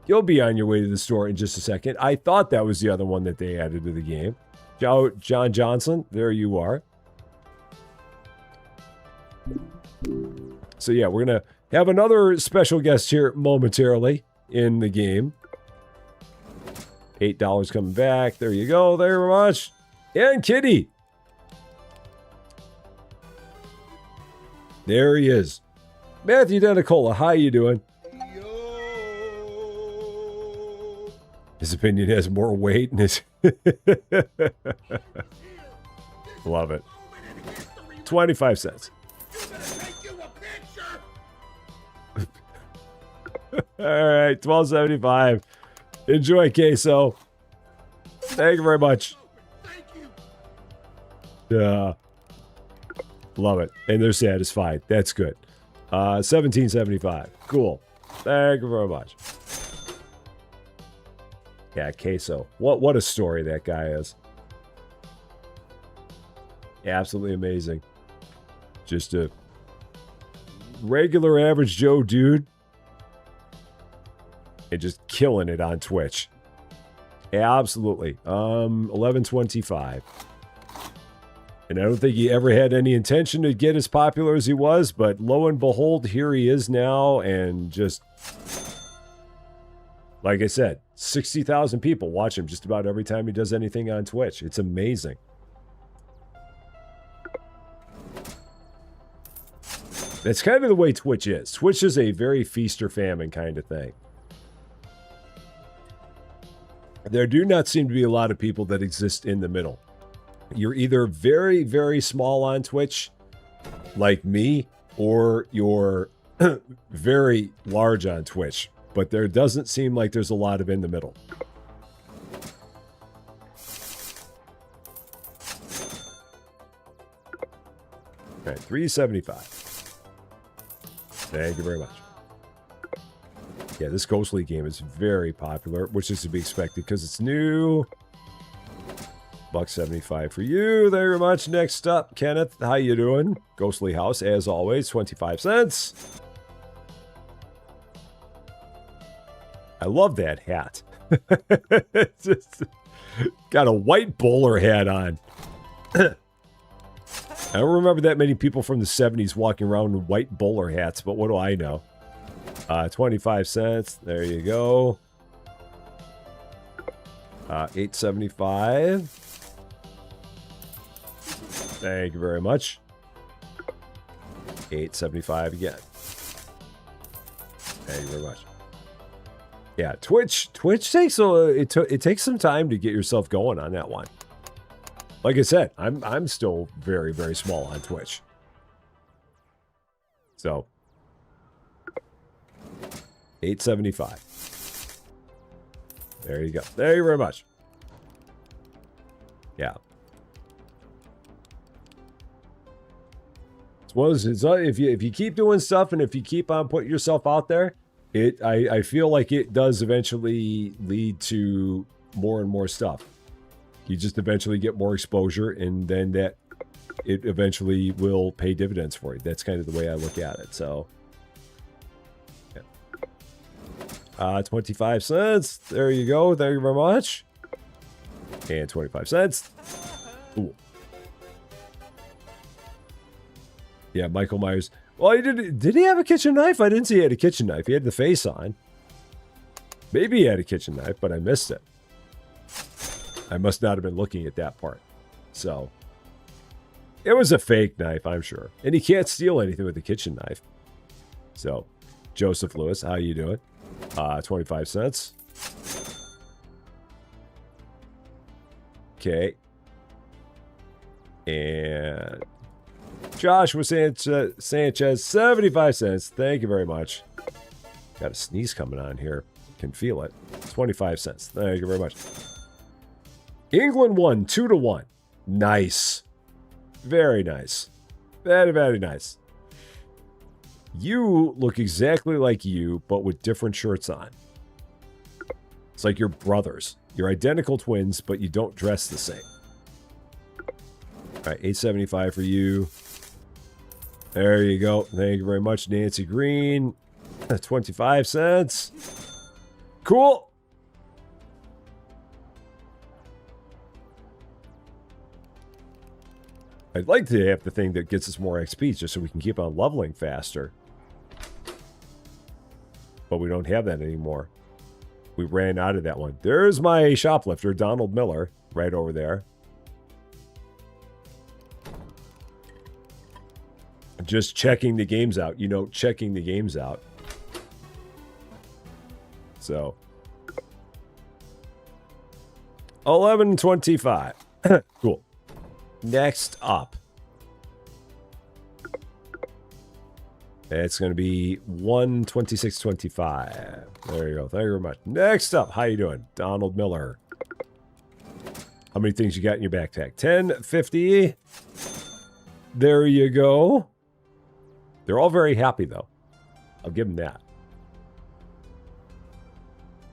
You'll be on your way to the store in just a second. I thought that was the other one that they added to the game. John Johnson, there you are. So yeah, we're going to have another special guest here momentarily in the game. $8 coming back. There you go. There very much. And Kitty. There he is. Matthew Denicola, how you doing? His opinion has more weight in his... Love it. 25 cents. All right, $12.75. Enjoy, Queso. Thank you very much. Love it. And they're satisfied. That's good. $17.75. Cool. Thank you very much. Yeah, Queso. What a story that guy is. Absolutely amazing. Just a regular average Joe dude. And just killing it on Twitch. Absolutely. 11.25. And I don't think he ever had any intention to get as popular as he was, but lo and behold, here he is now, and just, like I said, 60,000 people watch him just about every time he does anything on Twitch. It's amazing. That's kind of the way Twitch is. Twitch is a very feast or famine kind of thing. There do not seem to be a lot of people that exist in the middle. You're either very, very small on Twitch, like me, or you're very large on Twitch. But there doesn't seem like there's a lot of in the middle. All right, 375. Thank you very much. Yeah, this Ghostly game is very popular, which is to be expected because it's new. $1.75 for you. Thank you very much. Next up, Kenneth, how you doing? Ghostly House, as always, 25 cents. I love that hat. It's just got a white bowler hat on. I don't remember that many people from the 70s walking around in white bowler hats, but what do I know? 25 cents. There you go. 8.75. Thank you very much. 8.75 again. Thank you very much. Yeah, Twitch takes it takes some time to get yourself going on that one. Like I said, I'm still very, very small on Twitch. So 8.75. There you go. Thank you very much. Yeah. If you keep doing stuff and if you keep on putting yourself out there, I feel like it does eventually lead to more and more stuff. You just eventually get more exposure, and then that it eventually will pay dividends for you. That's kind of the way I look at it. So, yeah. 25 cents. There you go. Thank you very much. And 25 cents. Ooh. Yeah, Michael Myers. Well, did he have a kitchen knife? I didn't see he had a kitchen knife. He had the face on. Maybe he had a kitchen knife, but I missed it. I must not have been looking at that part. So, it was a fake knife, I'm sure. And he can't steal anything with a kitchen knife. So, Joseph Lewis, how you doing? 25 cents. Okay. And Joshua Sanchez, 75 cents. Thank you very much. Got a sneeze coming on here. Can feel it. 25 cents. Thank you very much. England won 2-1. Nice. Very nice. Very, very nice. You look exactly like you, but with different shirts on. It's like your brothers. You're identical twins, but you don't dress the same. All right, 8.75 for you. There you go. Thank you very much, Nancy Green. 25 cents. Cool. I'd like to have the thing that gets us more XP just so we can keep on leveling faster. But we don't have that anymore. We ran out of that one. There's my shoplifter, Donald Miller, right over there. Just checking the games out. You know, checking the games out. So. 11.25. Cool. Next up. It's going to be 126.25. There you go. Thank you very much. Next up. How you doing? Donald Miller. How many things you got in your backpack? 10.50. There you go. They're all very happy, though. I'll give them that.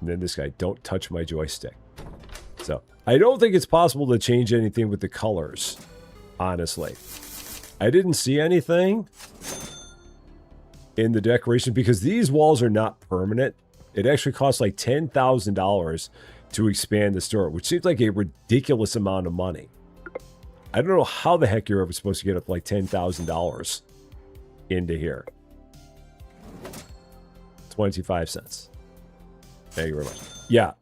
And then this guy, don't touch my joystick. So, I don't think it's possible to change anything with the colors, honestly. I didn't see anything in the decoration because these walls are not permanent. It actually costs like $10,000 to expand the store, which seems like a ridiculous amount of money. I don't know how the heck you're ever supposed to get up like $10,000 into here. 25 cents. Thank you very much. Yeah,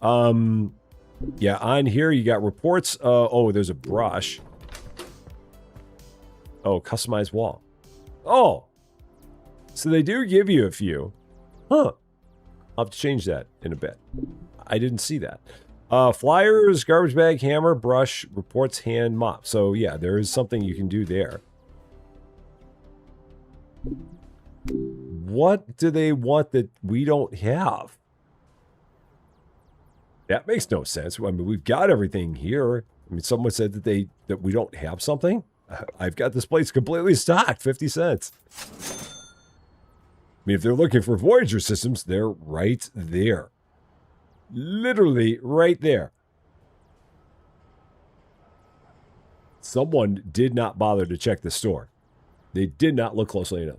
yeah, on here you got reports. Oh, there's a brush. Oh, customized wall. Oh, so they do give you a few. Huh. I'll have to change that in a bit. I didn't see that. Flyers, garbage bag, hammer, brush, reports, hand, mop. So yeah, there is something you can do there. What do they want that we don't have? That makes no sense. I mean, we've got everything here. I mean, someone said that we don't have something. I've got this place completely stocked, 50 cents. I mean, if they're looking for Voyager systems, they're right there. Literally right there. Someone did not bother to check the store. They did not look closely enough.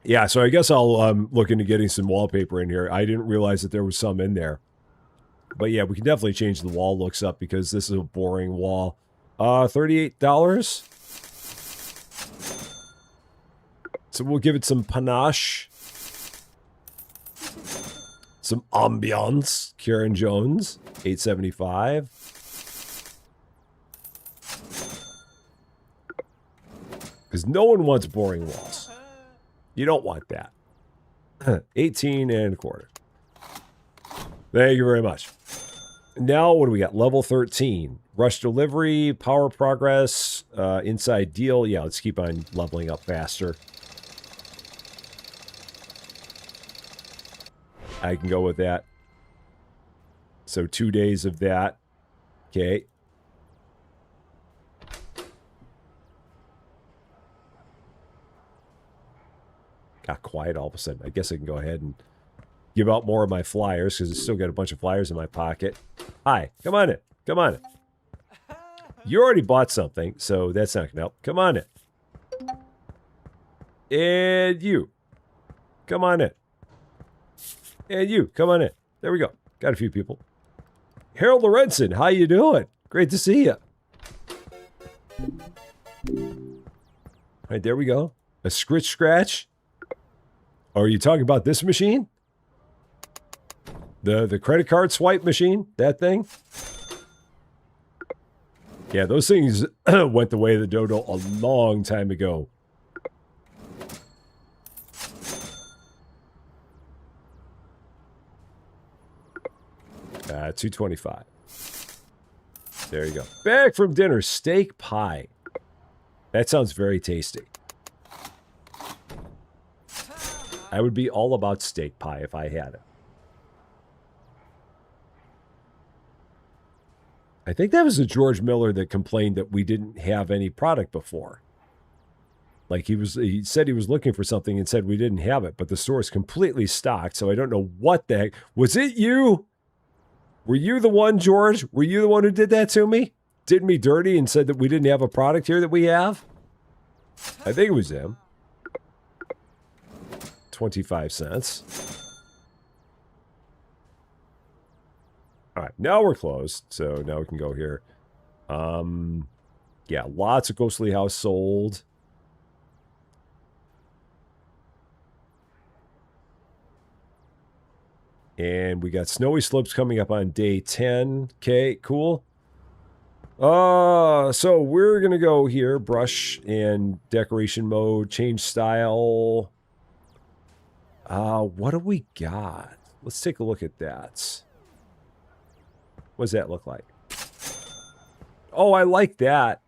Yeah, so I guess I'll look into getting some wallpaper in here. I didn't realize that there was some in there. But yeah, we can definitely change the wall looks up because this is a boring wall. $38. So we'll give it some panache. Some ambiance. Karen Jones, $8.75. Because no one wants boring walls. You don't want that. 18 and a quarter. Thank you very much. Now, what do we got? Level 13. Rush delivery, power progress, inside deal. Yeah, let's keep on leveling up faster. I can go with that. So 2 days of that. Okay. Got quiet all of a sudden. I guess I can go ahead and give out more of my flyers because I still got a bunch of flyers in my pocket. Hi, come on in. Come on in. You already bought something, so that's not going to help. Come on in. And you. Come on in. And you. Come on in. There we go. Got a few people. Harold Lorenzen, how you doing? Great to see you. All right, there we go. A scratch. Are you talking about this machine? The credit card swipe machine? That thing? Yeah, those things went the way of the dodo a long time ago. $2.25. There you go. Back from dinner, steak pie. That sounds very tasty. I would be all about steak pie if I had it. I think that was the George Miller that complained that we didn't have any product before. Like he said he was looking for something and said we didn't have it, but the store is completely stocked, so I don't know what the heck. Was it you? Were you the one, George? Were you the one who did that to me? Did me dirty and said that we didn't have a product here that we have? I think it was him. 25 cents. All right, now we're closed, so now we can go here. Yeah, lots of Ghostly House sold. And we got Snowy Slopes coming up on day 10. Okay, cool. So we're going to go here, brush and decoration mode, change style. What do we got? Let's take a look at that. What does that look like? Oh, I like that.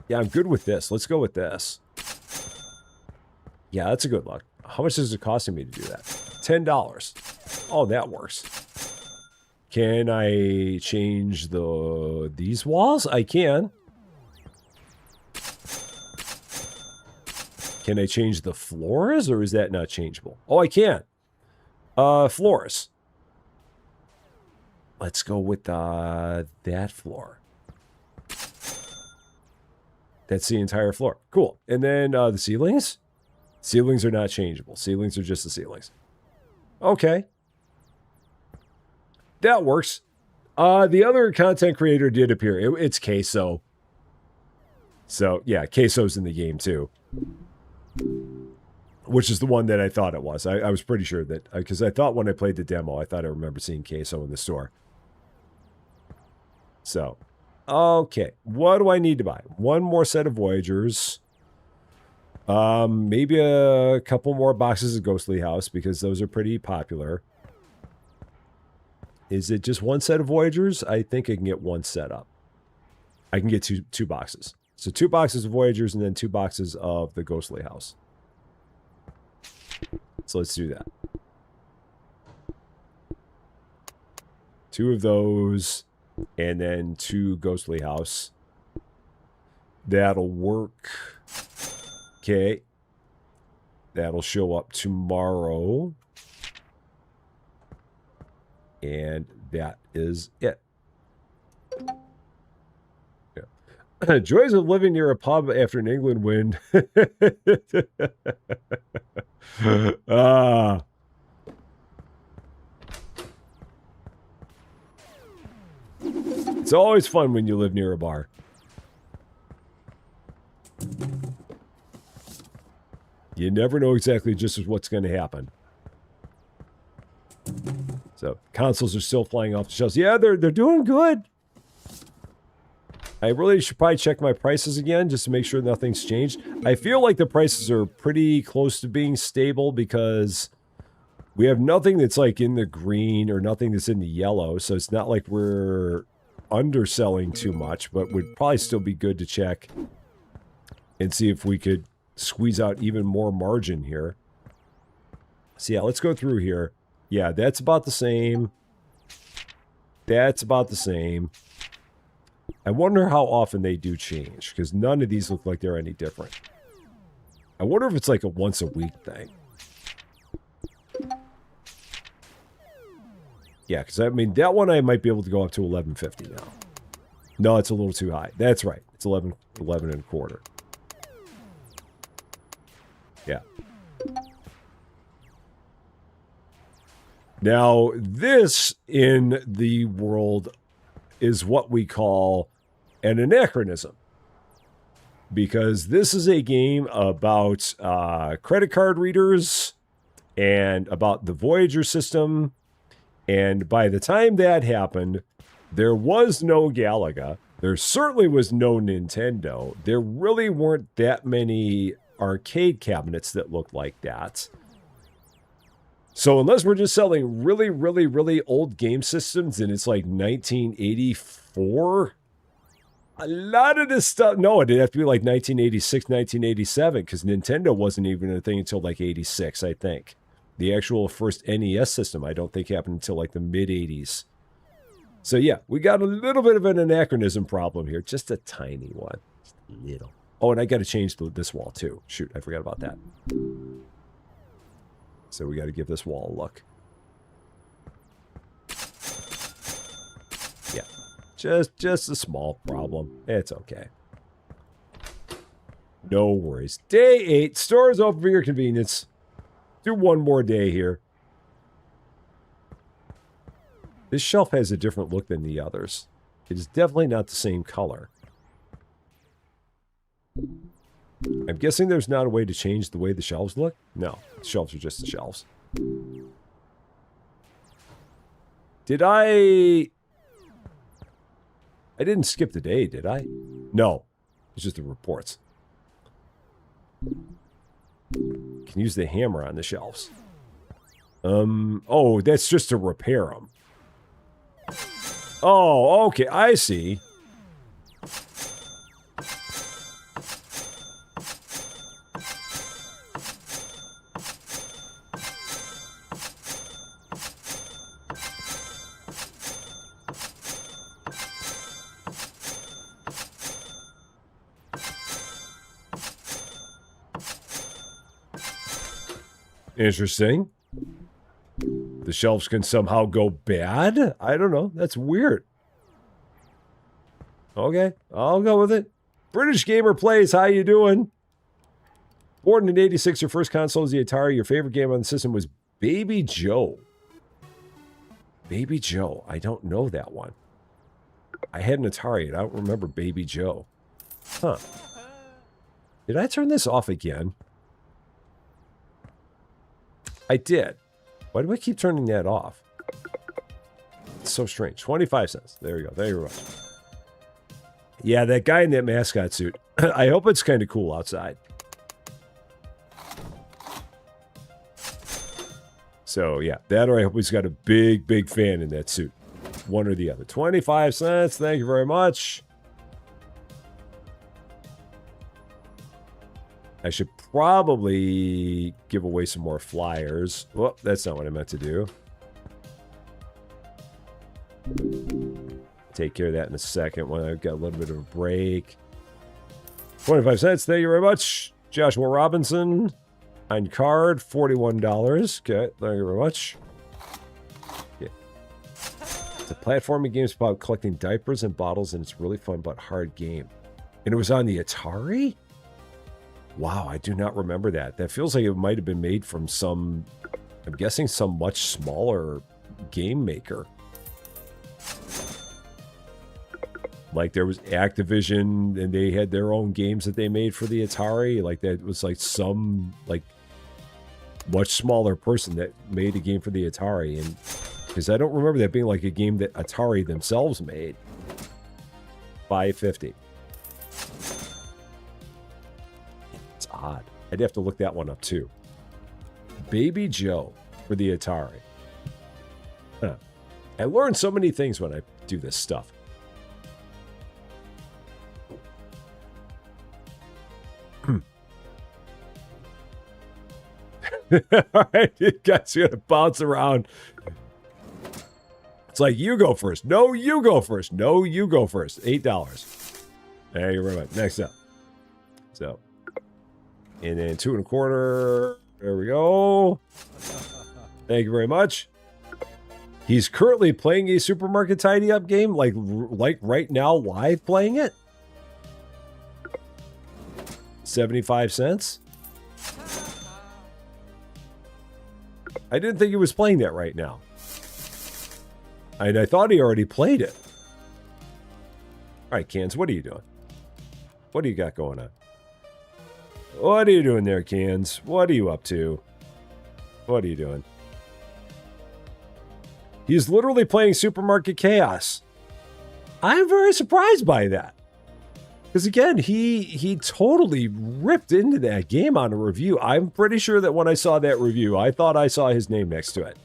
Yeah, I'm good with this. Let's go with this. Yeah, that's a good look. How much is it costing me to do that? $10. Oh, that works. Can I change these walls? I can. Can I change the floors, or is that not changeable? Oh, I can. Floors. Let's go with that floor. That's the entire floor. Cool. And then the ceilings? Ceilings are not changeable. Ceilings are just the ceilings. Okay. That works. The other content creator did appear. It's Queso. So, yeah, Queso's in the game, too. Which is the one that I thought it was. I was pretty sure that... Because I thought when I played the demo, I thought I remember seeing Queso in the store. So, okay. What do I need to buy? One more set of Voyagers. Maybe a couple more boxes of Ghostly House, because those are pretty popular. Is it just one set of Voyagers? I think I can get one set up. I can get two boxes. So 2 boxes of Voyagers and then 2 boxes of the Ghostly House. So let's do that. 2 of those and then 2 Ghostly House. That'll work. Okay. That'll show up tomorrow. And that is it. Yeah. Joys of living near a pub after an England win. It's always fun when you live near a bar. You never know exactly just what's going to happen. So consoles are still flying off the shelves. Yeah, they're doing good. I really should probably check my prices again just to make sure nothing's changed. I feel like the prices are pretty close to being stable because we have nothing that's like in the green or nothing that's in the yellow. So it's not like we're underselling too much, but would probably still be good to check and see if we could squeeze out even more margin here. So yeah, let's go through here. Yeah, that's about the same. That's about the same. I wonder how often they do change, because none of these look like they're any different. I wonder if it's like a once a week thing. Yeah, because I mean, that one I might be able to go up to 1150 now. No, it's a little too high. That's right. It's 11 and a quarter. Yeah. Now, this in the world is what we call an anachronism. Because this is a game about credit card readers and about the Voyager system. And by the time that happened, there was no Galaga. There certainly was no Nintendo. There really weren't that many arcade cabinets that looked like that. So unless we're just selling really, really, really old game systems and it's like 1984, a lot of this stuff, no, it'd have to be like 1986, 1987, because Nintendo wasn't even a thing until like 86, I think. The actual first NES system, I don't think happened until like the mid-80s. So yeah, we got a little bit of an anachronism problem here. Just a tiny one. Just a little. Oh, and I got to change this wall too. Shoot, I forgot about that. So we got to give this wall a look. Yeah, just a small problem. It's okay. No worries. Day 8. Stores open for your convenience. Do one more day here. This shelf has a different look than the others. It is definitely not the same color. I'm guessing there's not a way to change the way the shelves look? No, the shelves are just the shelves. Did I didn't skip the day, did I? No, it's just the reports. Can use the hammer on the shelves. Oh, that's just to repair them. Oh, okay, I see. Interesting. The shelves can somehow go bad? I don't know. That's weird. Okay, I'll go with it. British Gamer Plays, how you doing? Born in 86, your first console was the Atari. Your favorite game on the system was Baby Joe. Baby Joe. I don't know that one. I had an Atari, and I don't remember Baby Joe. Huh. Did I turn this off again? I did. Why do I keep turning that off? It's so strange. 25 cents. There you go. Thank you very much. Yeah, that guy in that mascot suit. I hope it's kind of cool outside. So, yeah, that or I hope he's got a big, big fan in that suit. One or the other. 25 cents. Thank you very much. I should probably give away some more flyers. Well, that's not what I meant to do. Take care of that in a second when I've got a little bit of a break. 25 cents. Thank you very much. Joshua Robinson. On card, $41. Okay, thank you very much. Yeah. It's a platforming game about collecting diapers and bottles, and it's really fun but hard game. And it was on the Atari? Wow, I do not remember that. That feels like it might have been made from some, I'm guessing some much smaller game maker. Like there was Activision and they had their own games that they made for the Atari. Like that was like some like much smaller person that made a game for the Atari. And because I don't remember that being like a game that Atari themselves made. $5.50. It's odd. I'd have to look that one up too. Baby Joe for the Atari. Huh. I learn so many things when I do this stuff. All right, you guys are gonna bounce around. It's like you go first. No, you go first. No, you go first. $8. There you very much. Next up. So, and then 2 1/4. There we go. Thank you very much. He's currently playing a Supermarket Tidy Up game, like right now, live playing it. 75 cents. I didn't think he was playing that right now. And I thought he already played it. All right, Cans, what are you doing? What do you got going on? What are you doing there, Cans? What are you up to? What are you doing? He's literally playing Supermarket Chaos. I'm very surprised by that. Because again, he totally ripped into that game on a review. I'm pretty sure that when I saw that review, I thought I saw his name next to it.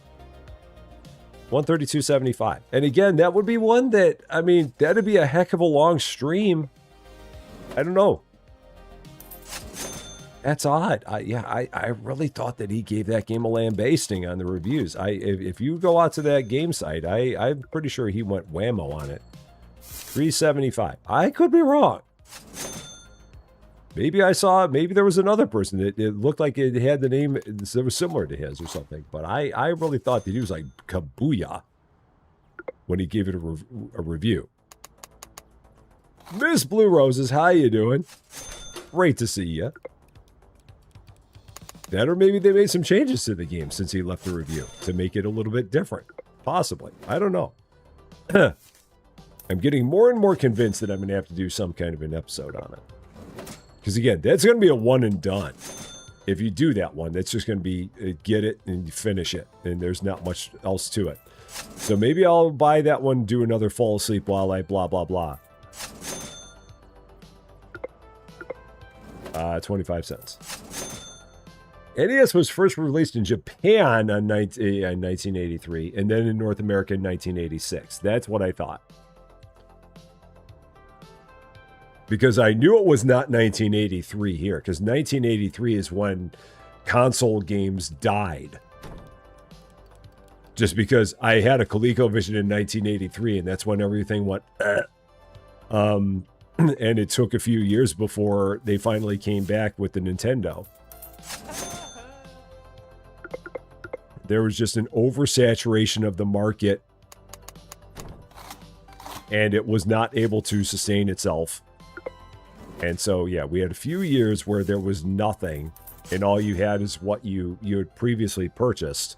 $132.75. And again, that would be one that, I mean, that'd be a heck of a long stream. I don't know. That's odd. I really thought that he gave that game a lambasting on the reviews. If you go out to that game site, I'm pretty sure he went whammo on it. $3.75. I could be wrong. Maybe there was another person that it looked like it had the name that was similar to his or something. But I really thought that he was like Kabuya when he gave it a review. Miss Blue Roses, how you doing? Great to see you. That or maybe they made some changes to the game since he left the review to make it a little bit different. Possibly. I don't know. I'm getting more and more convinced that I'm going to have to do some kind of an episode on it. Because again, that's going to be a one and done. If you do that one, that's just going to be get it and you finish it. And there's not much else to it. So maybe I'll buy that one, do another fall asleep while I blah, blah, blah. 25 cents. NES was first released in Japan in 1983 and then in North America in 1986. That's what I thought. Because I knew it was not 1983 here, because 1983 is when console games died. Just because I had a ColecoVision in 1983, and that's when everything went, and it took a few years before they finally came back with the Nintendo. There was just an oversaturation of the market, and it was not able to sustain itself. And so, yeah, we had a few years where there was nothing, and all you had is what you had previously purchased.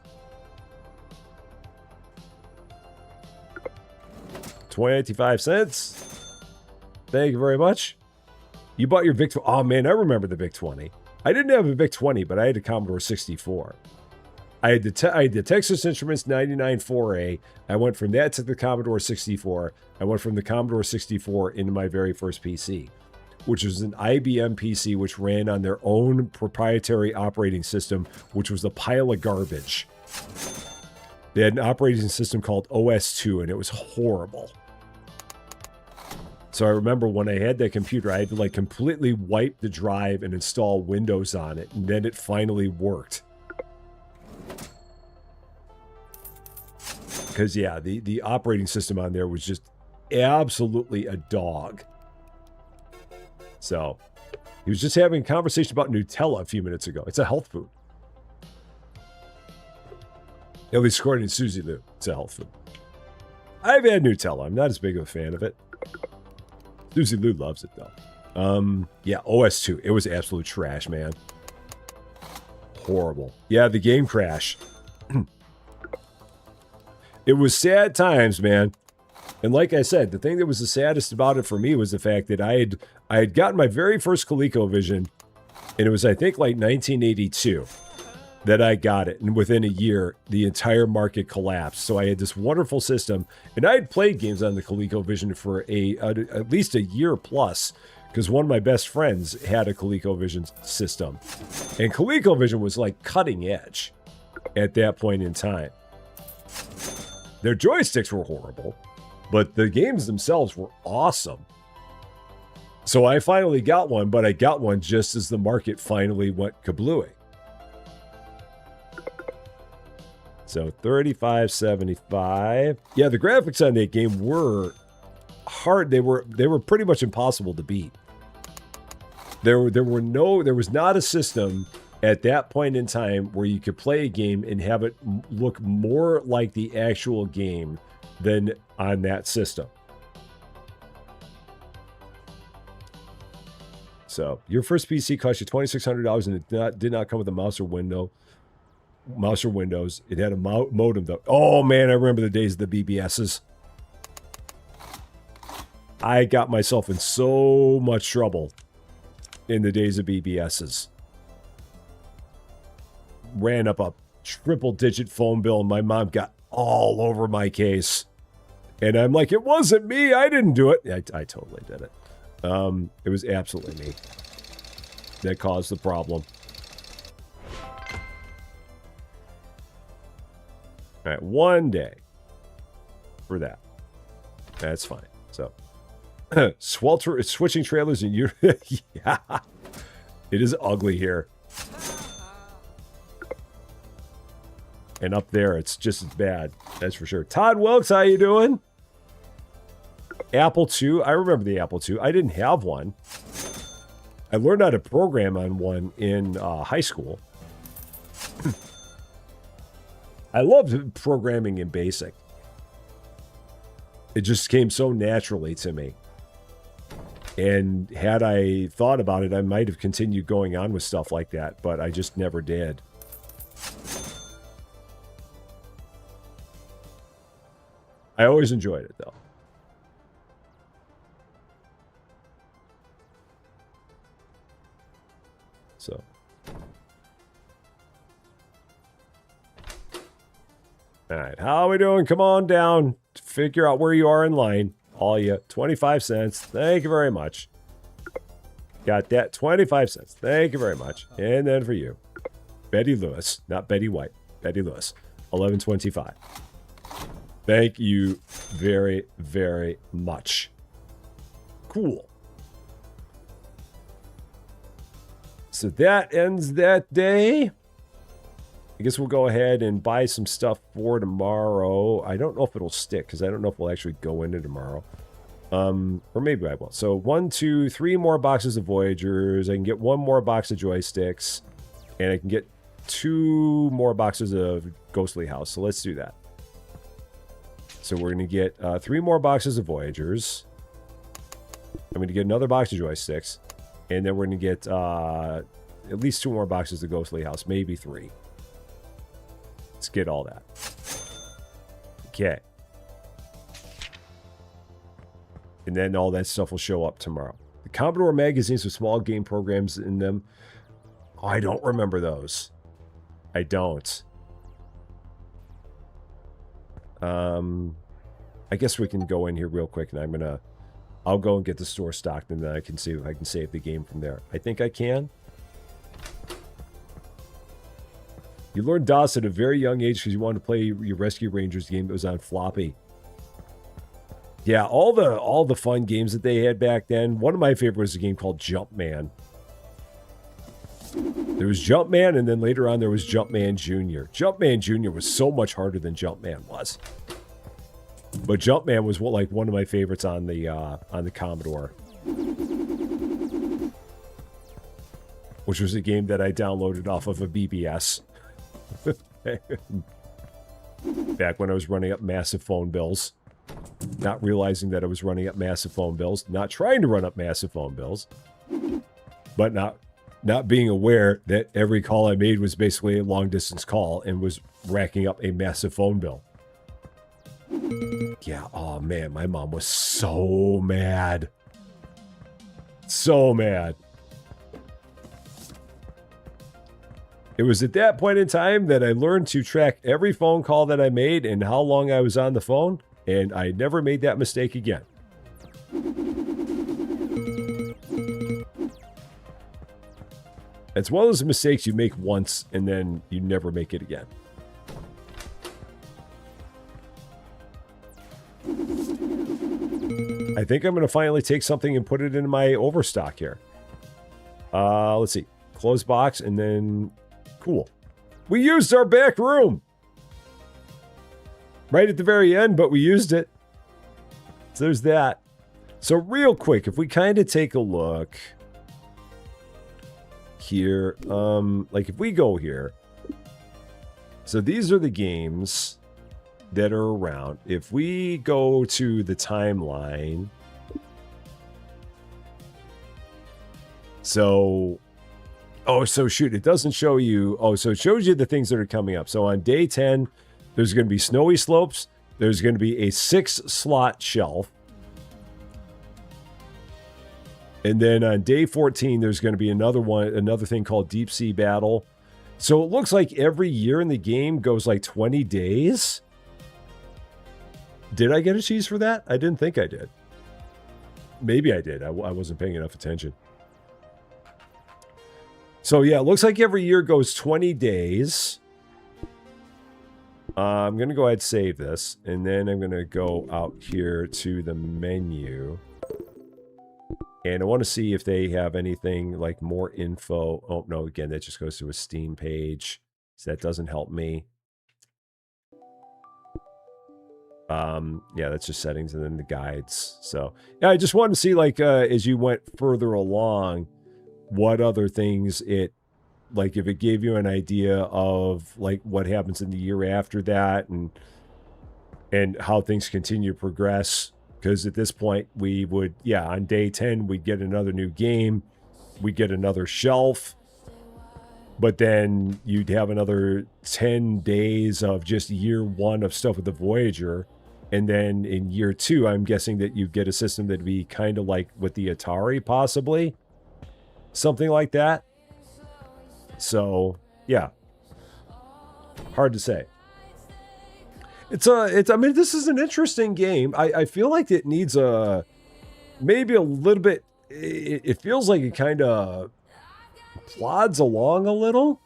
25 cents. Thank you very much. You bought your VIC-20. Oh, man, I remember the VIC-20. I didn't have a VIC-20, but I had a Commodore 64. I had the Texas Instruments 99-4A. I went from that to the Commodore 64. I went from the Commodore 64 into my very first PC, which was an IBM PC, which ran on their own proprietary operating system, which was a pile of garbage. They had an operating system called OS2, and it was horrible. So I remember when I had that computer, I had to like completely wipe the drive and install Windows on it, and then it finally worked. Because, yeah, the operating system on there was just absolutely a dog. So, he was just having a conversation about Nutella a few minutes ago. It's a health food. At least according to Susie Lou, it's a health food. I've had Nutella. I'm not as big of a fan of it. Susie Lou loves it, though. Yeah, OS2. It was absolute trash, man. Horrible. Yeah, the game crash. It was sad times, man. And like I said, the thing that was the saddest about it for me was the fact that I had gotten my very first ColecoVision, and it was, I think, like 1982 that I got it. And within a year, the entire market collapsed. So I had this wonderful system, and I had played games on the ColecoVision for at least a year plus, because one of my best friends had a ColecoVision system. And ColecoVision was like cutting edge at that point in time. Their joysticks were horrible, but the games themselves were awesome. So I finally got one, but I got one just as the market finally went kablooey. So 3575. Yeah, the graphics on that game were hard. They were pretty much impossible to beat. There was not a system at that point in time where you could play a game and have it look more like the actual game than on that system. So your first PC cost you $2,600 and it did not come with a mouse or windows. It had a modem though. Oh man, I remember the days of the BBSs. I got myself in so much trouble in the days of BBSs. Ran up a triple-digit phone bill, and my mom got all over my case. And I'm like, it wasn't me. I didn't do it. I totally did it. It was absolutely me that caused the problem. All right, one day for that. That's fine. So, switching trailers and you, yeah, it is ugly here. And up there, it's just as bad. That's for sure. Todd Wilkes, how you doing? Apple II. I remember the Apple II. I didn't have one. I learned how to program on one in high school. I loved programming in BASIC. It just came so naturally to me. And had I thought about it, I might have continued going on with stuff like that, but I just never did. I always enjoyed it, though. So. All right, how are we doing? Come on down. Figure out where you are in line. All you, 25 cents. Thank you very much. Got that, 25 cents. Thank you very much. And then for you, Betty Lewis, not Betty White, Betty Lewis, 11.25. Thank you very, very much. Cool. So that ends that day. I guess we'll go ahead and buy some stuff for tomorrow. I don't know if it'll stick because I don't know if we'll actually go into tomorrow. Or maybe I will. So 1, 2, 3 more boxes of Voyagers. I can get 1 more box of joysticks. And I can get 2 more boxes of Ghostly House. So let's do that. So we're going to get 3 more boxes of Voyagers. I'm going to get another box of joysticks. And then we're going to get at least 2 more boxes of Ghostly House. Maybe 3. Let's get all that. Okay. And then all that stuff will show up tomorrow. The Commodore magazines with small game programs in them. Oh, I don't remember those. I don't. I guess we can go in here real quick, and I'll go and get the store stocked, and then I can see if I can save the game from there. I think I can. You learned DOS at a very young age because you wanted to play your Rescue Rangers game that was on floppy. Yeah, all the fun games that they had back then. One of my favorites was a game called Jumpman. There was Jumpman, and then later on there was Jumpman Jr. Jumpman Jr. was so much harder than Jumpman was. But Jumpman was one of my favorites on the Commodore. Which was a game that I downloaded off of a BBS. Back when I was running up massive phone bills. Not realizing that I was running up massive phone bills. Not trying to run up massive phone bills. But not being aware that every call I made was basically a long-distance call and was racking up a massive phone bill. Yeah, oh man, my mom was so mad. So mad. It was at that point in time that I learned to track every phone call that I made and how long I was on the phone, and I never made that mistake again. It's one of those mistakes you make once and then you never make it again. I think I'm going to finally take something and put it in my overstock here. Let's see. Close box and then... Cool. We used our back room. Right at the very end, but we used it. So there's that. So real quick, if we kind of take a look... here, like if we go here, so these are the games that are around. If we go to the timeline, so shoot, it doesn't show you. So it shows you the things that are coming up. So on day 10, there's going to be Snowy Slopes. There's going to be a 6-slot shelf. And then on day 14, there's going to be another thing called Deep Sea Battle. So it looks like every year in the game goes like 20 days. Did I get a cheese for that? I didn't think I did. Maybe I did. I wasn't paying enough attention. So yeah, it looks like every year goes 20 days. I'm going to go ahead and save this. And then I'm going to go out here to the menu. And I want to see if they have anything like more info. Oh, no, again, that just goes to a Steam page. So that doesn't help me. Yeah, that's just settings and then the guides. So, yeah, I just wanted to see, like, as you went further along, what other things like, if it gave you an idea of, like, what happens in the year after that and how things continue to progress. Because at this point, we would, on day 10, we'd get another new game. We'd get another shelf. But then you'd have another 10 days of just year 1 of stuff with the Voyager. And then in year 2, I'm guessing that you get a system that'd be kind of like with the Atari, possibly. Something like that. So, yeah. Hard to say. I mean, this is an interesting game. I feel like it needs maybe a little bit, it feels like it kind of plods along a little.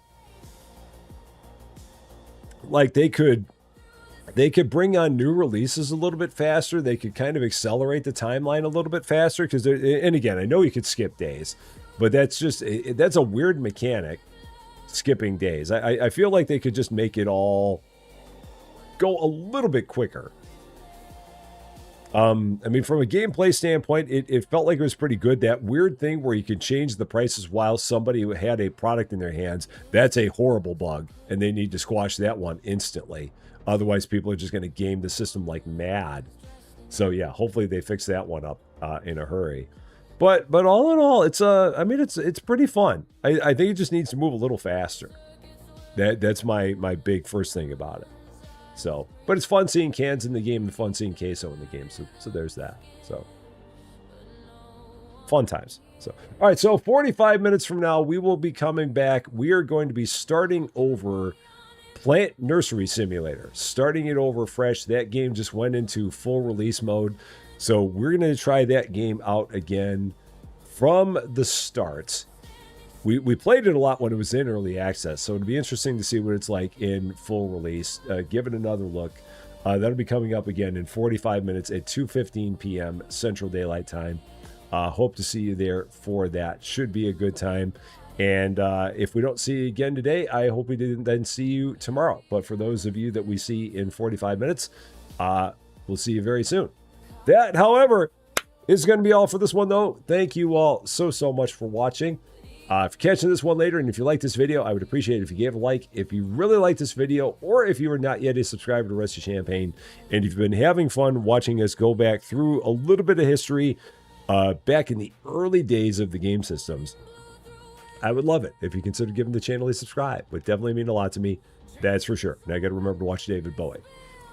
Like they could bring on new releases a little bit faster. They could kind of accelerate the timeline a little bit faster. Because, and again, I know you could skip days, but that's a weird mechanic, skipping days. I feel like they could just make it all go a little bit quicker. I mean, from a gameplay standpoint, it felt like it was pretty good. That weird thing where you can change the prices while somebody had a product in their hands, that's a horrible bug, and they need to squash that one instantly. Otherwise, people are just going to game the system like mad. So yeah, hopefully they fix that one up in a hurry. But all in all, it's pretty fun. I think it just needs to move a little faster. That's my big first thing about it. So, but it's fun seeing Cans in the game and fun seeing Queso in the game. So there's that. So, fun times. So, all right. So 45 minutes from now, we will be coming back. We are going to be starting over Plant Nursery Simulator, starting it over fresh. That game just went into full release mode. So we're going to try that game out again from the start. we played it a lot when it was in early access, so it'd be interesting to see what it's like in full release. Give it another look. That'll be coming up again in 45 minutes at 2:15 p.m. Central Daylight Time. Hope to see you there for that. Should be a good time. And if we don't see you again today, I hope we didn't then see you tomorrow. But for those of you that we see in 45 minutes, we'll see you very soon. That, however, is going to be all for this one, though. Thank you all so much for watching. If you're catching this one later, and if you like this video, I would appreciate it if you gave a like. If you really like this video, or if you are not yet a subscriber to Rusty Champagne, and if you've been having fun watching us go back through a little bit of history back in the early days of the game systems, I would love it if you consider giving the channel a subscribe. It would definitely mean a lot to me, that's for sure. Now I got to remember to watch David Bowie.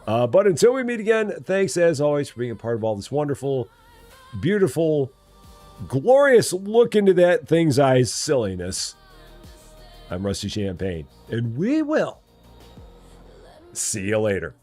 But until we meet again, thanks as always for being a part of all this wonderful, beautiful, glorious look into that thing's eyes silliness. I'm Rusty Champagne, and we will see you later.